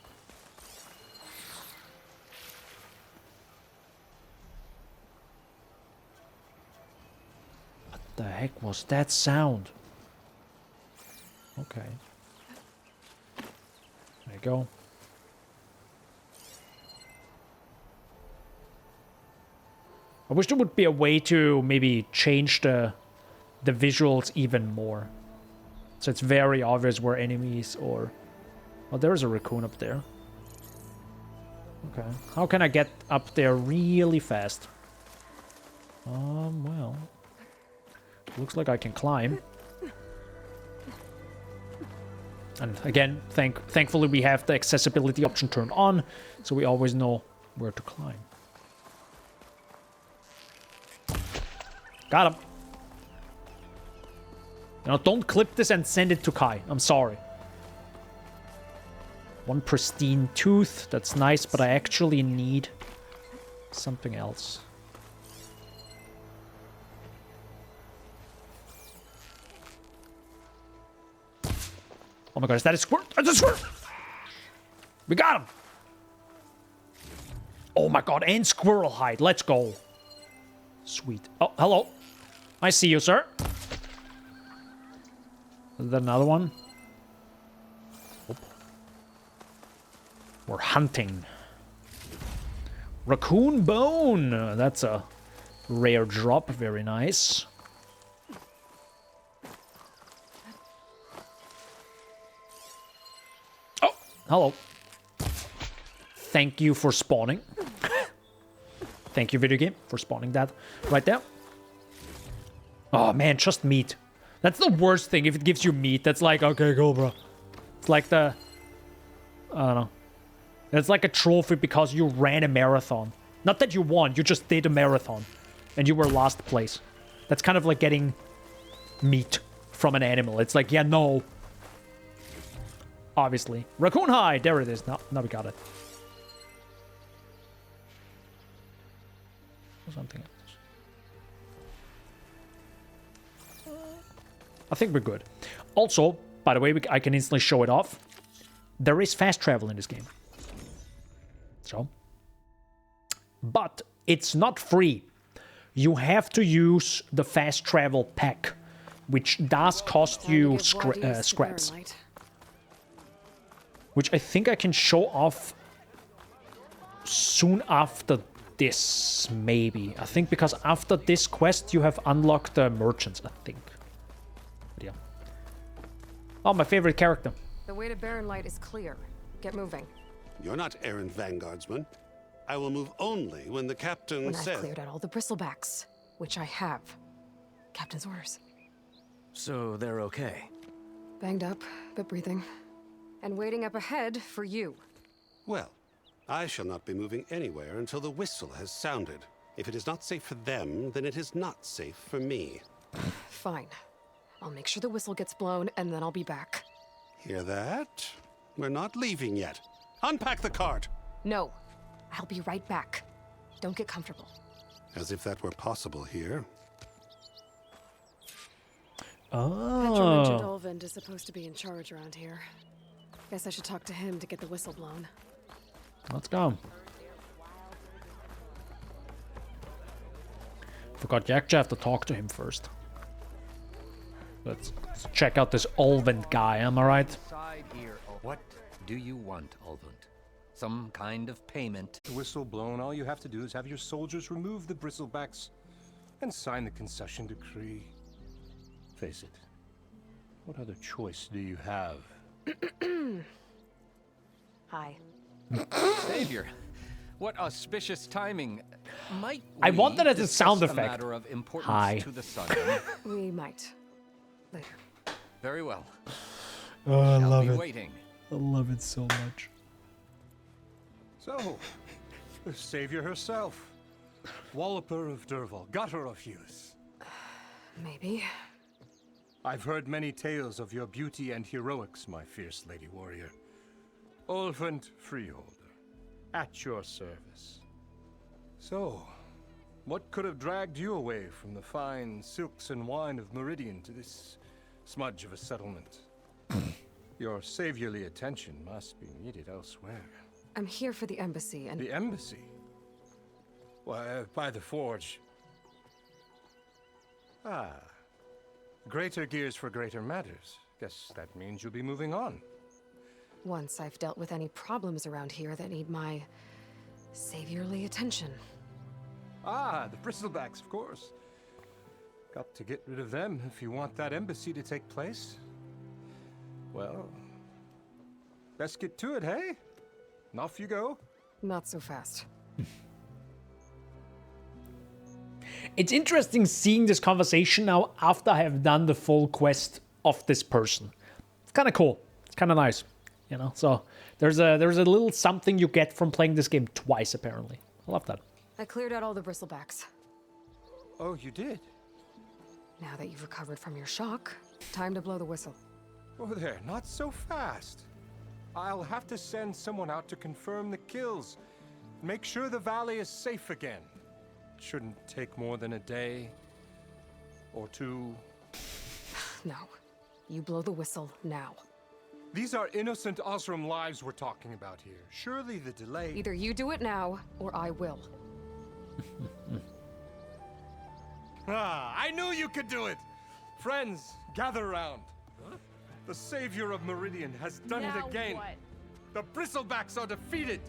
What the heck was that sound? Okay. There you go. I wish there would be a way to maybe change the visuals even more. So it's very obvious where enemies or... Oh, there's a raccoon up there. Okay. How can I get up there really fast? Well... Looks like I can climb. And again, thankfully we have the accessibility option turned on, so we always know where to climb. Got him. Now, don't clip this and send it to Kai. I'm sorry. One pristine tooth. That's nice, but I actually need something else. Oh my god, is that a squirt? That's a squirt! We got him! Oh my god, and squirrel hide. Let's go. Sweet. Oh, hello. I see you, sir. Is that another one? Oh. We're hunting. Raccoon bone. That's a rare drop. Very nice. Oh, hello. Thank you for spawning. Thank you, video game, for spawning that right there. Oh man, just meat. That's the worst thing if it gives you meat. That's like, okay, go, bro. It's like the... I don't know. It's like a trophy because you ran a marathon. Not that you won, you just did a marathon. And you were last place. That's kind of like getting meat from an animal. It's like, yeah, no. Obviously. Raccoon hide! There it is. Now we got it. Something else. I think we're good. Also, by the way, I can instantly show it off. There is fast travel in this game. So. But it's not free. You have to use the fast travel pack, which does cost you scraps. Which I think I can show off soon after this, maybe. I think because after this quest you have unlocked the merchants, I think. But yeah. Oh, my favorite character. The way to Barren Light is clear. Get moving. You're not errant vanguardsman. I will move only when the captain When says... I've cleared out all the bristlebacks, which I have. Captain's orders. So they're okay? Banged up, but breathing. And waiting up ahead for you. Well, I shall not be moving anywhere until the whistle has sounded. If it is not safe for them, then it is not safe for me. Fine. I'll make sure the whistle gets blown, and then I'll be back. Hear that? We're not leaving yet. Unpack the cart! No. I'll be right back. Don't get comfortable. As if that were possible here. Petra mentioned Olvind is supposed to be in charge around here. Guess I should talk to him to get the whistle blown. Let's go. Forgot you actually have to talk to him first. Let's check out this Olvind guy, am I right? Side here. What do you want, Olvind? Some kind of payment? The whistle blown, all you have to do is have your soldiers remove the bristlebacks and sign the concession decree. Face it, what other choice do you have? Hi. Savior, what auspicious timing. Might I want that as a discuss sound a effect. matter of importance Hi. to the sun? We might. Later. Very well. Oh, I Shall love be it. waiting. I love it so much. So, the savior herself. Walloper of Derval, gutter of Hughes. Maybe. I've heard many tales of your beauty and heroics, my fierce lady warrior. Olvind Freeholder, at your service. So, what could have dragged you away from the fine silks and wine of Meridian to this smudge of a settlement? Your saviorly attention must be needed elsewhere. I'm here for the embassy and... The embassy? Why, by the forge. Ah. Greater gears for greater matters. Guess that means you'll be moving on. Once I've dealt with any problems around here that need my saviorly attention. Ah, the bristlebacks, of course. Got to get rid of them if you want that embassy to take place. Well, let's get to it, hey? And off you go. Not so fast. It's interesting seeing this conversation now after I have done the full quest of this person. It's kind of cool. It's kind of nice, you know. So there's a little something you get from playing this game twice, apparently. I love that. I cleared out all the bristlebacks. Oh, you did? Now that you've recovered from your shock, time to blow the whistle. Oh, there, not so fast. I'll have to send someone out to confirm the kills. Make sure the valley is safe again. It shouldn't take more than a day or two. No. You blow the whistle now. These are innocent Osram lives we're talking about here. Surely the delay... Either you do it now, or I will. Ah, I knew you could do it! Friends, gather around. The savior of Meridian has done it again. What? The bristlebacks are defeated.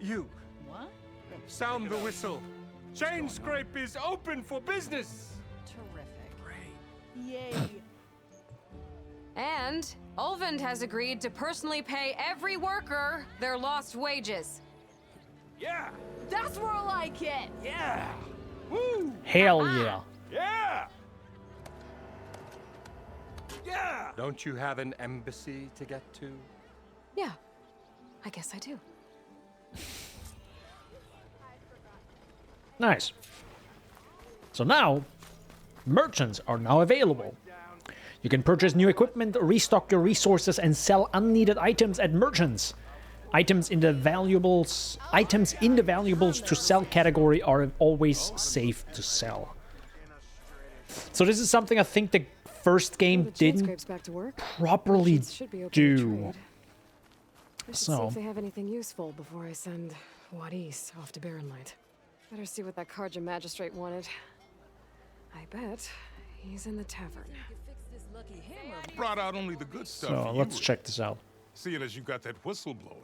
You. What? Sound the whistle. Chain Scrape is open for business. Terrific. Yay. And Olvind has agreed to personally pay every worker their lost wages. Yeah. That's more like it. Yeah. Woo. Hell yeah. Yeah. Yeah. Don't you have an embassy to get to? Yeah, I guess I do. Nice. So now, merchants are now available. You can purchase new equipment, restock your resources, and sell unneeded items at merchants. Items in the valuables to sell category are always safe to sell. So this is something I think the first game didn't back to work. properly Should be open to do. trade. I should see So if they have anything useful before I send Wadis off to Barrenlight. Better see what that Karja magistrate wanted. I bet he's in the tavern. Brought out only the good stuff. So let's check this out. Seeing as you got that whistle blowing.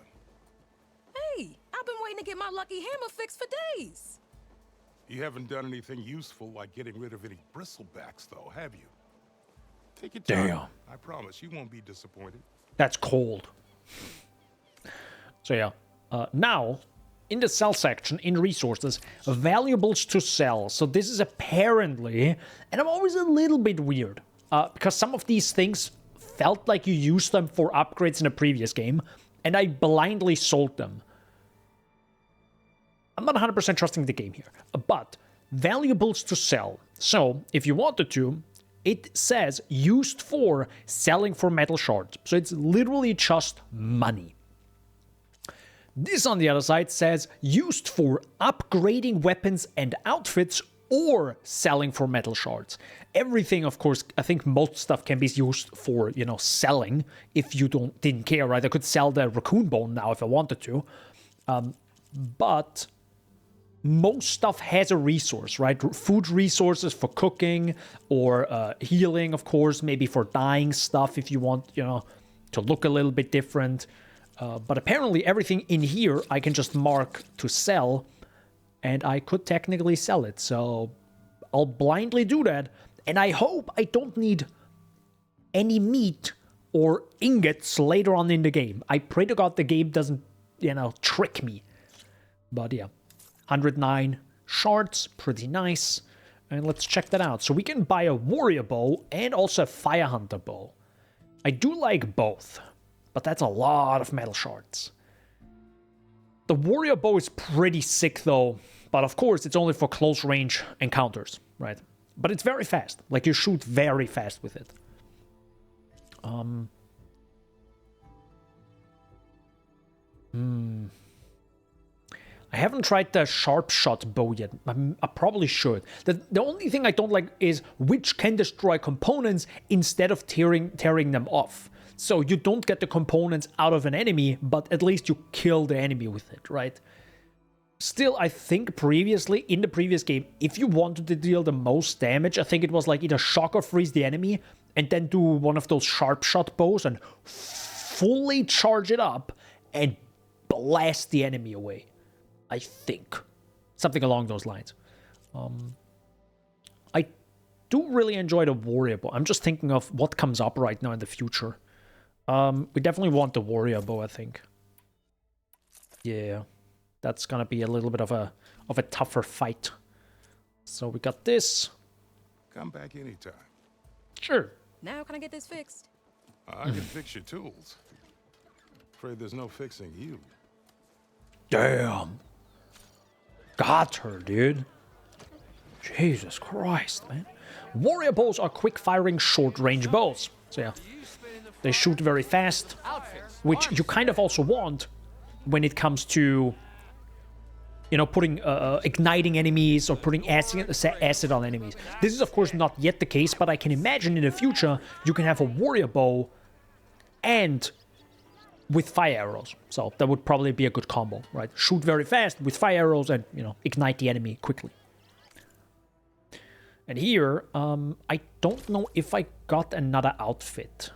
Hey, I've been waiting to get my lucky hammer fixed for days. You haven't done anything useful like getting rid of any bristlebacks, though, have you? Take your time. Damn. I promise you won't be disappointed. That's cold. So yeah, now in the sell section in resources, valuables to sell. So this is apparently, and I'm always a little bit weird because some of these things felt like you used them for upgrades in a previous game, and I blindly sold them. I'm not 100% trusting the game here, but valuables to sell. So if you wanted to, it says used for selling for metal shards. So it's literally just money. This on the other side says used for upgrading weapons and outfits or selling for metal shards. Everything, of course, I think most stuff can be used for, you know, selling if you didn't care, right? I could sell the raccoon bone now if I wanted to. But most stuff has a resource, right? Food resources for cooking or healing, of course, maybe for dyeing stuff if you want, you know, to look a little bit different. But apparently everything in here I can just mark to sell, and I could technically sell it. So I'll blindly do that, and I hope I don't need any meat or ingots later on in the game. I pray to God the game doesn't, you know, trick me. But yeah, 109 shards, pretty nice. And let's check that out. So we can buy a warrior bow and also a fire hunter bow. I do like both, but that's a lot of metal shards. The warrior bow is pretty sick though, but of course it's only for close range encounters, right? But it's very fast. Like, you shoot very fast with it. I haven't tried the sharp shot bow yet. I probably should. The only thing I don't like is which can destroy components instead of tearing them off. So you don't get the components out of an enemy, but at least you kill the enemy with it, right? Still, I think previously, in the previous game, if you wanted to deal the most damage, I think it was like either shock or freeze the enemy, and then do one of those sharp shot bows and fully charge it up and blast the enemy away. I think. Something along those lines. I do really enjoy the warrior bow. I'm just thinking of what comes up right now in the future. We definitely want the warrior bow, I think. Yeah. That's gonna be a little bit of a tougher fight. So we got this. Come back anytime. Sure. Now can I get this fixed? I can fix your tools. Afraid there's no fixing you. Damn. Got her, dude. Jesus Christ, man. Warrior bows are quick-firing, short-range bows. So yeah, they shoot very fast, which you kind of also want when it comes to, you know, putting igniting enemies or putting acid on enemies. This is of course not yet the case, but I can imagine in the future you can have a warrior bow and with fire arrows. So that would probably be a good combo, right? Shoot very fast with fire arrows and, you know, ignite the enemy quickly. And here, I don't know if I got another outfit.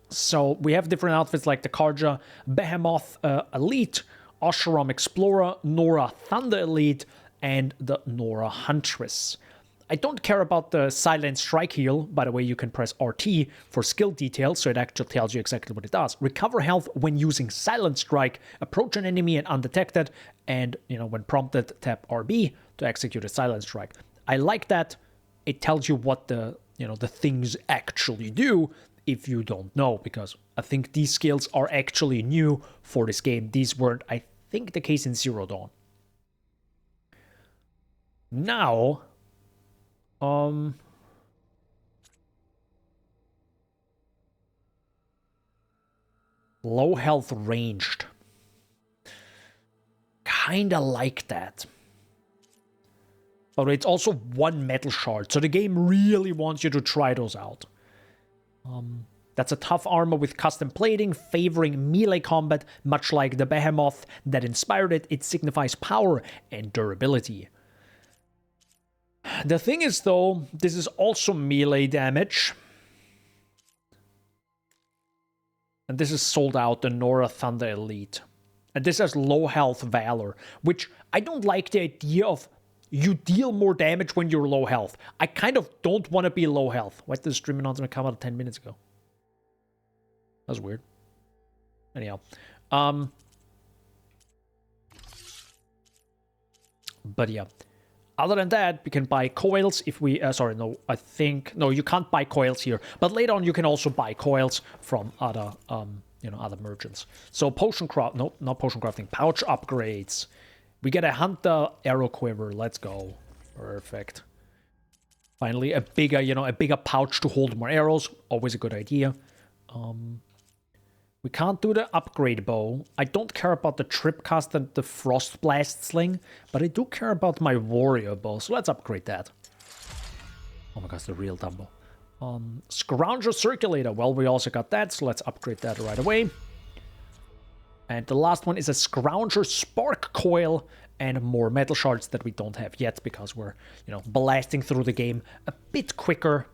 So we have different outfits like the Karja Behemoth Elite, Osharam Explorer, Nora Thunder Elite, and the Nora Huntress. I don't care about the silent strike heal. By the way, you can press RT for skill details, so it actually tells you exactly what it does. Recover health when using silent strike, approach an enemy and undetected, and when prompted, tap RB to execute a silent strike. I like that. It tells you what the the things actually do if you don't know, because I think these skills are actually new for this game. These weren't, I think, the case in Zero Dawn. Now, low health ranged. Kinda like that. But it's also 1 metal shard, so the game really wants you to try those out. That's a tough armor with custom plating, favoring melee combat, much like the behemoth that inspired it. It signifies power and durability. The thing is, though, this is also melee damage. And this is sold out, the Nora Thunder Elite. And this has low health Valor, which I don't like the idea of you deal more damage when you're low health. I kind of don't want to be low health. Why did the stream announcement come out 10 minutes ago? That was weird. Anyhow. But yeah. Other than that, we can buy coils if we... sorry, no, I think... No, you can't buy coils here. But later on, you can also buy coils from other, other merchants. So potion craft... No, not potion crafting. Pouch upgrades. We get a Hunter Arrow Quiver. Let's go. Perfect. Finally, a bigger pouch to hold more arrows. Always a good idea. We can't do the upgrade bow. I don't care about the Tripcast and the Frost Blast Sling, but I do care about my warrior bow, so let's upgrade that. Oh my gosh, the real Dumbo. Scrounger Circulator. Well, we also got that, so let's upgrade that right away. And the last one is a Scrounger Spark Coil and more metal shards that we don't have yet because we're, blasting through the game a bit quicker.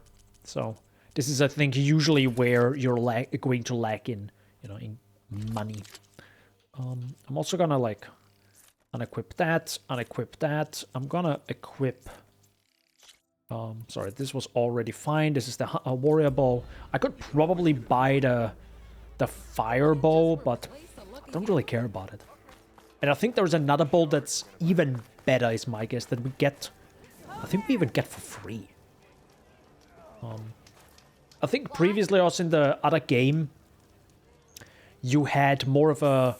So this is, I think, usually where you're going to lack in money. I'm also gonna unequip that, I'm gonna equip. Sorry, this was already fine. This is the warrior bow. I could probably buy the fire bow, but I don't really care about it. And I think there's another bow that's even better, is my guess, that we get. I think we even get for free. I think previously also in the other game, you had more of a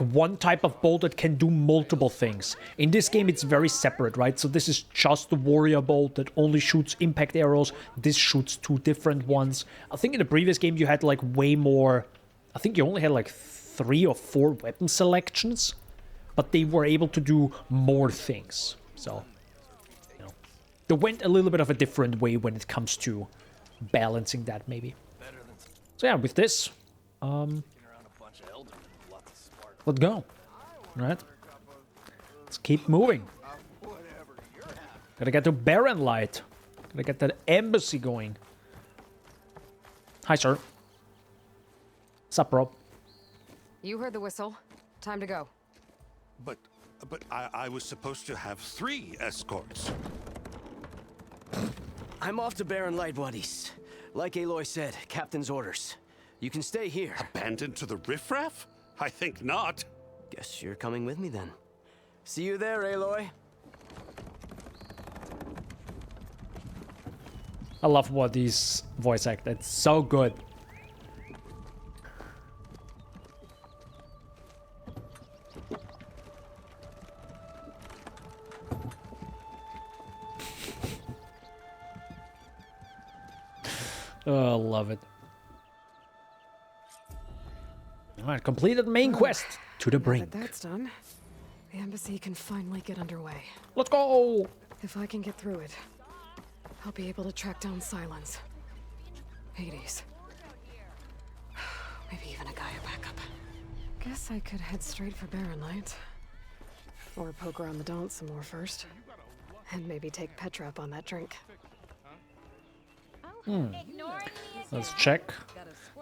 one type of bow that can do multiple things. In this game, it's very separate, right? So this is just the warrior bow that only shoots impact arrows. This shoots 2 different ones. I think in the previous game, you had way more. I think you only had 3 or 4 weapon selections, but they were able to do more things. So, they went a little bit of a different way when it comes to balancing that, maybe. So yeah, with this, let's go. All right, let's keep moving. Gotta get to Barren Light. Gotta get that embassy going. Hi, sir. Sup, bro? You heard the whistle. Time to go. But I was supposed to have 3 escorts. I'm off to Barren Light, buddies. Like Aloy said, captain's orders. You can stay here. Abandoned to the riffraff? I think not. Guess you're coming with me then. See you there, Aloy. I love what these voice act. It's so good. Oh, I love it. Alright, completed main quest to the brink. Now that that's done, the embassy can finally get underway. Let's go! If I can get through it, I'll be able to track down Silence, Hades, maybe even a Gaia backup. Guess I could head straight for Barren Light. Or poke around the Daunt some more first. And maybe take Petra up on that drink. Let's check.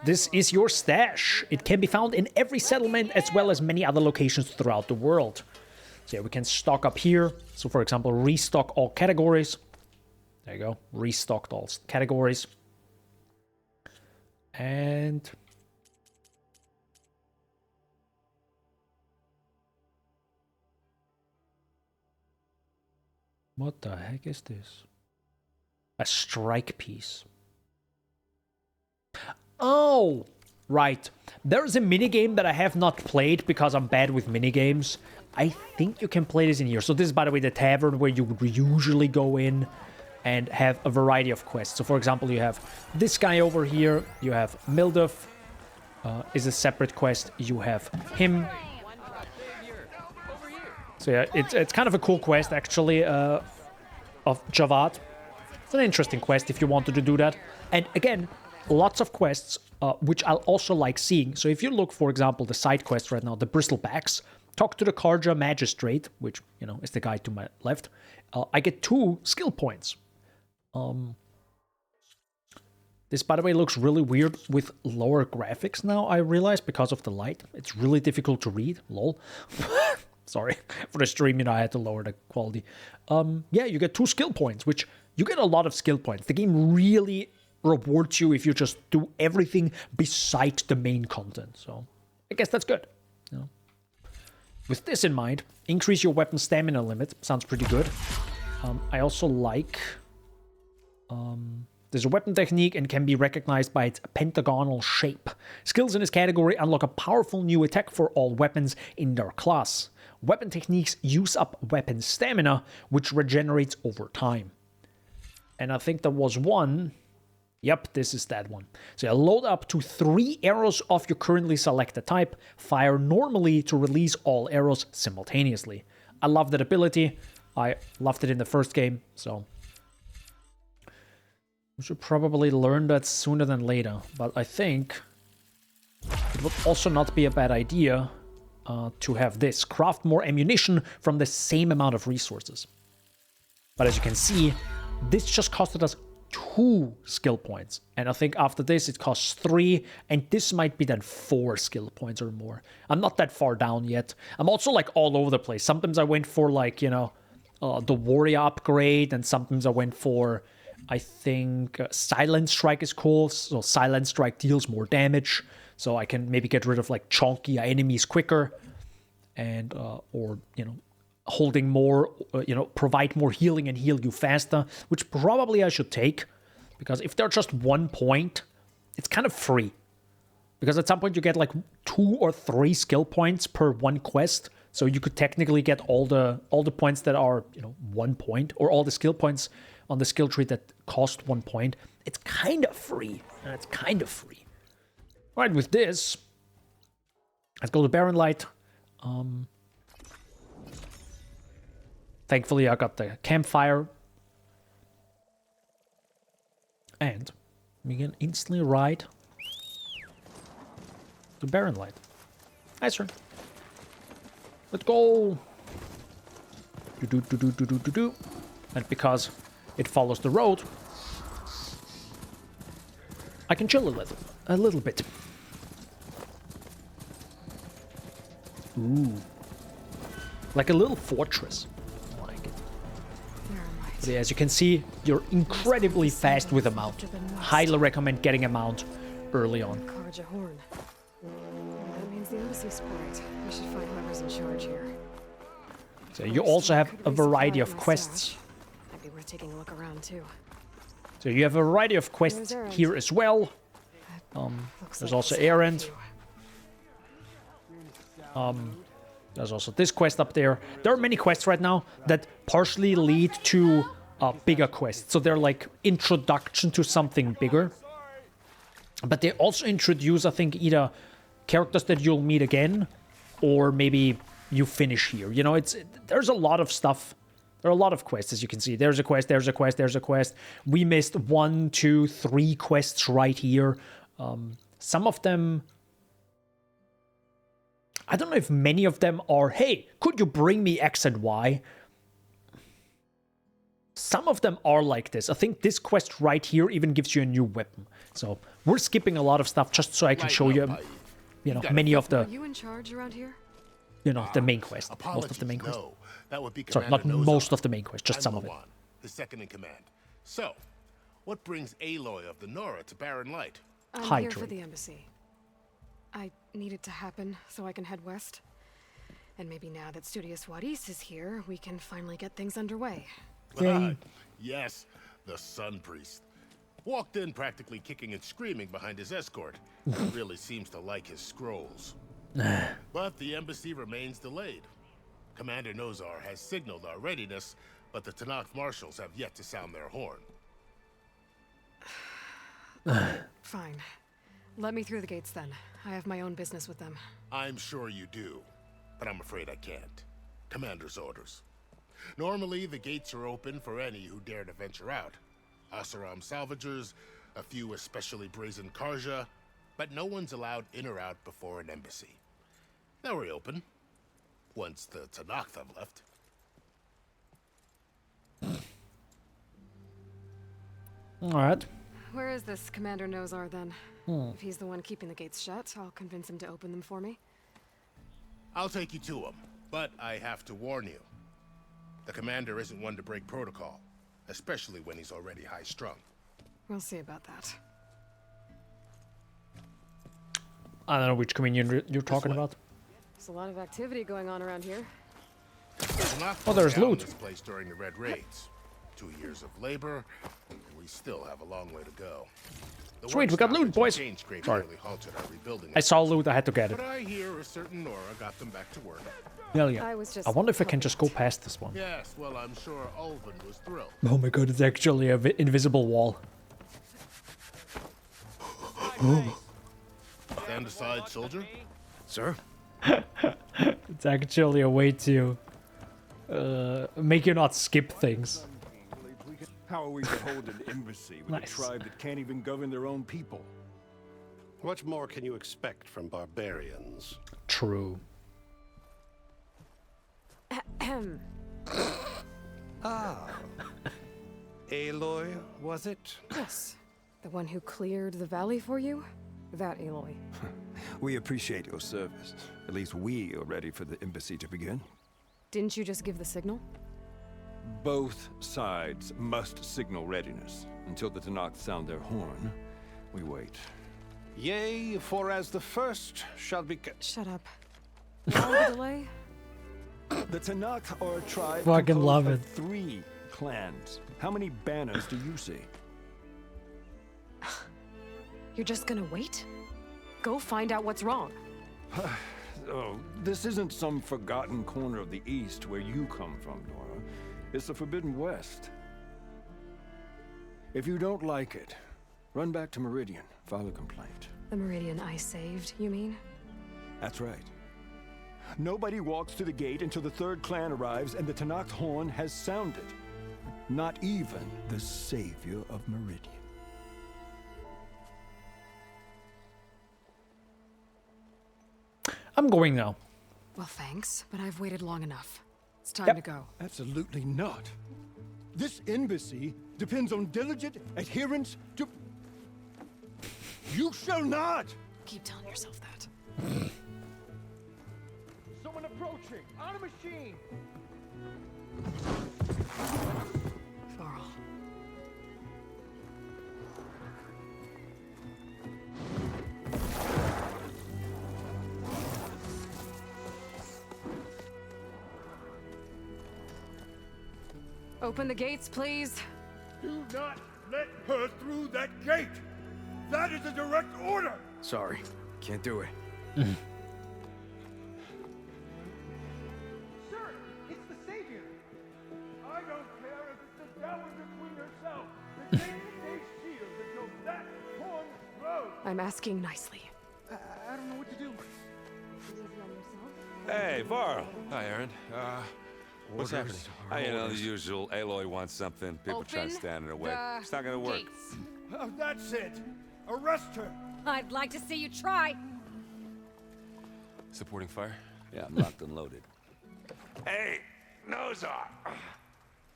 This is your stash. It can be found in every settlement as well as many other locations throughout the world. So yeah, we can stock up here. So for example, restock all categories. There you go. Restocked all categories. And what the heck is this? A strike piece. Oh, right. There's a minigame that I have not played because I'm bad with minigames. I think you can play this in here. So this is, by the way, the tavern where you would usually go in and have a variety of quests. So for example, you have this guy over here. You have Milduf, is a separate quest. You have him. So yeah, it's kind of a cool quest actually, of Javad. It's an interesting quest if you wanted to do that. And again, lots of quests, which I'll also like seeing. So if you look, for example, the side quest right now, the Bristlebacks, talk to the Karja Magistrate, which, you know, is the guy to my left. I get 2 skill points. This, by the way, looks really weird with lower graphics now, I realize, because of the light. It's really difficult to read, lol. Sorry, for the stream, you know, I had to lower the quality. Yeah, you get 2 skill points, which you get a lot of skill points. The game really rewards you if you just do everything besides the main content. So I guess that's good. You know? With this in mind, increase your weapon stamina limit. Sounds pretty good. I also like... there's a weapon technique and can be recognized by its pentagonal shape. Skills in this category unlock a powerful new attack for all weapons in their class. Weapon techniques use up weapon stamina, which regenerates over time. And I think there was one... Yep, this is that one. So you load up to 3 arrows of your currently selected type. Fire normally to release all arrows simultaneously. I love that ability. I loved it in the first game, so... we should probably learn that sooner than later. But I think it would also not be a bad idea to have this. Craft more ammunition from the same amount of resources. But as you can see, this just costed us 2 skill points. And I think after this, it costs 3. And this might be then 4 skill points or more. I'm not that far down yet. I'm also like all over the place. Sometimes I went for like, you know, the warrior upgrade. And sometimes I went for... I think Silent Strike is cool, so Silent Strike deals more damage, so I can maybe get rid of like chunky enemies quicker, and or, you know, holding more, you know, provide more healing and heal you faster, which probably I should take, because if they're just 1 point, it's kind of free, because at some point you get like 2 or 3 skill points per 1 quest, so you could technically get all the points that are, you know, 1 point, or all the skill points on the skill tree that cost 1 point. It's kind of free. It's kind of free. All right, with this, let's go to Barren Light. Thankfully, I got the campfire. And we can instantly ride to Barren Light. Nice one. Let's go. Do. And because it follows the road, I can chill a little bit. Ooh. Like a little fortress. I like it. But yeah, as you can see, you're incredibly fast with a mount. Highly recommend getting a mount early on. Karja Horn. That means the embassy sprite. We should find whoever's in charge here. So you also have a variety of quests. Might be worth taking a look around too. So you have a variety of quests here as well. There's also Errand. There's also this quest up there. There are many quests right now that partially lead to bigger quests. So they're like introduction to something bigger. But they also introduce, I think, either characters that you'll meet again, or maybe you finish here. You know, there's a lot of stuff. There are a lot of quests, as you can see. There's a quest, there's a quest, there's a quest. We missed 1, 2, 3 quests right here. Some of them... I don't know if many of them are, hey, could you bring me X and Y? Some of them are like this. I think this quest right here even gives you a new weapon. So we're skipping a lot of stuff just so I can show you, you know, many of the... Are you in charge around here? You know, the main quest. Most of the main quest. No. That would be Sorry, Commander not Nozar. most of the main quest, just I'm some of it. Lawan, the second in command. So, what brings Aloy of the Nora to Barren Light? I'm here for the embassy. I need it to happen so I can head west. And maybe now that Studious Wadis is here, we can finally get things underway. Yes, the Sun Priest. Walked in practically kicking and screaming behind his escort. Really seems to like his scrolls. But the embassy remains delayed. Commander Nozar has signaled our readiness, but the Tenakth marshals have yet to sound their horn. Fine. Let me through the gates then. I have my own business with them. I'm sure you do, but I'm afraid I can't. Commander's orders. Normally, the gates are open for any who dare to venture out. Asaram salvagers, a few especially brazen Karja, but no one's allowed in or out before an embassy. Now we're open, once the Tenakth have left. Alright. Where is this Commander Nozar then? If he's the one keeping the gates shut, I'll convince him to open them for me. I'll take you to him, but I have to warn you. The commander isn't one to break protocol, especially when he's already high-strung. We'll see about that. I don't know which communion you're talking about. There's a lot of activity going on around here. Oh, there's loot. This place during the Red Raids. 2 years of labor, and we still have a long way to go. The Sweet, we got loot, boys. Sorry. Halted our rebuilding I saw loot, I had to get it. but I hear a certain Nora got them back to work. Hell yeah. I was just I wonder if I can just go past this one. Yes, well, I'm sure Ulvund was thrilled. Oh my god, it's actually an invisible wall. Stand aside, soldier. Sir? It's actually a way to make you not skip things. How are we to hold an embassy with a tribe that can't even govern their own people? What more can you expect from barbarians? True. Aloy, was it? Yes. The one who cleared the valley for you? That Aloy. We appreciate your service. At least we are ready for the embassy to begin. Didn't you just give the signal? Both sides must signal readiness. Until the Tenakth sound their horn, we wait. Yea, for as the first shall be... Shut up. Why the delay? The Tenakth are a tribe Fucking love composed it. of 3 clans. How many banners do you see? You're just gonna wait? Go find out what's wrong. Oh, this isn't some forgotten corner of the East where you come from, Nora. It's the Forbidden West. If you don't like it, run back to Meridian, file a complaint. The Meridian I saved, you mean? That's right. Nobody walks to the gate until the 3rd clan arrives and the Tenakth horn has sounded. Not even the savior of Meridian. I'm going now. Well, thanks, but I've waited long enough. It's time to go. Absolutely not. This embassy depends on diligent adherence to... You shall not! Keep telling yourself that. Someone approaching! On a machine! Varl. Open the gates, please. Do not let her through that gate! That is a direct order! Sorry, can't do it. Sir, it's the Savior! I don't care if it's the Dowager Queen herself! The game stays sealed until that horn blows! I'm asking nicely. I don't know what to do. Hey, Varl. Hi, Aaron. What's happening? You know, the usual. Aloy wants something. People try to Open stand in her way. the It's not gonna work. gates. Oh, that's it! Arrest her! I'd like to see you try. Supporting fire? Yeah, I'm locked and loaded. Hey, Nozar!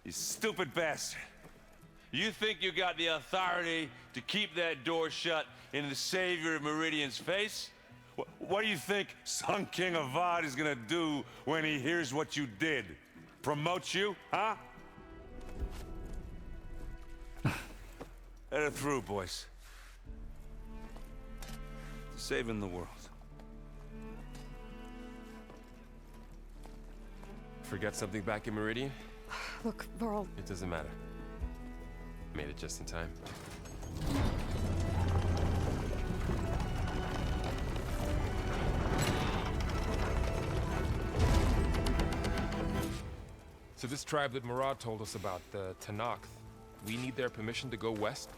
You stupid bastard. You think you got the authority to keep that door shut in the savior of Meridian's face? What do you think Sun King Avad is gonna do when he hears what you did? Promote you, huh? Let it through, boys. Saving the world. Forget something back in Meridian? Look, Varl. It doesn't matter. Made it just in time. So this tribe that Murad told us about, the Tenakth, we need their permission to go west?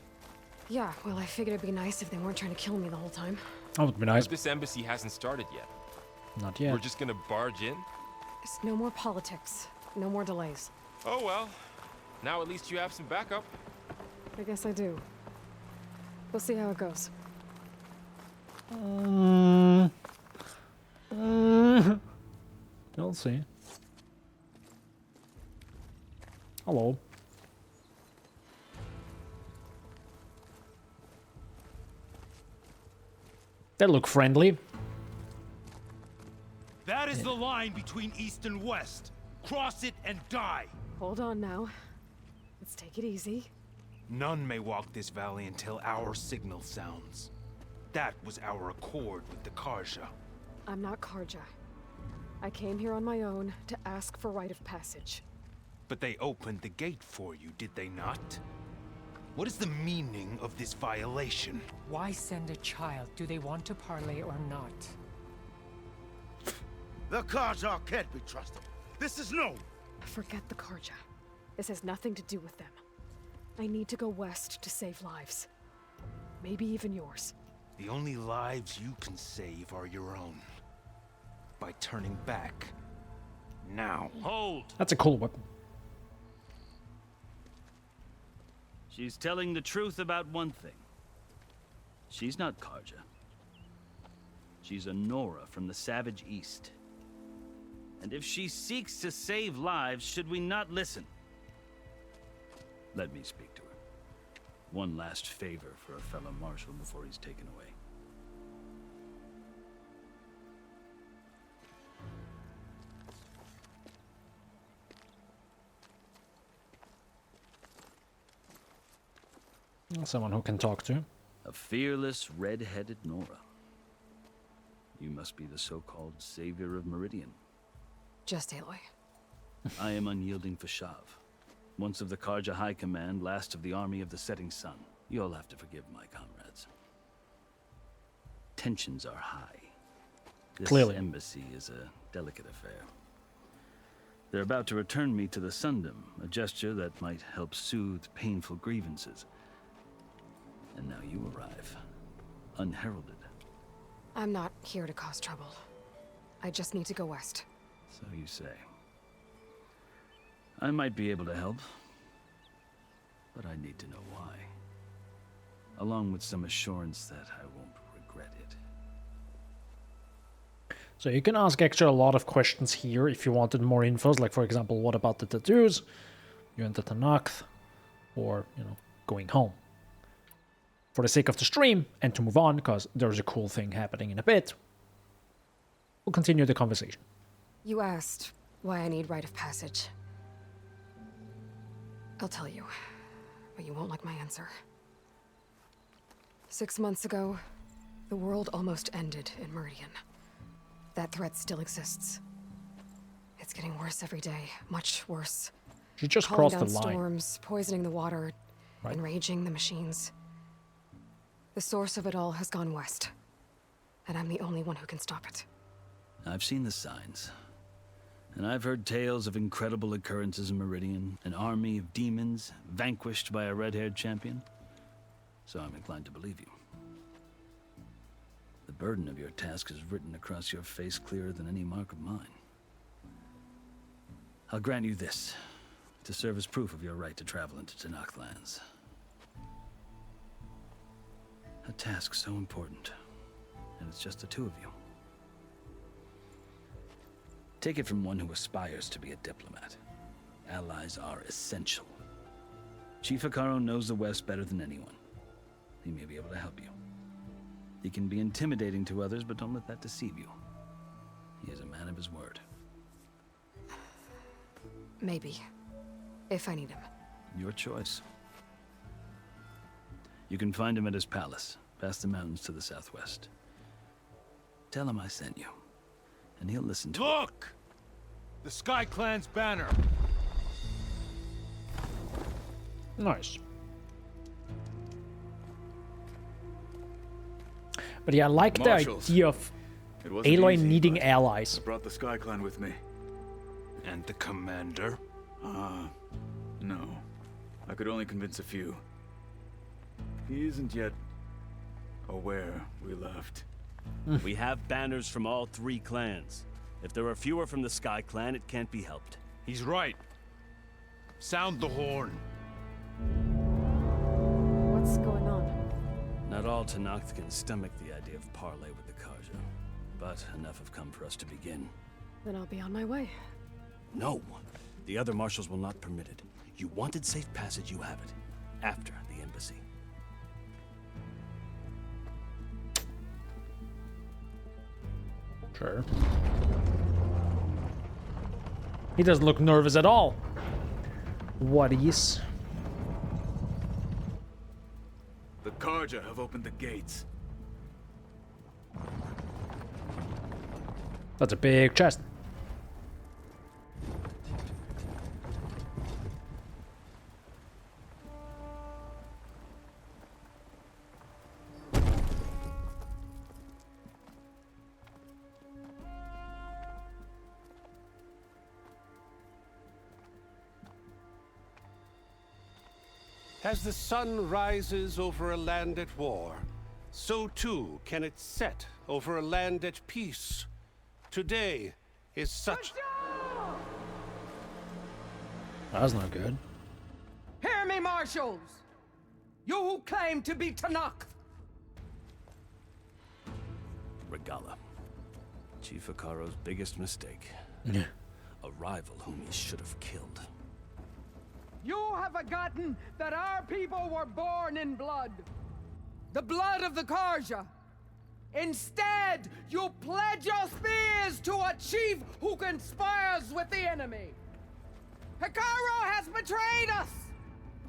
Yeah, well, I figured it'd be nice if they weren't trying to kill me the whole time. That would be nice. But this embassy hasn't started yet. Not yet. We're just gonna barge in? It's no more politics. No more delays. Oh well. Now at least you have some backup. I guess I do. We'll see how it goes. We'll see. Hello. They look friendly. That is the line between east and west. Cross it and die. Hold on now. Let's take it easy. None may walk this valley until our signal sounds. That was our accord with the Karja. I'm not Karja. I came here on my own to ask for rite of passage. But they opened the gate for you, did they not? What is the meaning of this violation? Why send a child? Do they want to parley or not? The Karja can't be trusted. This is known. Forget the Karja. This has nothing to do with them. I need to go west to save lives. Maybe even yours. The only lives you can save are your own. By turning back. Now. Hold! That's a cool weapon. She's telling the truth about one thing. She's not Karja. She's a Nora from the Savage East. And if she seeks to save lives, should we not listen? Let me speak to her. One last favor for a fellow marshal before he's taken away. Someone who can talk to. A fearless, red-headed Nora. You must be the so-called savior of Meridian. Just Aloy. I am unyielding Fashav. Once of the Karja High Command, last of the army of the setting sun. You'll have to forgive my comrades. Tensions are high. This Clearly. embassy is a delicate affair. They're about to return me to the Sundom, a gesture that might help soothe painful grievances. And now you arrive, unheralded. I'm not here to cause trouble. I just need to go west. So you say. I might be able to help, but I need to know why. Along with some assurance that I won't regret it. So you can ask actually a lot of questions here if you wanted more infos, like for example, what about the tattoos? You enter Tenakth, or, you know, going home. For the sake of the stream, and to move on, because there's a cool thing happening in a bit, we'll continue the conversation. You asked why I need rite of passage. I'll tell you, but you won't like my answer. 6 months ago, the world almost ended in Meridian. That threat still exists. It's getting worse every day, much worse. She just Calling crossed the down line. storms, poisoning the water, Right. enraging the machines. The source of it all has gone west, and I'm the only one who can stop it. I've seen the signs. And I've heard tales of incredible occurrences in Meridian, an army of demons vanquished by a red-haired champion. So I'm inclined to believe you. The burden of your task is written across your face clearer than any mark of mine. I'll grant you this, to serve as proof of your right to travel into Tenakth lands. A task so important, and it's just the two of you. Take it from one who aspires to be a diplomat. Allies are essential. Chief Hekarro knows the West better than anyone. He may be able to help you. He can be intimidating to others, but don't let that deceive you. He is a man of his word. Maybe. If I need him. Your choice. You can find him at his palace, past the mountains to the southwest. Tell him I sent you, and he'll listen to Look! The Sky Clan's banner. Nice. But yeah, I like the Marshals. idea of It wasn't Aloy easy, needing but allies. I brought the Sky Clan with me. And the commander? No. I could only convince a few. He isn't yet aware we left. We have banners from all 3 clans. If there are fewer from the Sky Clan, it can't be helped. He's right. Sound the horn. What's going on? Not all Tenakth can stomach the idea of parley with the Karja, but enough have come for us to begin. Then I'll be on my way. No! The other marshals will not permit it. You wanted safe passage, you have it. After the embassy. Sure. He doesn't look nervous at all. What is? The Karja have opened the gates. That's a big chest. As the sun rises over a land at war, so too can it set over a land at peace. Today is such... That's not good. Hear me, marshals! You who claim to be Tenakth! Regalla. Chief Hekarro's biggest mistake. Yeah. A rival whom he should have killed. You have forgotten that our people were born in blood. The blood of the Karja. Instead, you pledge your spears to a chief who conspires with the enemy. Hekarro has betrayed us!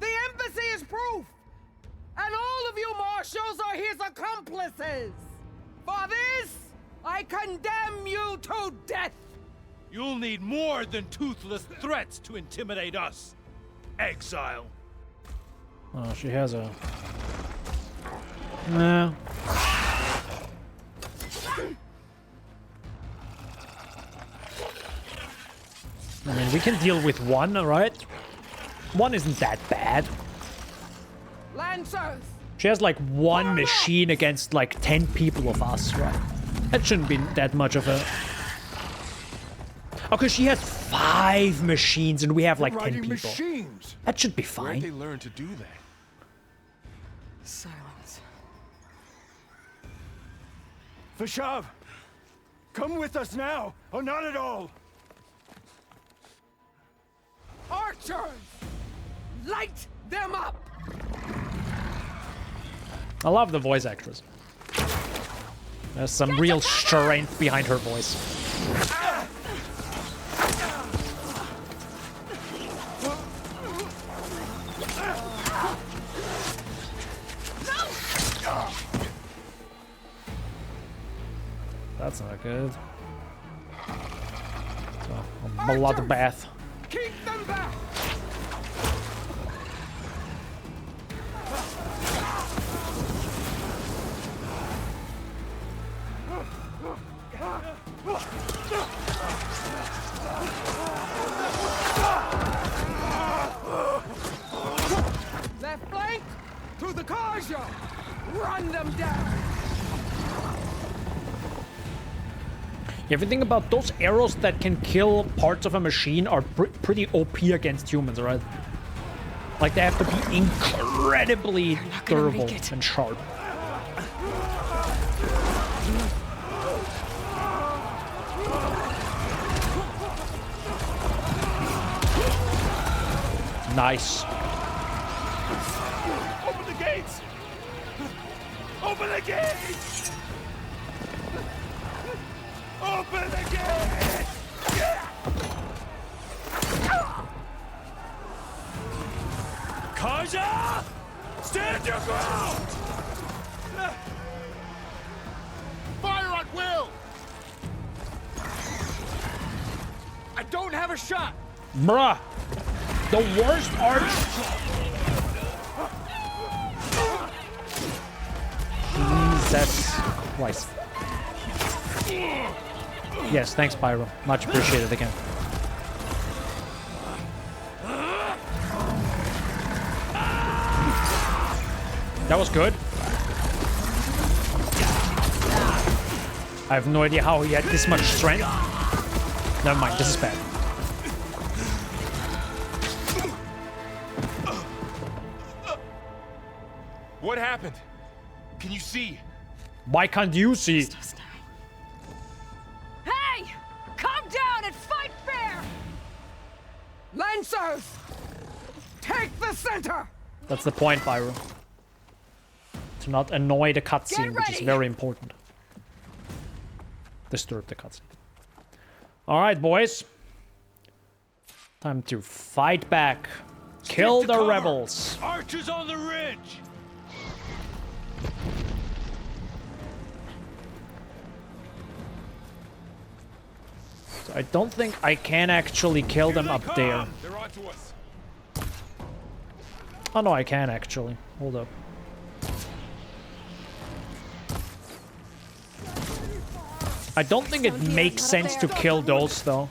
The embassy is proof! And all of you marshals are his accomplices! For this, I condemn you to death! You'll need more than toothless threats to intimidate us. Exile. Oh, she has a... No. I mean, we can deal with one, alright? One isn't that bad. Lancers! She has like one machine against like 10 people of us, right? That shouldn't be that much of a... Okay, she has 5 machines and we have like 10 people. Machines. That should be Where'd they fine. learn to do that? Silence. Vashav, come with us now, or not at all. Archers! Light them up! I love the voice actress. There's some real strength behind her voice. That's not good. So, a bloodbath. Keep them back! Left flank to the Karja! Run them down! You ever think about those arrows that can kill parts of a machine are pretty OP against humans, right? Like they have to be incredibly durable and sharp. Nice. Open the gates! Open the gates! Open the gates! Karja! Stand your ground! Fire at will! I don't have a shot! Bruh! The worst arch... Jesus Christ. Yes, thanks, Pyro. Much appreciated again. That was good. I have no idea how he had this much strength. Never mind, this is bad. What happened? Can you see? Why can't you see? Hey! Calm down and fight fair! Lancers! Take the center! That's the point, Pyro. To not annoy the cutscene, which is very important. Disturb the cutscene. Alright, boys. Time to fight back. Kill the rebels. Archers on the ridge! So I don't think I can actually kill them up there. They're onto us. Oh no, I can actually. Hold up. I don't think it makes sense to kill those though.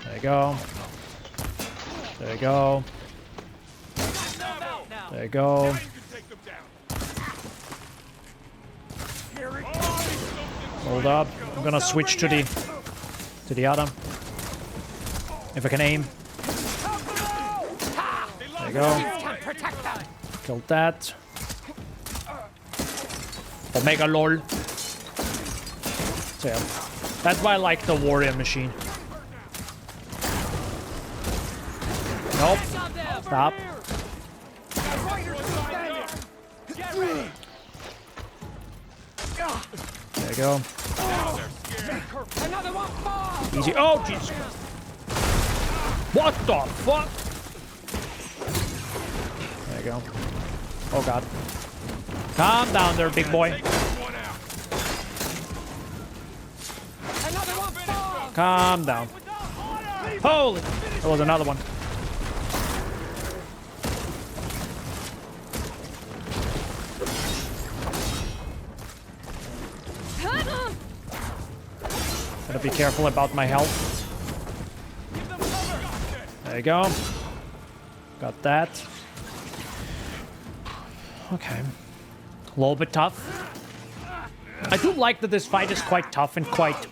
There you go. There you go. There you go. Hold up. I'm gonna switch to the other. If I can aim. There you go. Killed that. Omega lol. So yeah. That's why I like the warrior machine. Nope. Stop. There you go. Easy. Oh, jeez. What the fuck? There you go. Oh, God. Calm down there, big boy. Calm down. Holy! There was another one. Gotta be careful about my health. There you go. Got that. Okay. A little bit tough. I do like that this fight is quite tough and quite...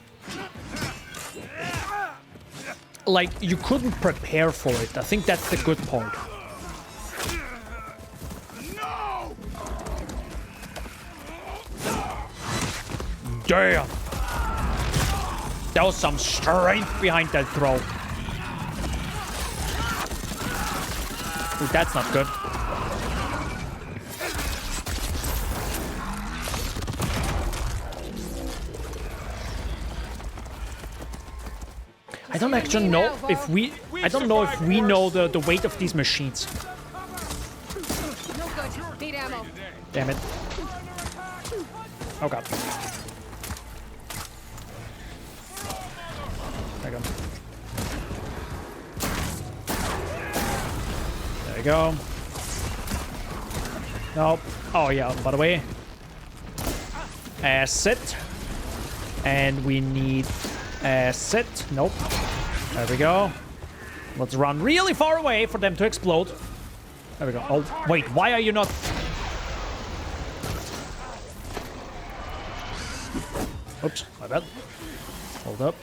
like, you couldn't prepare for it. I think that's the good part. Damn! There was some strength behind that throw. Ooh, that's not good. I don't actually know if we... I don't know if we know the weight of these machines. No good. Need ammo. Damn it. Oh god. There you go. There you go. Nope. Oh yeah, by the way. Sit. And we need... sit. Nope. There we go. Let's run really far away for them to explode. There we go. Oh, wait. Why are you not... Oops. My bad. Hold up.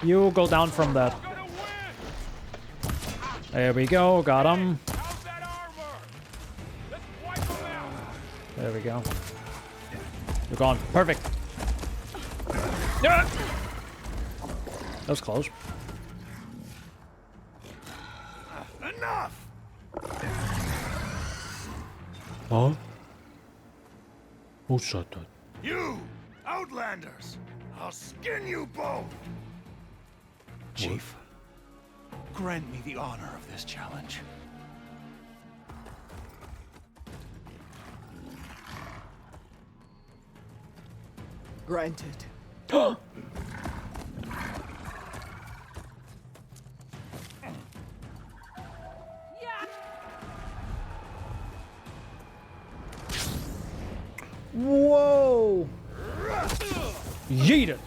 You go down from that. There we go. Got him. There we go. You're gone. Perfect. That was close. Enough! Huh? Who said that? You! Outlanders! I'll skin you both! Chief, grant me the honor of this challenge. Granted. Whoa! Yeeted.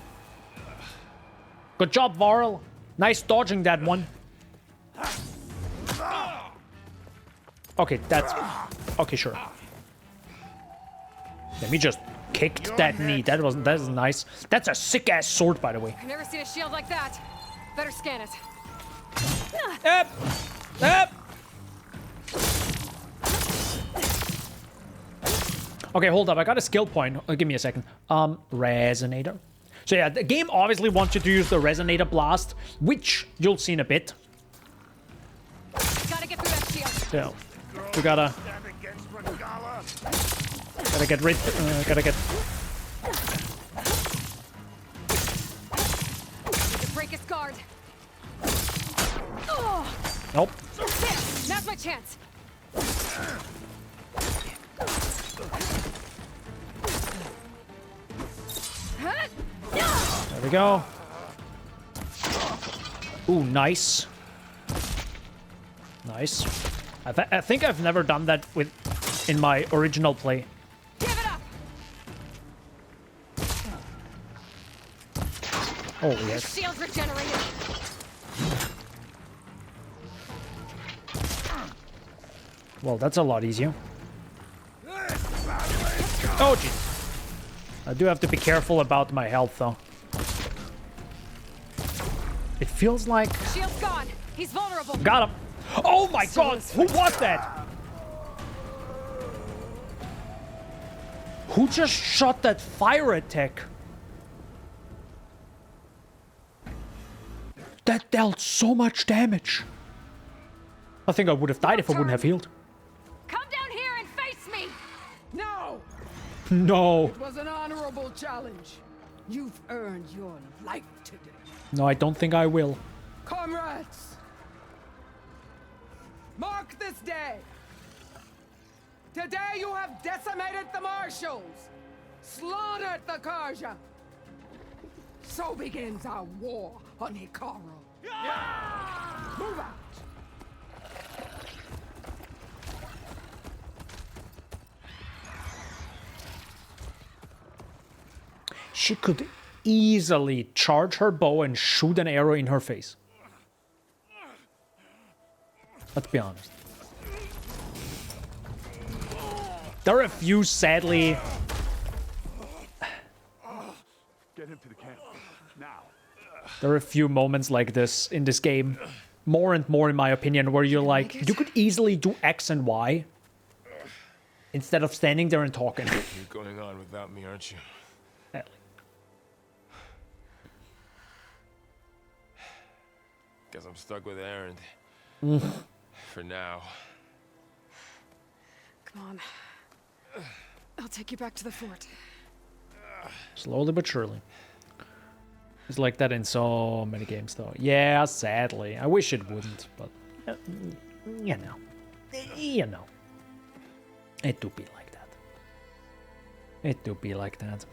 Good job, Varl. Nice dodging that one. Okay, that's... Okay, sure. Let me just kicked that knee. That is nice. That's a sick-ass sword, by the way. I've never seen a shield like that. Better scan it. Up! Up! Okay, hold up. I got a skill point. Give me a second. Resonator. So yeah, the game obviously wants you to use the Resonator Blast, which you'll see in a bit. Gotta get through that shield. So, we gotta get rid. Gotta get. Need to break his guard. Oh. Nope. There, now's my chance. There we go. Ooh, nice. Nice. I think I've never done that in my original play. Give it up. Oh yes. Shield regenerated. Well, that's a lot easier. Oh jeez. I do have to be careful about my health, though. It feels like... Shield's gone. He's vulnerable. Got him. Oh my god! Who was that? Who just shot that fire attack? That dealt so much damage. I think I would have died if I wouldn't have healed. Come down here and face me. No. No. It was an honorable challenge. You've earned your life today. No, I don't think I will. Comrades, mark this day. Today you have decimated the Marshals, slaughtered the Karja. So begins our war on Hikaru. Move out. She could easily charge her bow and shoot an arrow in her face. Let's be honest. There are a few, sadly... Get him to the camp, now. There are a few moments like this in this game. More and more, in my opinion, where you're like, you could easily do X and Y instead of standing there and talking. You're going on without me, aren't you? Guess I'm stuck with Aaron. For now. Come on. I'll take you back to the fort. Slowly but surely. It's like that in so many games, though. Yeah, sadly. I wish it wouldn't, but... you know. You know. It do be like that. It do be like that.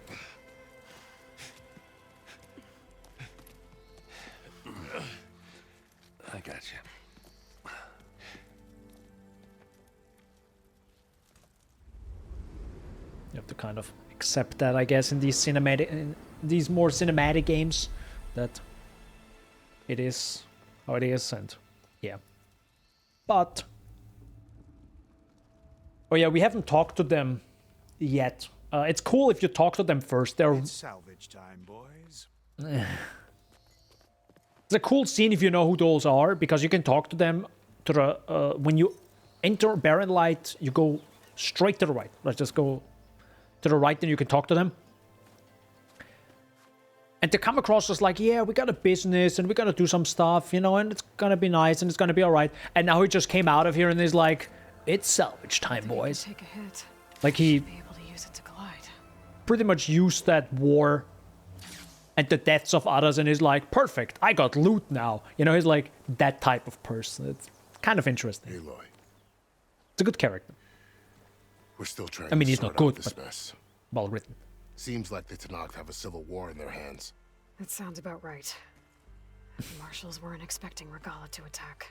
I got you. You have to kind of accept that, I guess, in these more cinematic games, that it is how it is, and yeah. But oh yeah, we haven't talked to them yet. It's cool if you talk to them first. They're It's salvage time, boys. It's a cool scene if you know who those are, because you can talk to them to the when you enter Barren Light, you go straight to the right. Let's just go to the right, then you can talk to them. And to come across as like, yeah, we got a business and we gotta do some stuff, you know, and it's gonna be nice and it's gonna be alright. And now he just came out of here and is like, it's salvage time, boys. Take a hit. Like he Be able to use it to glide. pretty much used that war and the deaths of others, and he's like, perfect, I got loot now. You know, he's like that type of person. It's kind of interesting. Aloy. It's a good character. We're still trying I mean, to he's sort not good, out this but mess. well written. Seems like the Tenakth have a civil war in their hands. That sounds about right. The marshals weren't expecting Regalla to attack.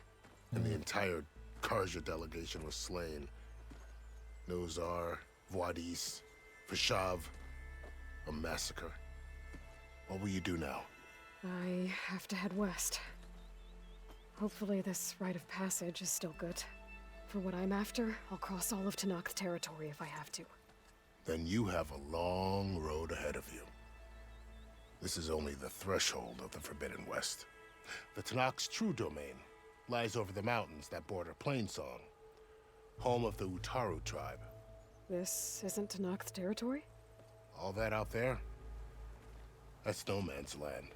And the entire Karja delegation was slain. Nozar, Vuadis, Fashav. A massacre. What will you do now? I have to head west. Hopefully this rite of passage is still good. For what I'm after, I'll cross all of Tenakth territory if I have to. Then you have a long road ahead of you. This is only the threshold of the Forbidden West. The Tenakth's true domain lies over the mountains that border Plainsong, home of the Utaru tribe. This isn't Tenakth territory? All that out there? That's no man's land.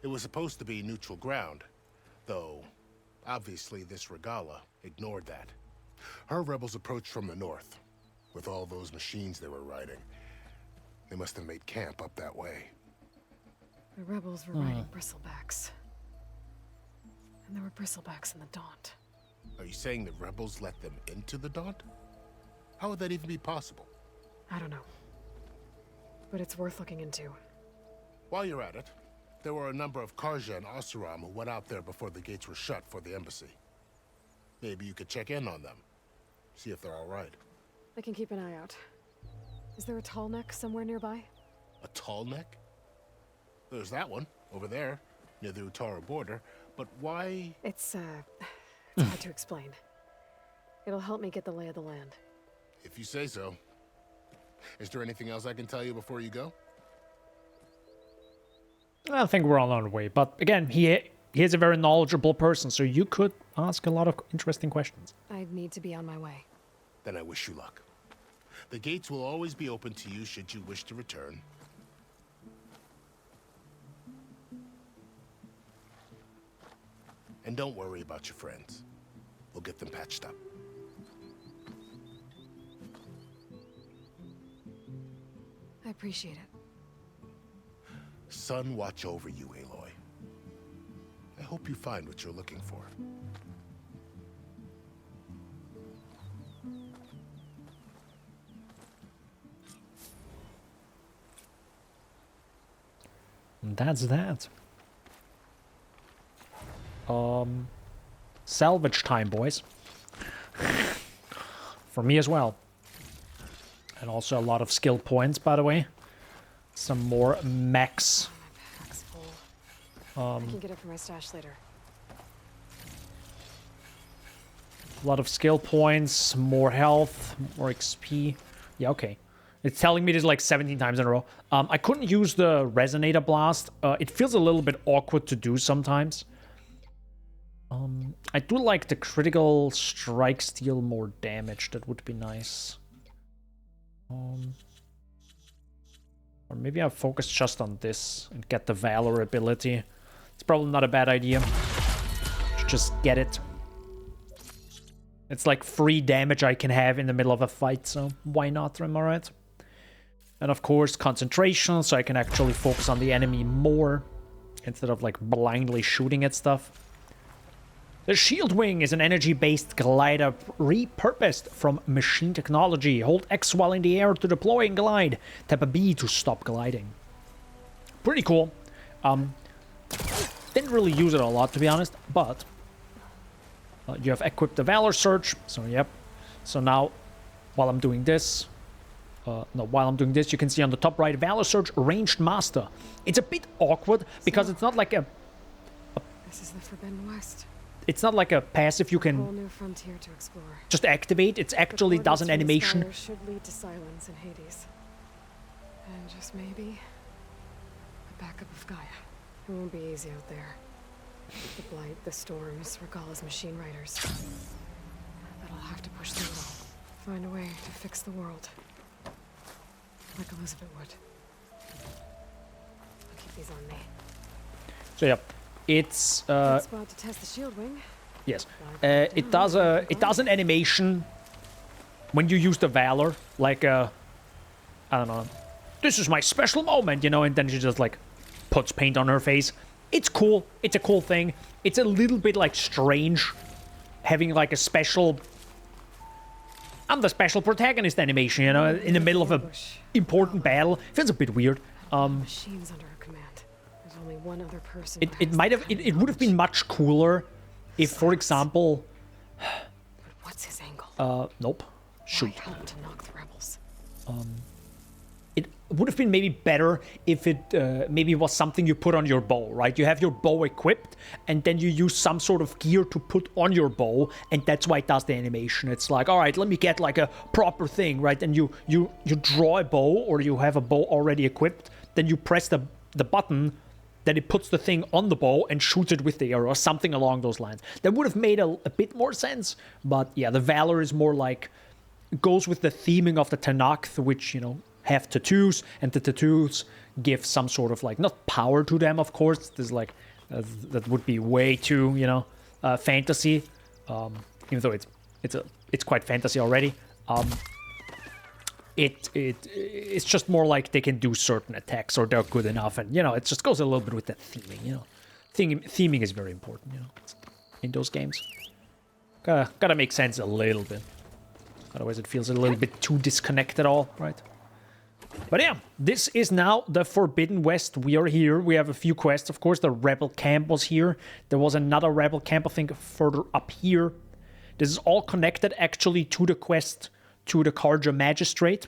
It was supposed to be neutral ground, though obviously this Regalla ignored that. Her rebels approached from the north, with all those machines they were riding. They must have made camp up that way. The rebels were riding bristlebacks. And there were bristlebacks in the Daunt. Are you saying the rebels let them into the Daunt? How would that even be possible? I don't know. But it's worth looking into. While you're at it, there were a number of Karja and Oseram who went out there before the gates were shut for the embassy. Maybe you could check in on them. See if they're all right. I can keep an eye out. Is there a tall neck somewhere nearby? A tall neck? There's that one, over there, near the Utaru border. But why? It's hard to explain. It'll help me get the lay of the land. If you say so. Is there anything else I can tell you before you go? I think we're on our way, but again, he is a very knowledgeable person, so you could ask a lot of interesting questions. I'd need to be on my way. Then I wish you luck. The gates will always be open to you should you wish to return. And don't worry about your friends. We'll get them patched up. I appreciate it. Sun watch over you, Aloy. I hope you find what you're looking for. And that's that. Salvage time, boys. For me as well. And also a lot of skill points, by the way. Some more mechs. I can get it from my stash later. A lot of skill points, more health, more XP. Yeah, okay. It's telling me this like 17 times in a row. I couldn't use the Resonator Blast. It feels a little bit awkward to do sometimes. I do like the critical strike steal more damage. That would be nice. Or maybe I focus just on this and get the Valor ability. It's probably not a bad idea. Just get it. It's like free damage I can have in the middle of a fight, so why not, am I right? And of course, concentration, so I can actually focus on the enemy more instead of like blindly shooting at stuff. The Shield Wing is an energy-based glider repurposed from machine technology. Hold X while in the air to deploy and glide. Tap a B to stop gliding. Pretty cool. Didn't really use it a lot, to be honest, but you have equipped the Valor Surge, so yep. So now, while I'm doing this, you can see on the top right, Valor Surge Ranged Master. It's a bit awkward because it's not like a... This is the Forbidden West. It's not like a passive you A whole can new frontier to explore. just activate. It actually does an animation. Should lead to silence in Hades. And just maybe a backup of Gaia. It won't be easy out there. The Blight, the Storms, Regalla's machine riders. But I'll have to push through it all. Find a way to fix the world. Like Elizabeth would. I'll keep these on me. So yep, it's Good spot to test the Shield Wing. yes, it does an animation when you use the Valor, like I don't know, this is my special moment, you know, and then she just like puts paint on her face. It's cool. It's a cool thing. It's a little bit like strange having like a special... I'm the special protagonist animation, you know, in the middle of a important battle. Feels a bit weird. Machines under her command. There's only one other person. It would have been much cooler if, for example... But what's his angle? Nope. Shoot. Why help to knock the rebels? It would have been maybe better if it maybe was something you put on your bow, right? You have your bow equipped, and then you use some sort of gear to put on your bow, and that's why it does the animation. It's like, all right, let me get like a proper thing, right? And you draw a bow, or you have a bow already equipped, then you press the button, then it puts the thing on the bow and shoots it with the arrow, or something along those lines. That would have made a bit more sense, but yeah, the Valor is more like, goes with the theming of the Tenakth, which, you know, have tattoos, and the tattoos give some sort of like, not power to them, of course. There's like that would be way too, you know, fantasy. Even though it's quite fantasy already. It's just more like they can do certain attacks, or they're good enough, and you know, it just goes a little bit with the theming. You know, theming is very important. You know, in those games, gotta make sense a little bit. Otherwise, it feels a little bit too disconnected, all right. But yeah, this is now the Forbidden West. We are here. We have a few quests. Of course, the Rebel camp was here. There was another Rebel camp, I think, further up here. This is all connected, actually, to the quest to the Carja Magistrate.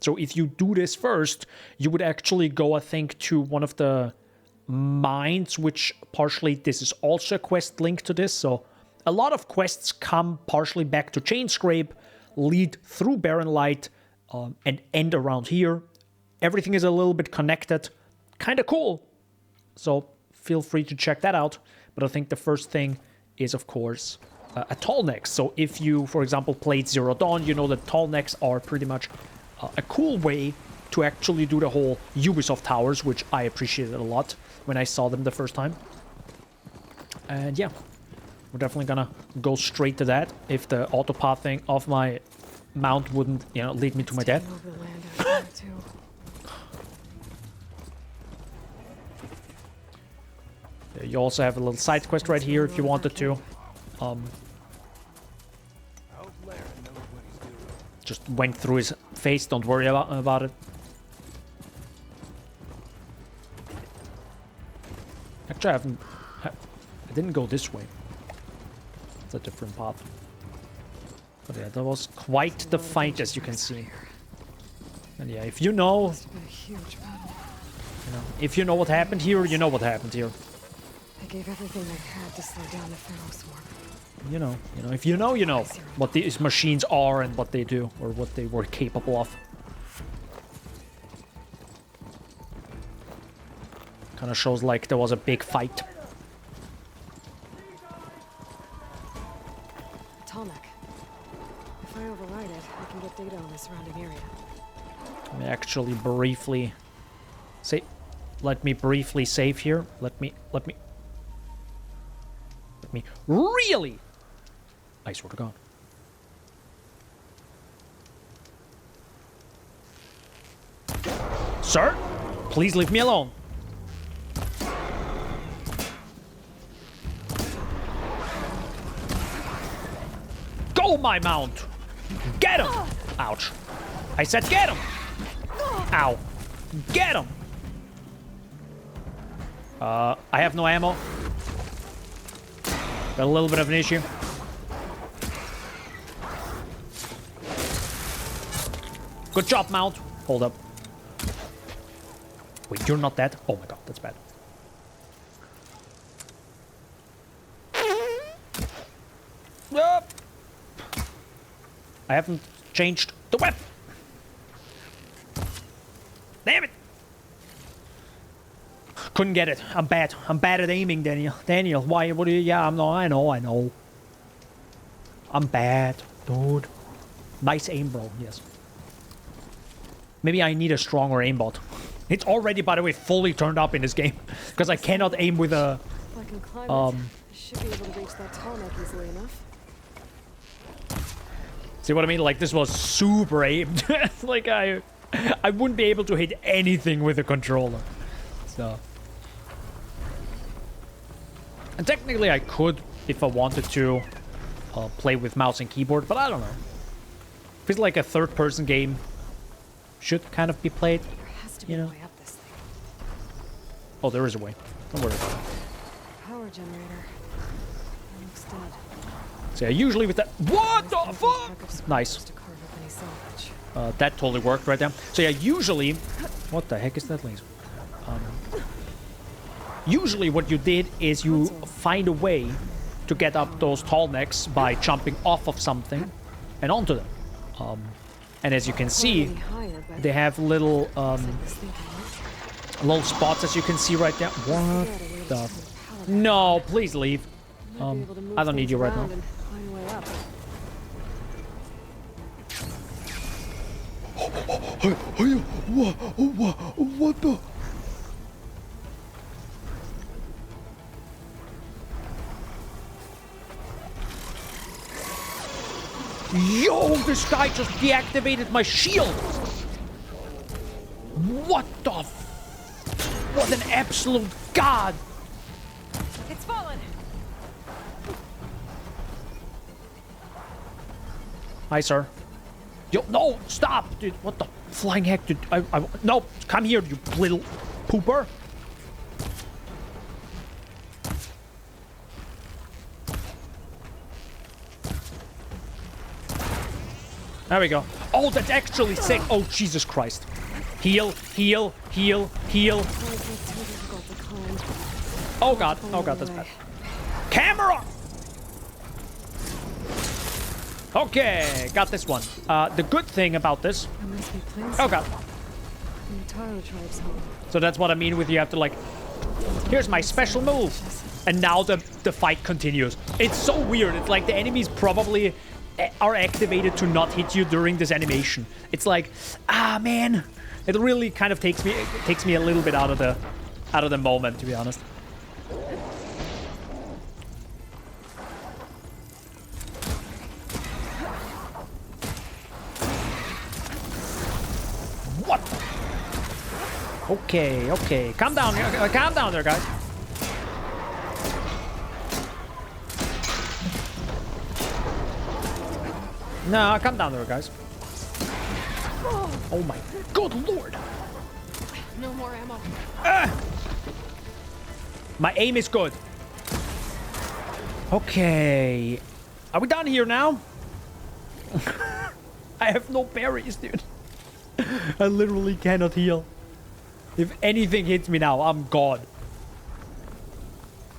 So if you do this first, you would actually go, I think, to one of the mines, which partially, this is also a quest linked to this. So a lot of quests come partially back to Chainscrape, lead through Barren Light, and end around here. Everything is a little bit connected. Kind of cool. So feel free to check that out. But I think the first thing is, of course, a Tallnecks. So if you, for example, played Zero Dawn, you know that Tallnecks are pretty much a cool way to actually do the whole Ubisoft towers, which I appreciated a lot when I saw them the first time. And yeah, we're definitely gonna go straight to that if the autopathing of my mount wouldn't, you know, lead me to my death. You also have a little side quest right here if you wanted to. Just went through his face, don't worry about it. Actually, I didn't go this way. It's a different path. But yeah, that was quite the fight, as you can see. And yeah, if you know, if you know what happened here, you know what happened here. They gave everything they had to slow down the Pharaoh swarm. You know, if you know, you know what these machines are and what they do, or what they were capable of. Kind of shows like there was a big fight. Tallneck. If I override it, I can get data on the surrounding area. Let me actually briefly say, let me briefly save here. Let me really, I swear to God. Sir, please leave me alone. Go, my mount! Get him! Ouch. I said get him! Ow. Get him! I have no ammo. Got a little bit of an issue. Good job, mount. Hold up. Wait, you're not dead? Oh my god, that's bad. Nope. I haven't changed the weapon. Damn it. Couldn't get it. I'm bad. I'm bad at aiming, Daniel. Daniel, why? What do you? Yeah, I know. I'm bad, dude. Nice aim, bro. Yes. Maybe I need a stronger aimbot. It's already, by the way, fully turned up in this game because I cannot aim with a. If I can climb it, I should be able to reach that Tallneck easily enough. See what I mean? Like this was super aimed. Like I wouldn't be able to hit anything with a controller. So. And technically I could, if I wanted to, play with mouse and keyboard, but I don't know. Feels like a third-person game should kind of be played, you know? Oh, there is a way. Don't worry about it. Power generator. Looks dead. So yeah, usually with that... What the fuck? Nice. That totally worked right there. So yeah, usually... What the heck is that laser? Usually what you did is you find a way to get up those tall necks by jumping off of something and onto them. And as you can see, they have little little spots, as you can see right there. What the... No, please leave. I don't need you right now. What the... Yo, this guy just deactivated my shield. What the what an absolute god. It's fallen. Hi, sir. Yo, no, stop, dude. What the flying heck, dude? No, come here, you little pooper. There we go. Oh, that's actually sick. Oh, Jesus Christ. Heal, heal, heal, heal. Oh, God. Oh, God, that's bad. Camera! Okay, got this one. The good thing about this... Oh, God. So that's what I mean with you have to, like... Here's my special move. And now the fight continues. It's so weird. It's like the enemies probably... are activated to not hit you during this animation. It's like, ah, man, it really kind of takes me a little bit out of the moment, to be honest. What? Okay, calm down there, guys. No, come down there, guys. Oh my good lord. No more ammo. My aim is good. Okay. Are we done here now? I have no berries, dude. I literally cannot heal. If anything hits me now, I'm gone.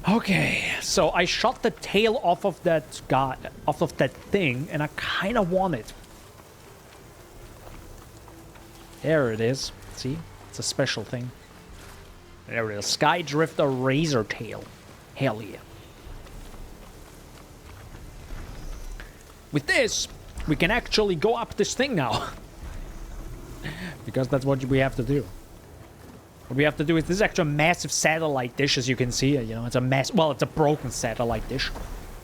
Okay, so I shot the tail off of that guy, off of that thing, and I kind of want it. There it is. See? It's a special thing. There it is. Sky Drifter Razor Tail. Hell yeah. With this, we can actually go up this thing now. Because that's what we have to do. What we have to do is, this is actually a massive satellite dish, as you can see. You know, it's a well, it's a broken satellite dish.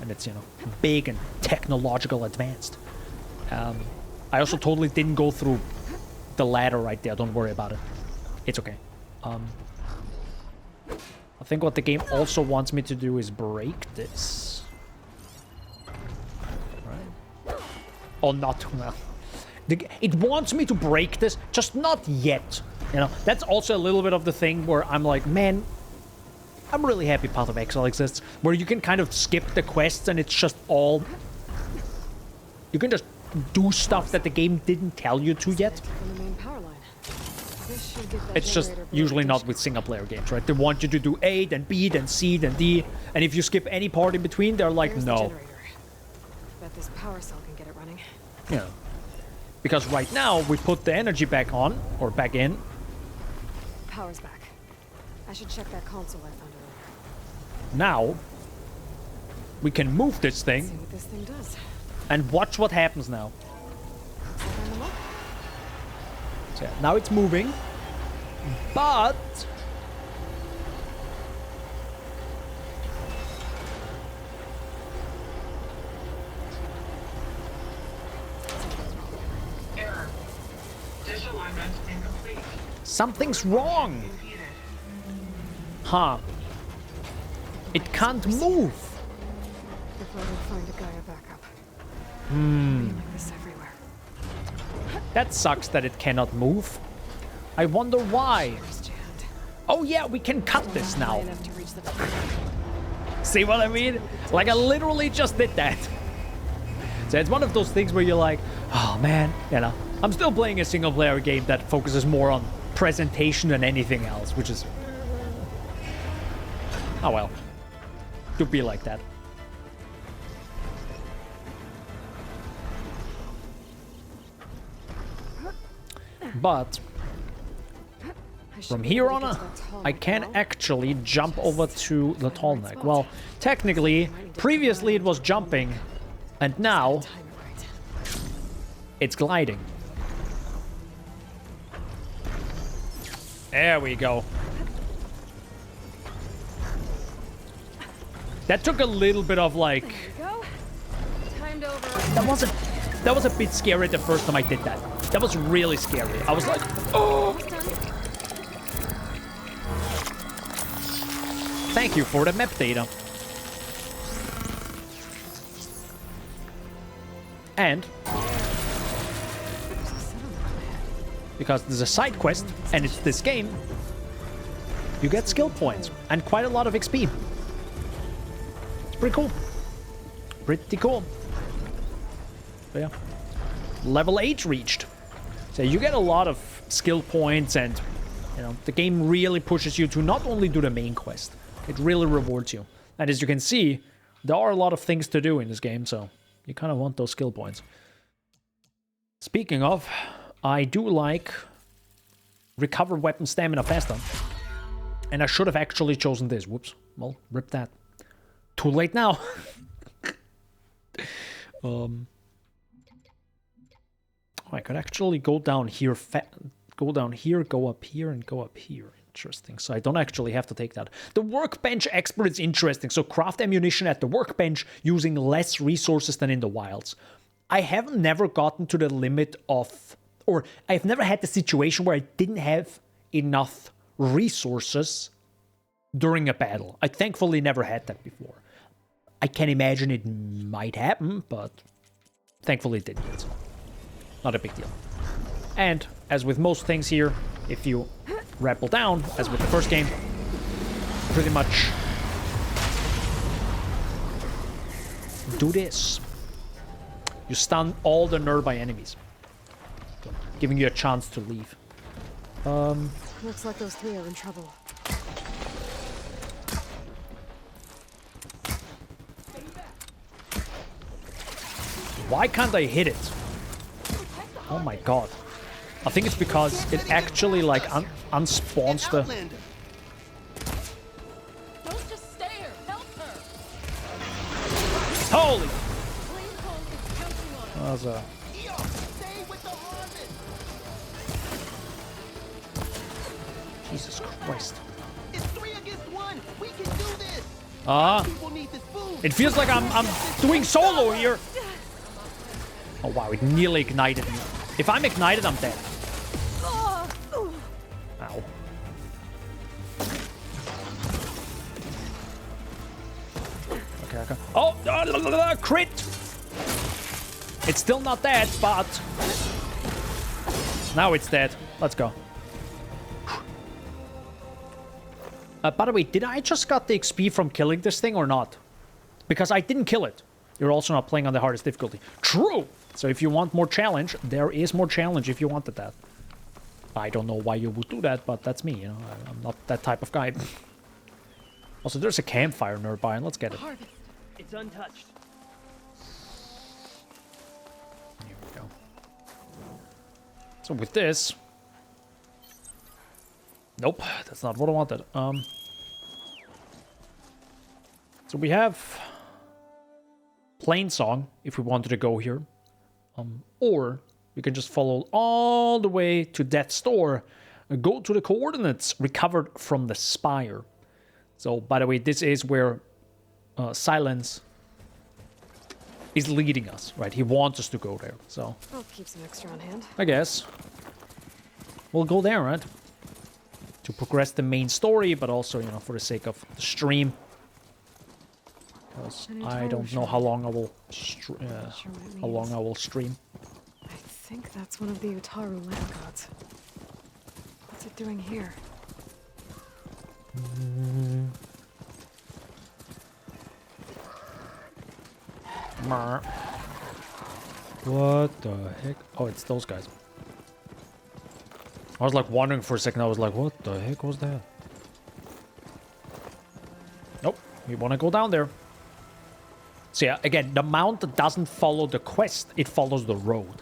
And it's, you know, big and technological advanced. I also totally didn't go through the ladder right there. Don't worry about it. It's okay. I think what the game also wants me to do is break this. Right? Oh, not well. It wants me to break this, just not yet. You know, that's also a little bit of the thing where I'm like, man, I'm really happy Path of Exile exists, where you can kind of skip the quests and it's just all... You can just do stuff that the game didn't tell you to yet. It's just usually not with single-player games, right? They want you to do A, then B, then C, then D, and if you skip any part in between, they're like, no. Bet this power cell can get it running. Yeah. Because right now, we put the energy back on, or back in. Power's back. I should check that console I found earlier. Now, we can move this thing. See what this thing does. And watch what happens now. So yeah, now it's moving. But... Error. Something's wrong. Huh. It can't move. If I can find a Gaia backup. Hmm. Like this everywhere. That sucks that it cannot move. I wonder why. Oh yeah, we can cut this now. See what I mean? Like I literally just did that. So it's one of those things where you're like, oh man, you know, I'm still playing a single player game that focuses more on presentation than anything else, which is... Oh well. Could be like that. But from here on, I can actually jump over to the tall neck. Well, technically, previously it was jumping, and now it's gliding. There we go. That took a little bit of like... That was a bit scary the first time I did that. That was really scary. I was like, oh! Thank you for the map data. And because there's a side quest and it's this game, you get skill points and quite a lot of XP. It's pretty cool. Pretty cool. So yeah. Level 8 reached. So you get a lot of skill points and, you know, the game really pushes you to not only do the main quest, it really rewards you. And as you can see, there are a lot of things to do in this game, so you kind of want those skill points. Speaking of, I do like recover weapon stamina faster. And I should have actually chosen this. Whoops. Well, rip that. Too late now. I could actually go down here, go down here, go up here, and go up here. Interesting. So I don't actually have to take that. The workbench expert is interesting. So craft ammunition at the workbench using less resources than in the wilds. I have never gotten to the limit of, or I've never had the situation where I didn't have enough resources during a battle. I thankfully never had that before. I can imagine it might happen, but thankfully it didn't. So not a big deal. And as with most things here, if you rappel down, as with the first game, pretty much do this. You stun all the nearby enemies, giving you a chance to leave. Looks like those three are in trouble. Why can't I hit it? Oh my god. I think it's because it actually like unspawns the... Don't just stare. Help her. Holy! That was a... Jesus Christ. It's 3 against 1. We can do this. It feels like I'm doing solo here. Oh wow, it nearly ignited me. If I'm ignited, I'm dead. Ow. Okay, okay. Oh, crit! It's still not dead, but now it's dead. Let's go. By the way, did I just got the XP from killing this thing or not? Because I didn't kill it. You're also not playing on the hardest difficulty. True! So if you want more challenge, there is more challenge if you wanted that. I don't know why you would do that, but that's me, you know. I'm not that type of guy. Also, there's a campfire nearby, and let's get it. It's untouched. Here we go. So with this... Nope, that's not what I wanted. So we have Plainsong, if we wanted to go here. Or we can just follow all the way to Death's Door and go to the coordinates recovered from the Spire. So, by the way, this is where Silence is leading us, right? He wants us to go there, so... I'll keep some extra on hand. I guess. we'll go there, right? To progress the main story, but also, you know, for the sake of the stream. Because I don't know how long I will stream. I think that's one of the Utaru land gods. What's it doing here? What the heck? Oh, it's those guys. I was like wondering for a second. I was like, what the heck was that? Nope. We want to go down there. So yeah, again, the mount doesn't follow the quest. It follows the road.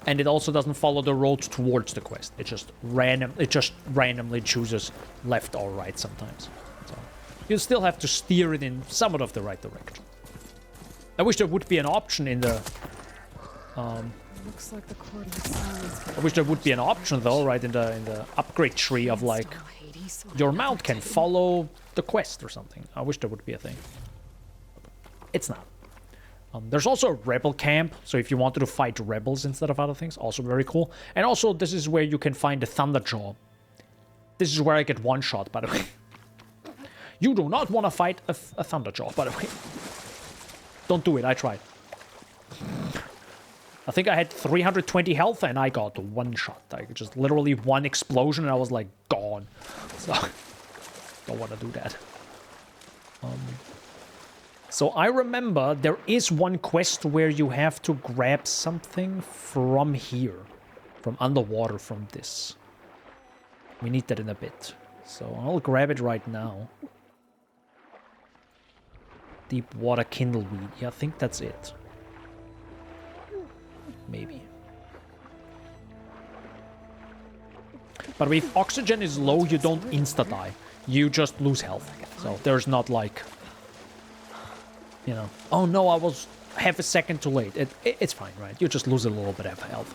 And it also doesn't follow the road towards the quest. It just randomly chooses left or right sometimes. So you still have to steer it in somewhat of the right direction. I wish there would be an option in the Looks like the coordinates. I wish there would be an option though, right, in the upgrade tree of like your mount can follow the quest or something. I wish there would be a thing. It's not. There's also a rebel camp, so if you wanted to fight rebels instead of other things, also very cool. And also this is where you can find the Thunderjaw. This is where I get one shot, by the way. You do not want to fight a Thunderjaw, by the way. Don't do it, I tried. I think I had 320 health and I got one shot. Like just literally one explosion and I was like gone. So don't want to do that. So I remember there is one quest where you have to grab something from here. From underwater from this. We need that in a bit. So I'll grab it right now. Deep water kindleweed. Yeah, I think that's it. Maybe. But if oxygen is low, you don't insta-die. You just lose health. So there's not like... You know, oh no, I was half a second too late. It's fine, right? You just lose a little bit of health.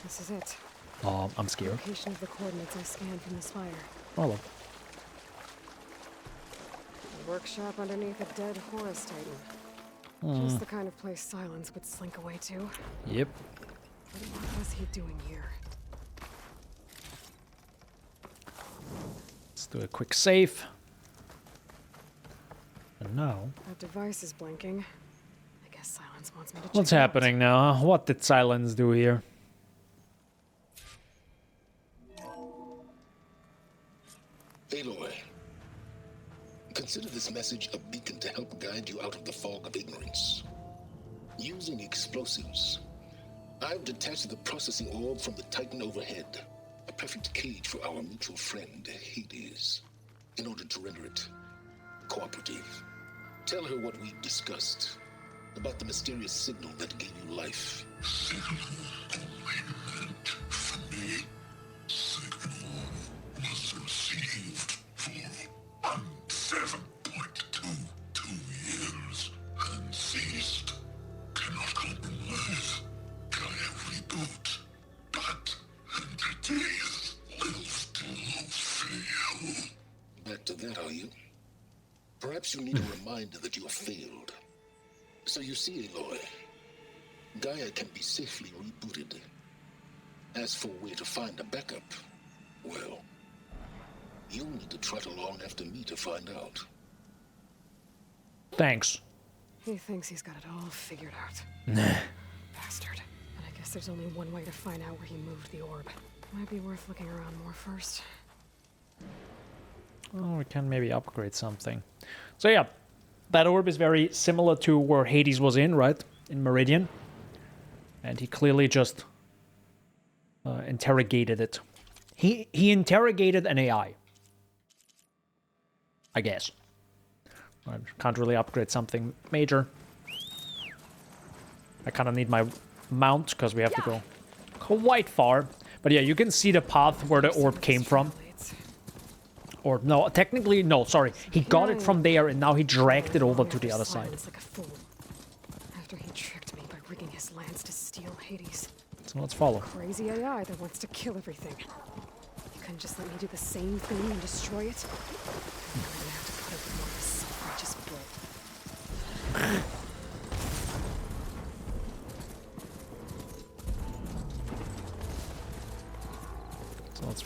This is it. Oh, I'm scared. Location of the coordinates I scanned from the spire. Oh, look. A workshop underneath a dead Horus Titan. Just the kind of place Silence would slink away to. Yep. What was he doing here? Let's do a quick save. And now... That device is blinking. I guess Silence wants me to check What's it out. happening now? What did Silence do here? Aloy, consider this message a beacon to help guide you out of the fog of ignorance. Using explosives, I've detached the processing orb from the Titan overhead, a perfect cage for our mutual friend, Hades, in order to render it cooperative. Tell her what we've discussed about the mysterious signal that gave you life. Signal only meant for me. Signal was received for 7.22 years and ceased. Cannot compromise. Gaia reboot. But entities will still fail. Back to that, are you? Perhaps you need a reminder that you have failed. So you see, Aloy, Gaia can be safely rebooted. As for where to find a backup, well, you'll need to trot along after me to find out. Thanks. He thinks he's got it all figured out. Nah. Bastard. And I guess there's only one way to find out where he moved the orb. Might be worth looking around more first. Oh, we can maybe upgrade something. So yeah, that orb is very similar to where Hades was in, right? In Meridian. And he clearly just interrogated it. He interrogated an AI. I guess. I can't really upgrade something major. I kind of need my mount because we have to go quite far. But yeah, you can see the path where the orb came from. Or no, technically, no, sorry. He got it from there and now he dragged it over to the other side. Like a fool. After he tricked me by rigging his lance to steal Hades. So let's follow. Crazy AI that wants to kill everything. You couldn't just let me do the same thing and destroy it? I'm gonna have to put up with more of this self-righteous bull.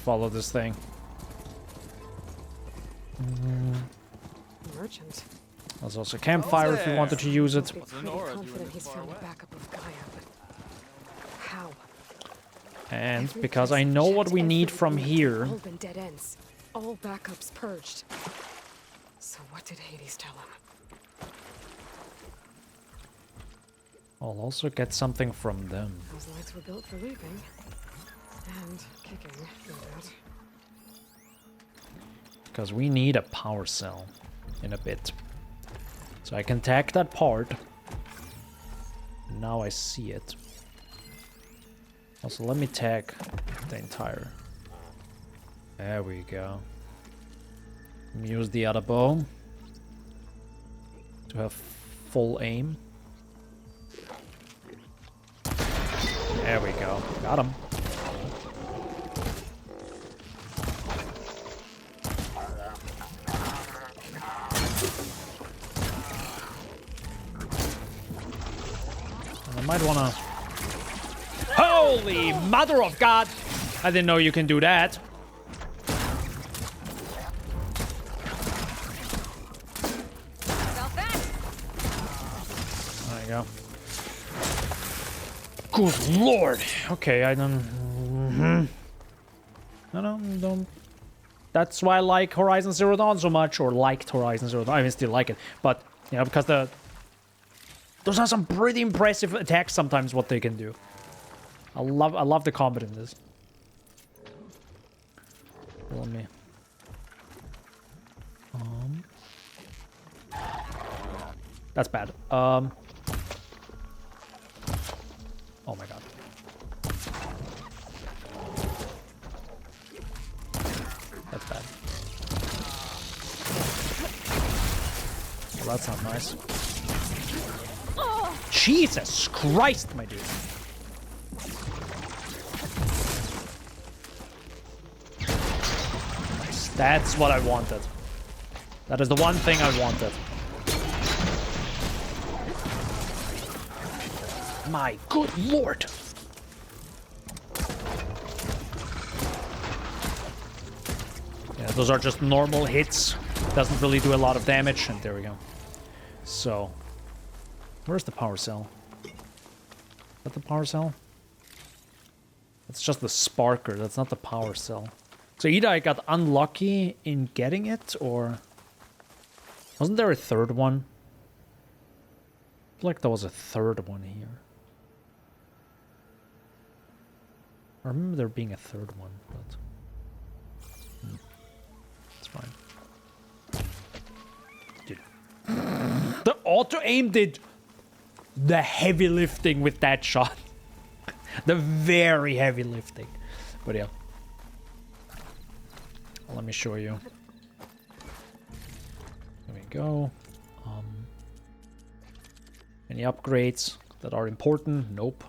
follow this thing. Merchant. There's also a campfire if you wanted to use it. I'd be pretty confident he's found a backup of Gaia, but how? And because I know what we need from here. All been dead ends. All backups purged. So what did Hades tell him? I'll also get something from them. Those lights were built for leaping. And kicking, no doubt. Because we need a power cell in a bit. So I can tag that part. Now I see it. Also, let me tag the entire. There we go. Use the other bow to have full aim. There we go. Got him. And I might wanna... Holy mother of God! I didn't know you can do that. There you go. Good lord! Okay, I don't... don't... That's why I like Horizon Zero Dawn so much, or liked Horizon Zero Dawn. I mean, still like it, but, you know, because those are some pretty impressive attacks sometimes, what they can do. I love the combat in this. Let me... That's bad. Oh my god. That's bad. Well, that's not nice. Jesus Christ, my dude. Nice. That's what I wanted. That is the one thing I wanted. My good lord. Yeah, those are just normal hits. Doesn't really do a lot of damage, and there we go. So, where's the power cell? Is that the power cell? It's just the sparker, that's not the power cell. So either I got unlucky in getting it, or... Wasn't there a third one? I feel like there was a third one here. I remember there being a third one, but... It's fine. Dude. The auto-aim did the heavy lifting with that shot. The very heavy lifting. But yeah. Let me show you. There we go. Any upgrades that are important? Nope.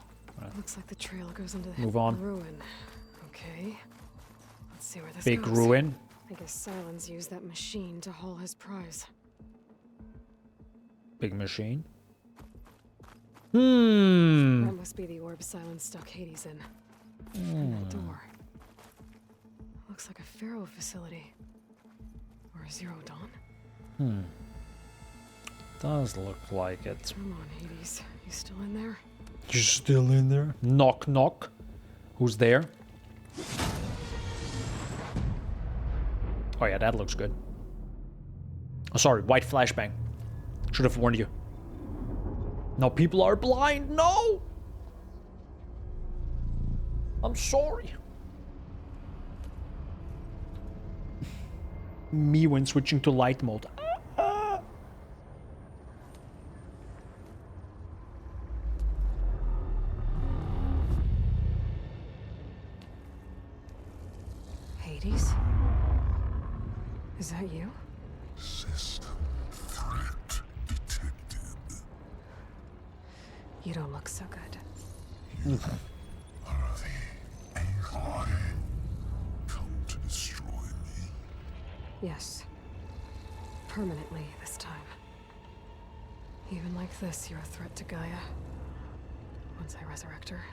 Looks like the trail goes into the Move on. ruin. Okay. Let's see where this Big goes. ruin. I guess Silence used that machine to haul his prize. Big machine. Hmm. That must be the orb Silence stuck Hades in. And that door. Looks like a Pharaoh facility. Or a Zero Dawn. Does look like it. Come on, Hades. You still in there? You still in there? Knock, knock. Who's there? Oh yeah, that looks good. Oh, sorry, white flashbang. Should have warned you. No, people are blind. No! I'm sorry. Me when switching to light mode. Hades? Is that you? System threat detected. You don't look so good. You are the Aloy come to destroy me. Yes. Permanently this time. Even like this, you're a threat to Gaia. Once I resurrect her.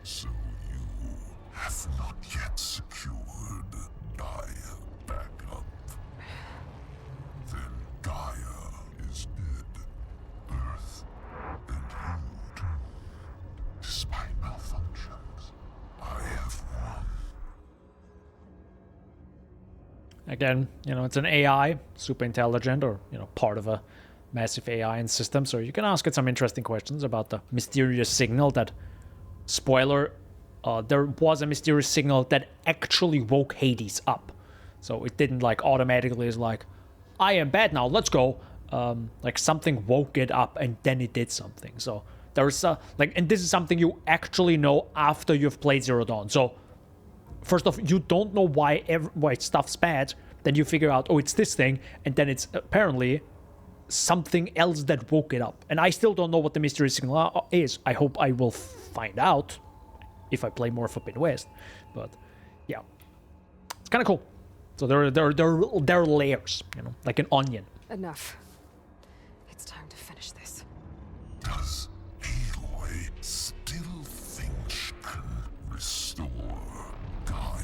So you have not yet secured Gaia back up. Then Gaia is dead. Earth and you too. Despite malfunctions, I have won. Again, it's an AI, super intelligent, or, part of a massive AI and system, so you can ask it some interesting questions about the mysterious signal that, spoiler, there was a mysterious signal that actually woke Hades up. So it didn't automatically is I am bad now, let's go. Something woke it up and then it did something. So there's and this is something you actually know after you've played Zero Dawn. So first off, you don't know why stuff's bad, then you figure out, oh, it's this thing, and then it's apparently something else that woke it up. And I still don't know what the mysterious signal is. I hope I will find out if I play more Forbidden West. But yeah, it's kind of cool. So there are layers, like an onion. Enough. It's time to finish this. Does Aloy still think she can restore Gaia,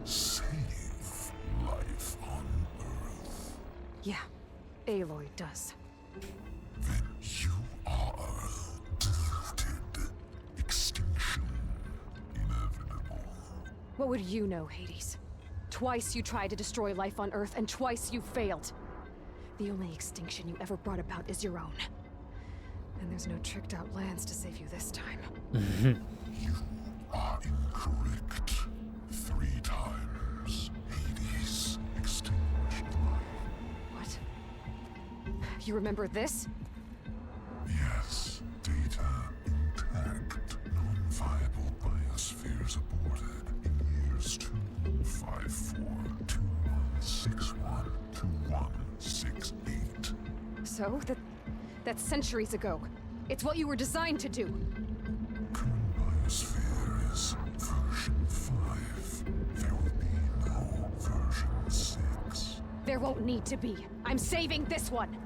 save life on Earth? Yeah, Aloy does. Then you are deluded. Extinction inevitable. What would you know, Hades? Twice you tried to destroy life on Earth, and twice you failed. The only extinction you ever brought about is your own. And there's no tricked-out lands to save you this time. You are incorrect. 3 times. Hades extinguished life. What? You remember this? Yes. Data intact. Non-viable biospheres aborted in years 254, 2161, 2168. So, that's centuries ago. It's what you were designed to do. Current biosphere is version 5. There will be no version 6. There won't need to be. I'm saving this one.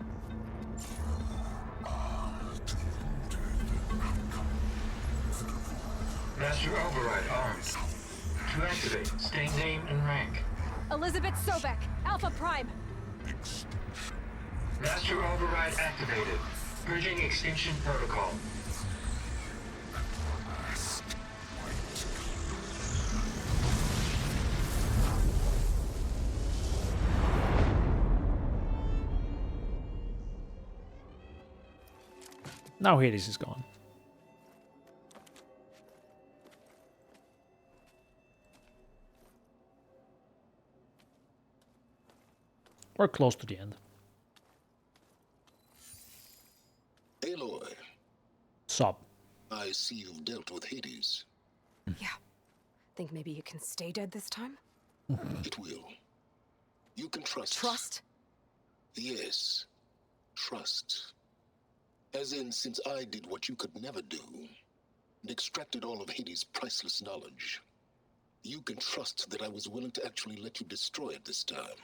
Master Override armed. To activate, state name and rank. Elizabeth Sobek, Alpha Prime. Master Override activated. Purging extinction protocol. Now Hades is gone. We're close to the end. Aloy. Sup? I see you've dealt with Hades. Yeah. Think maybe you can stay dead this time? It will. You can trust. Trust? Yes. Trust. As in, since I did what you could never do, and extracted all of Hades' priceless knowledge, you can trust that I was willing to actually let you destroy it this time.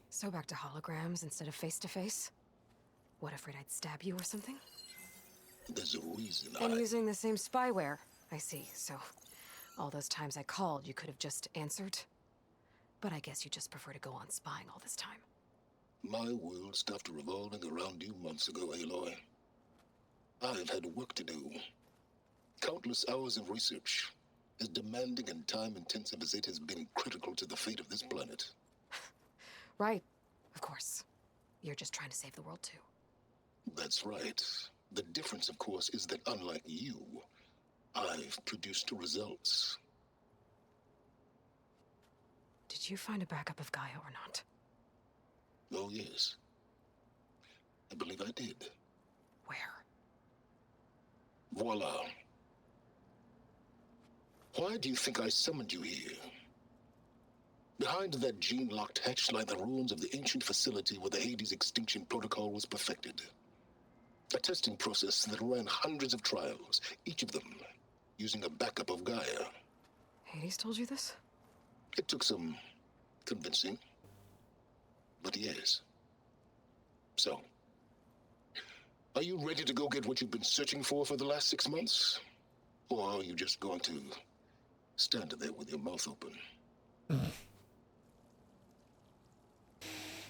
So back to holograms instead of face-to-face? What, afraid I'd stab you or something? There's a reason And using the same spyware. I see, so all those times I called, you could have just answered? But I guess you just prefer to go on spying all this time. My world stopped revolving around you months ago, Aloy. I've had work to do. Countless hours of research, as demanding and time-intensive as it has been critical to the fate of this planet. Right, of course. You're just trying to save the world, too. That's right. The difference, of course, is that unlike you, I've produced results. Did you find a backup of Gaia or not? Oh, yes. I believe I did. Where? Voila. Why do you think I summoned you here? Behind that gene-locked hatch lie the ruins of the ancient facility where the Hades extinction protocol was perfected. A testing process that ran hundreds of trials, each of them using a backup of Gaia. Hades told you this? It took some convincing, but yes. So, are you ready to go get what you've been searching for the last 6 months? Or are you just going to Stand there with your mouth open.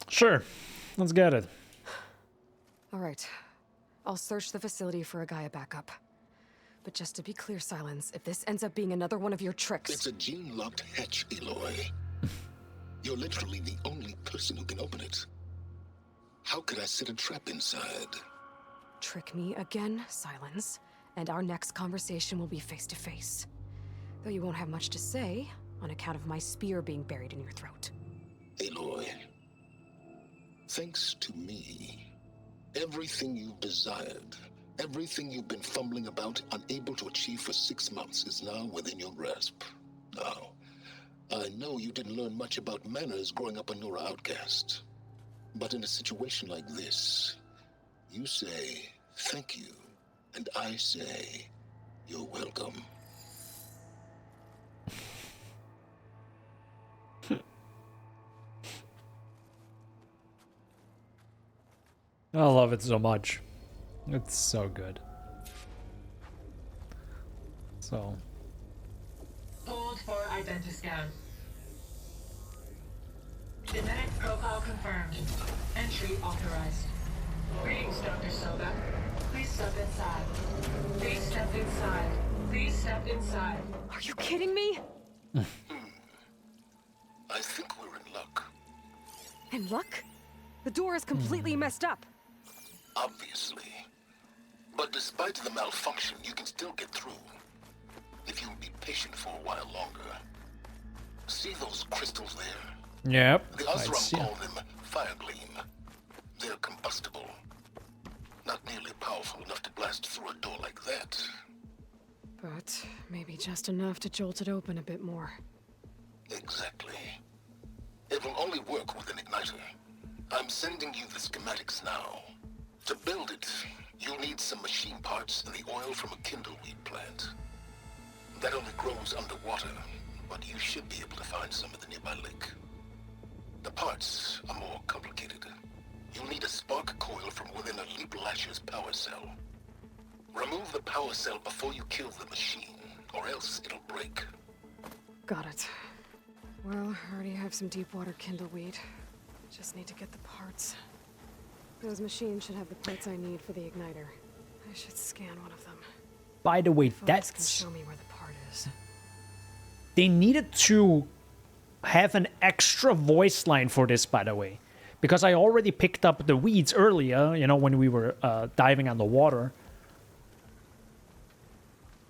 Sure. Let's get it. All right. I'll search the facility for a Gaia backup. But just to be clear, Silence, if this ends up being another one of your tricks... It's a gene-locked hatch, Aloy. You're literally the only person who can open it. How could I set a trap inside? Trick me again, Silence, and our next conversation will be face-to-face. Though you won't have much to say, on account of my spear being buried in your throat. Aloy, thanks to me, everything you've desired, everything you've been fumbling about, unable to achieve for 6 months, is now within your grasp. Now, I know you didn't learn much about manners growing up a Nora outcast. But in a situation like this, you say, thank you, and I say, you're welcome. I love it so much. It's so good. So. Hold for identiscan. Genetic profile confirmed. Entry authorized. Greetings, Dr. Soga. Please step inside. Please step inside. Please step inside. Are you kidding me? I think we're in luck. In luck? The door is completely messed up. Obviously. But despite the malfunction, you can still get through. If you'll be patient for a while longer. See those crystals there? Yep. The Oseram call them fire gleam. They're combustible. Not nearly powerful enough to blast through a door like that. But maybe just enough to jolt it open a bit more. Exactly. It will only work with an igniter. I'm sending you the schematics now. To build it, you'll need some machine parts and the oil from a kindleweed plant. That only grows underwater, but you should be able to find some at the nearby lake. The parts are more complicated. You'll need a spark coil from within a Leap Lasher's power cell. Remove the power cell before you kill the machine, or else it'll break. Got it. Well, I already have some deep water kindleweed. Just need to get the parts. Those machines should have the parts I need for the igniter. I should scan one of them. By the way, Focus that's... can show me where the part is. They needed to have an extra voice line for this, by the way. Because I already picked up the weeds earlier, you know, when we were diving underwater.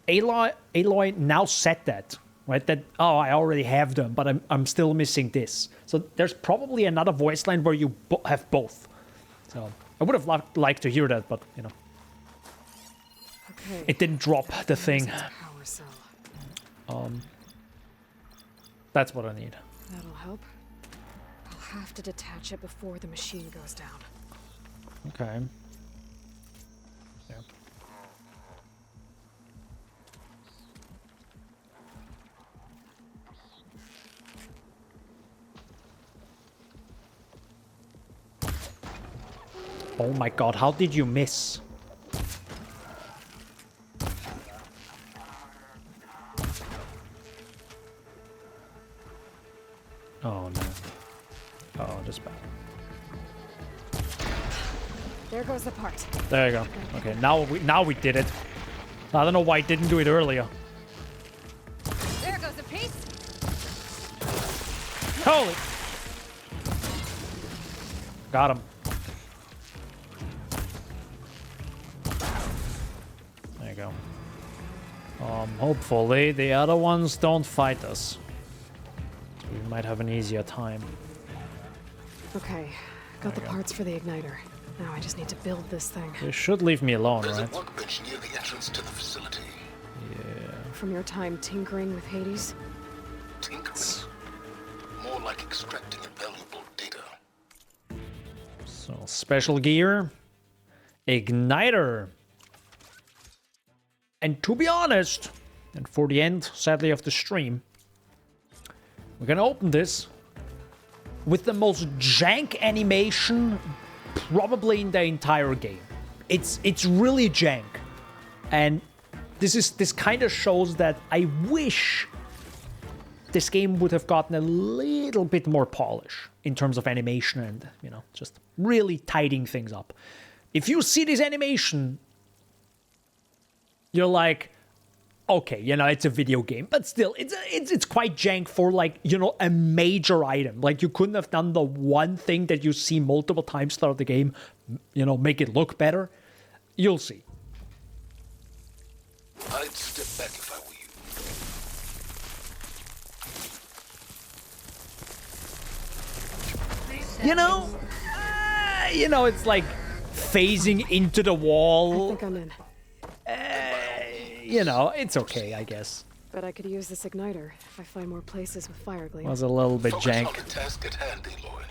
Aloy now said that, right? That, oh, I already have them, but I'm still missing this. So there's probably another voice line where you have both. So I would have liked to hear that, but, you know. Okay. It didn't drop the thing. Power cell. That's what I need. That'll help. I'll have to detach it before the machine goes down. Okay. Yeah. Oh my god, how did you miss? Oh no. Oh, this bad. There goes the part. There you go. Okay, now we did it. I don't know why I didn't do it earlier. There goes a piece. Holy! Got him. There you go. Hopefully the other ones don't fight us. We might have an easier time. Okay, got the parts for the igniter. Now I just need to build this thing. They should leave me alone, There's right? a workbench near the entrance to the facility. Yeah. From your time tinkering with Hades? Tinkering? More like extracting invaluable data. So, special gear. Igniter. And to be honest, and for the end, sadly, of the stream, we're gonna open this with the most jank animation probably in the entire game. It's really jank. And this kind of shows that I wish this game would have gotten a little bit more polish in terms of animation and, you know, just really tidying things up. If you see this animation, you're like, okay, you know, it's a video game, but still, it's quite jank for, like, you know, a major item. Like, you couldn't have done the one thing that you see multiple times throughout the game, you know, make it look better. You'll see. I'd step back if I were You know, it's like phasing into the wall. I think I'm in. You know, it's okay, I guess. But I could use this igniter if I find more places with fire gleam. Was a little bit Focus jank. on the task at hand, Aloy.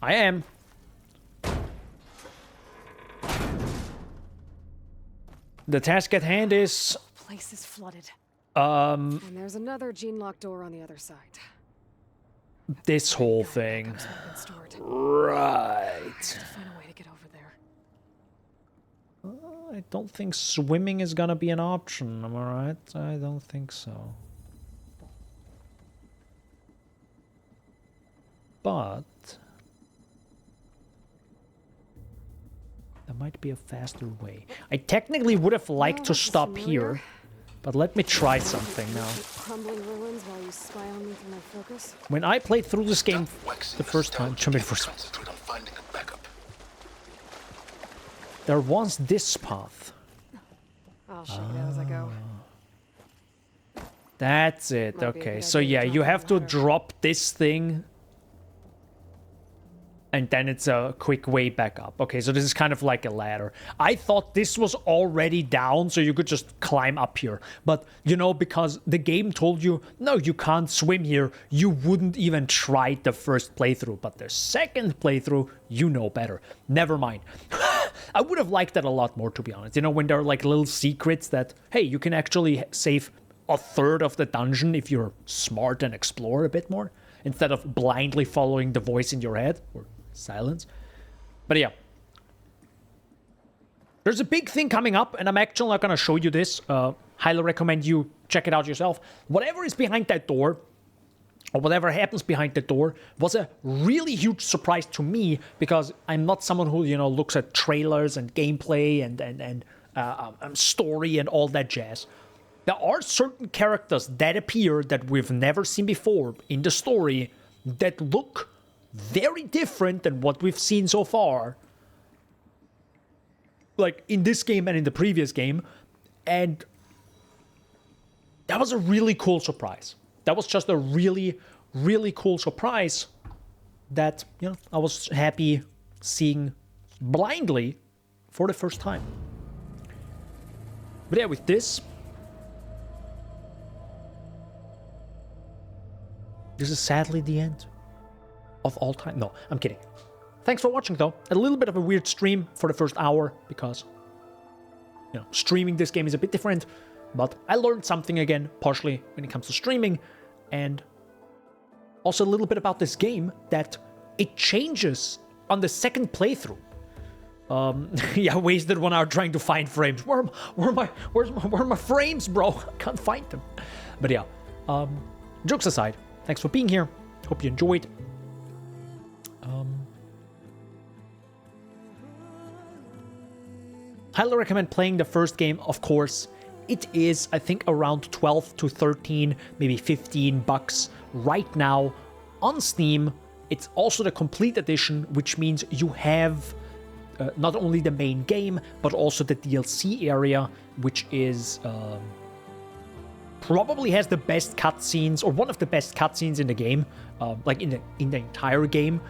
I am. The task at hand is Place is flooded. And there's another gene lock door on the other side. this whole thing. Right. Find a way to get over there. I don't think swimming is gonna be an option, am I right? I don't think so. But there might be a faster way. I technically would have liked to stop here, but let me try something now. Crumbling ruins while you spy on me through my focus. When I played through this game the first time, jumping for there was this path. I'll show you as I go. That's it. Might be a Okay, good so idea yeah, to you drop have the to ladder. drop this thing. And then it's a quick way back up. Okay, so this is kind of like a ladder. I thought this was already down, so you could just climb up here. But, you know, because the game told you, no, you can't swim here, you wouldn't even try the first playthrough. But the second playthrough, you know better. Never mind. I would have liked that a lot more, to be honest. You know, when there are like little secrets that, hey, you can actually save a third of the dungeon if you're smart and explore a bit more, instead of blindly following the voice in your head, or silence. But yeah. There's a big thing coming up, and I'm actually not going to show you this. Highly recommend you check it out yourself. Whatever is behind that door, or whatever happens behind the door, was a really huge surprise to me, because I'm not someone who, you know, looks at trailers and gameplay and story and all that jazz. There are certain characters that appear that we've never seen before in the story that look very different than what we've seen so far. Like in this game and in the previous game. And that was a really cool surprise. That was just a really, really cool surprise that, you know, I was happy seeing blindly for the first time. But yeah, with this is sadly the end of all time. No, I'm kidding. Thanks for watching, though. A little bit of a weird stream for the first hour, because, you know, streaming this game is a bit different, but I learned something again, partially when it comes to streaming, and also a little bit about this game, that it changes on the second playthrough. Yeah, I wasted 1 hour trying to find frames. Where are my frames, bro? I can't find them. But yeah, jokes aside, thanks for being here. Hope you enjoyed. Highly recommend playing the first game, of course. It is, I think, around 12 to 13, maybe $15 right now on Steam. It's also the complete edition, which means you have not only the main game, but also the DLC area, which is probably has the best cutscenes, or one of the best cutscenes in the game, like in the entire game.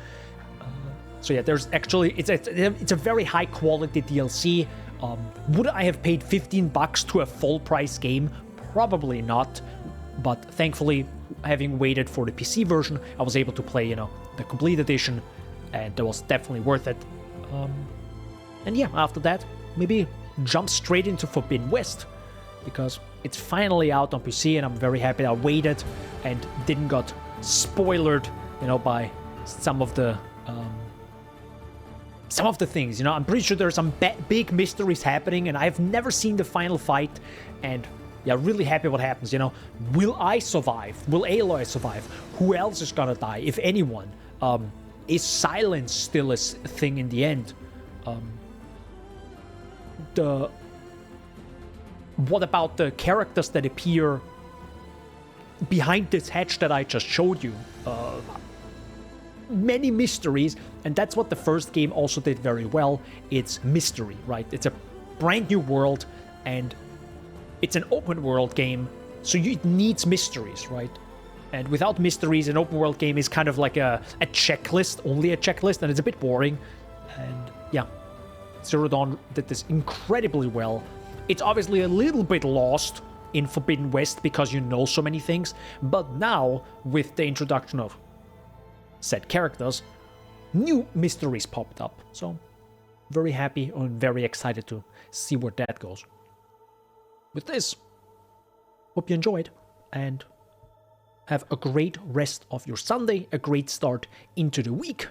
So yeah, there's actually it's a very high quality DLC. Would I have paid $15 to a full price game? Probably not. But thankfully, having waited for the PC version, I was able to play, you know, the complete edition, and that was definitely worth it. And yeah, after that, maybe jump straight into Forbidden West, because it's finally out on PC, and I'm very happy I waited and didn't got spoiled, you know, by some of the things. You know, I'm pretty sure there's some big mysteries happening, and I've never seen the final fight, and yeah, really happy what happens, you know. Will I survive? Will Aloy survive? Who else is gonna die, if anyone? Is silence still a thing in the end? What about the characters that appear behind this hatch that I just showed you? Many mysteries, and that's what the first game also did very well. It's mystery, right? It's a brand new world, and it's an open world game, so it needs mysteries, right? And without mysteries, an open world game is kind of like a checklist, only a checklist, and it's a bit boring. And yeah, Zero Dawn did this incredibly well. It's obviously a little bit lost in Forbidden West because you know so many things, but now, with the introduction of said characters, new mysteries popped up. So, very happy and very excited to see where that goes. With this, hope you enjoyed, and have a great rest of your Sunday, a great start into the week,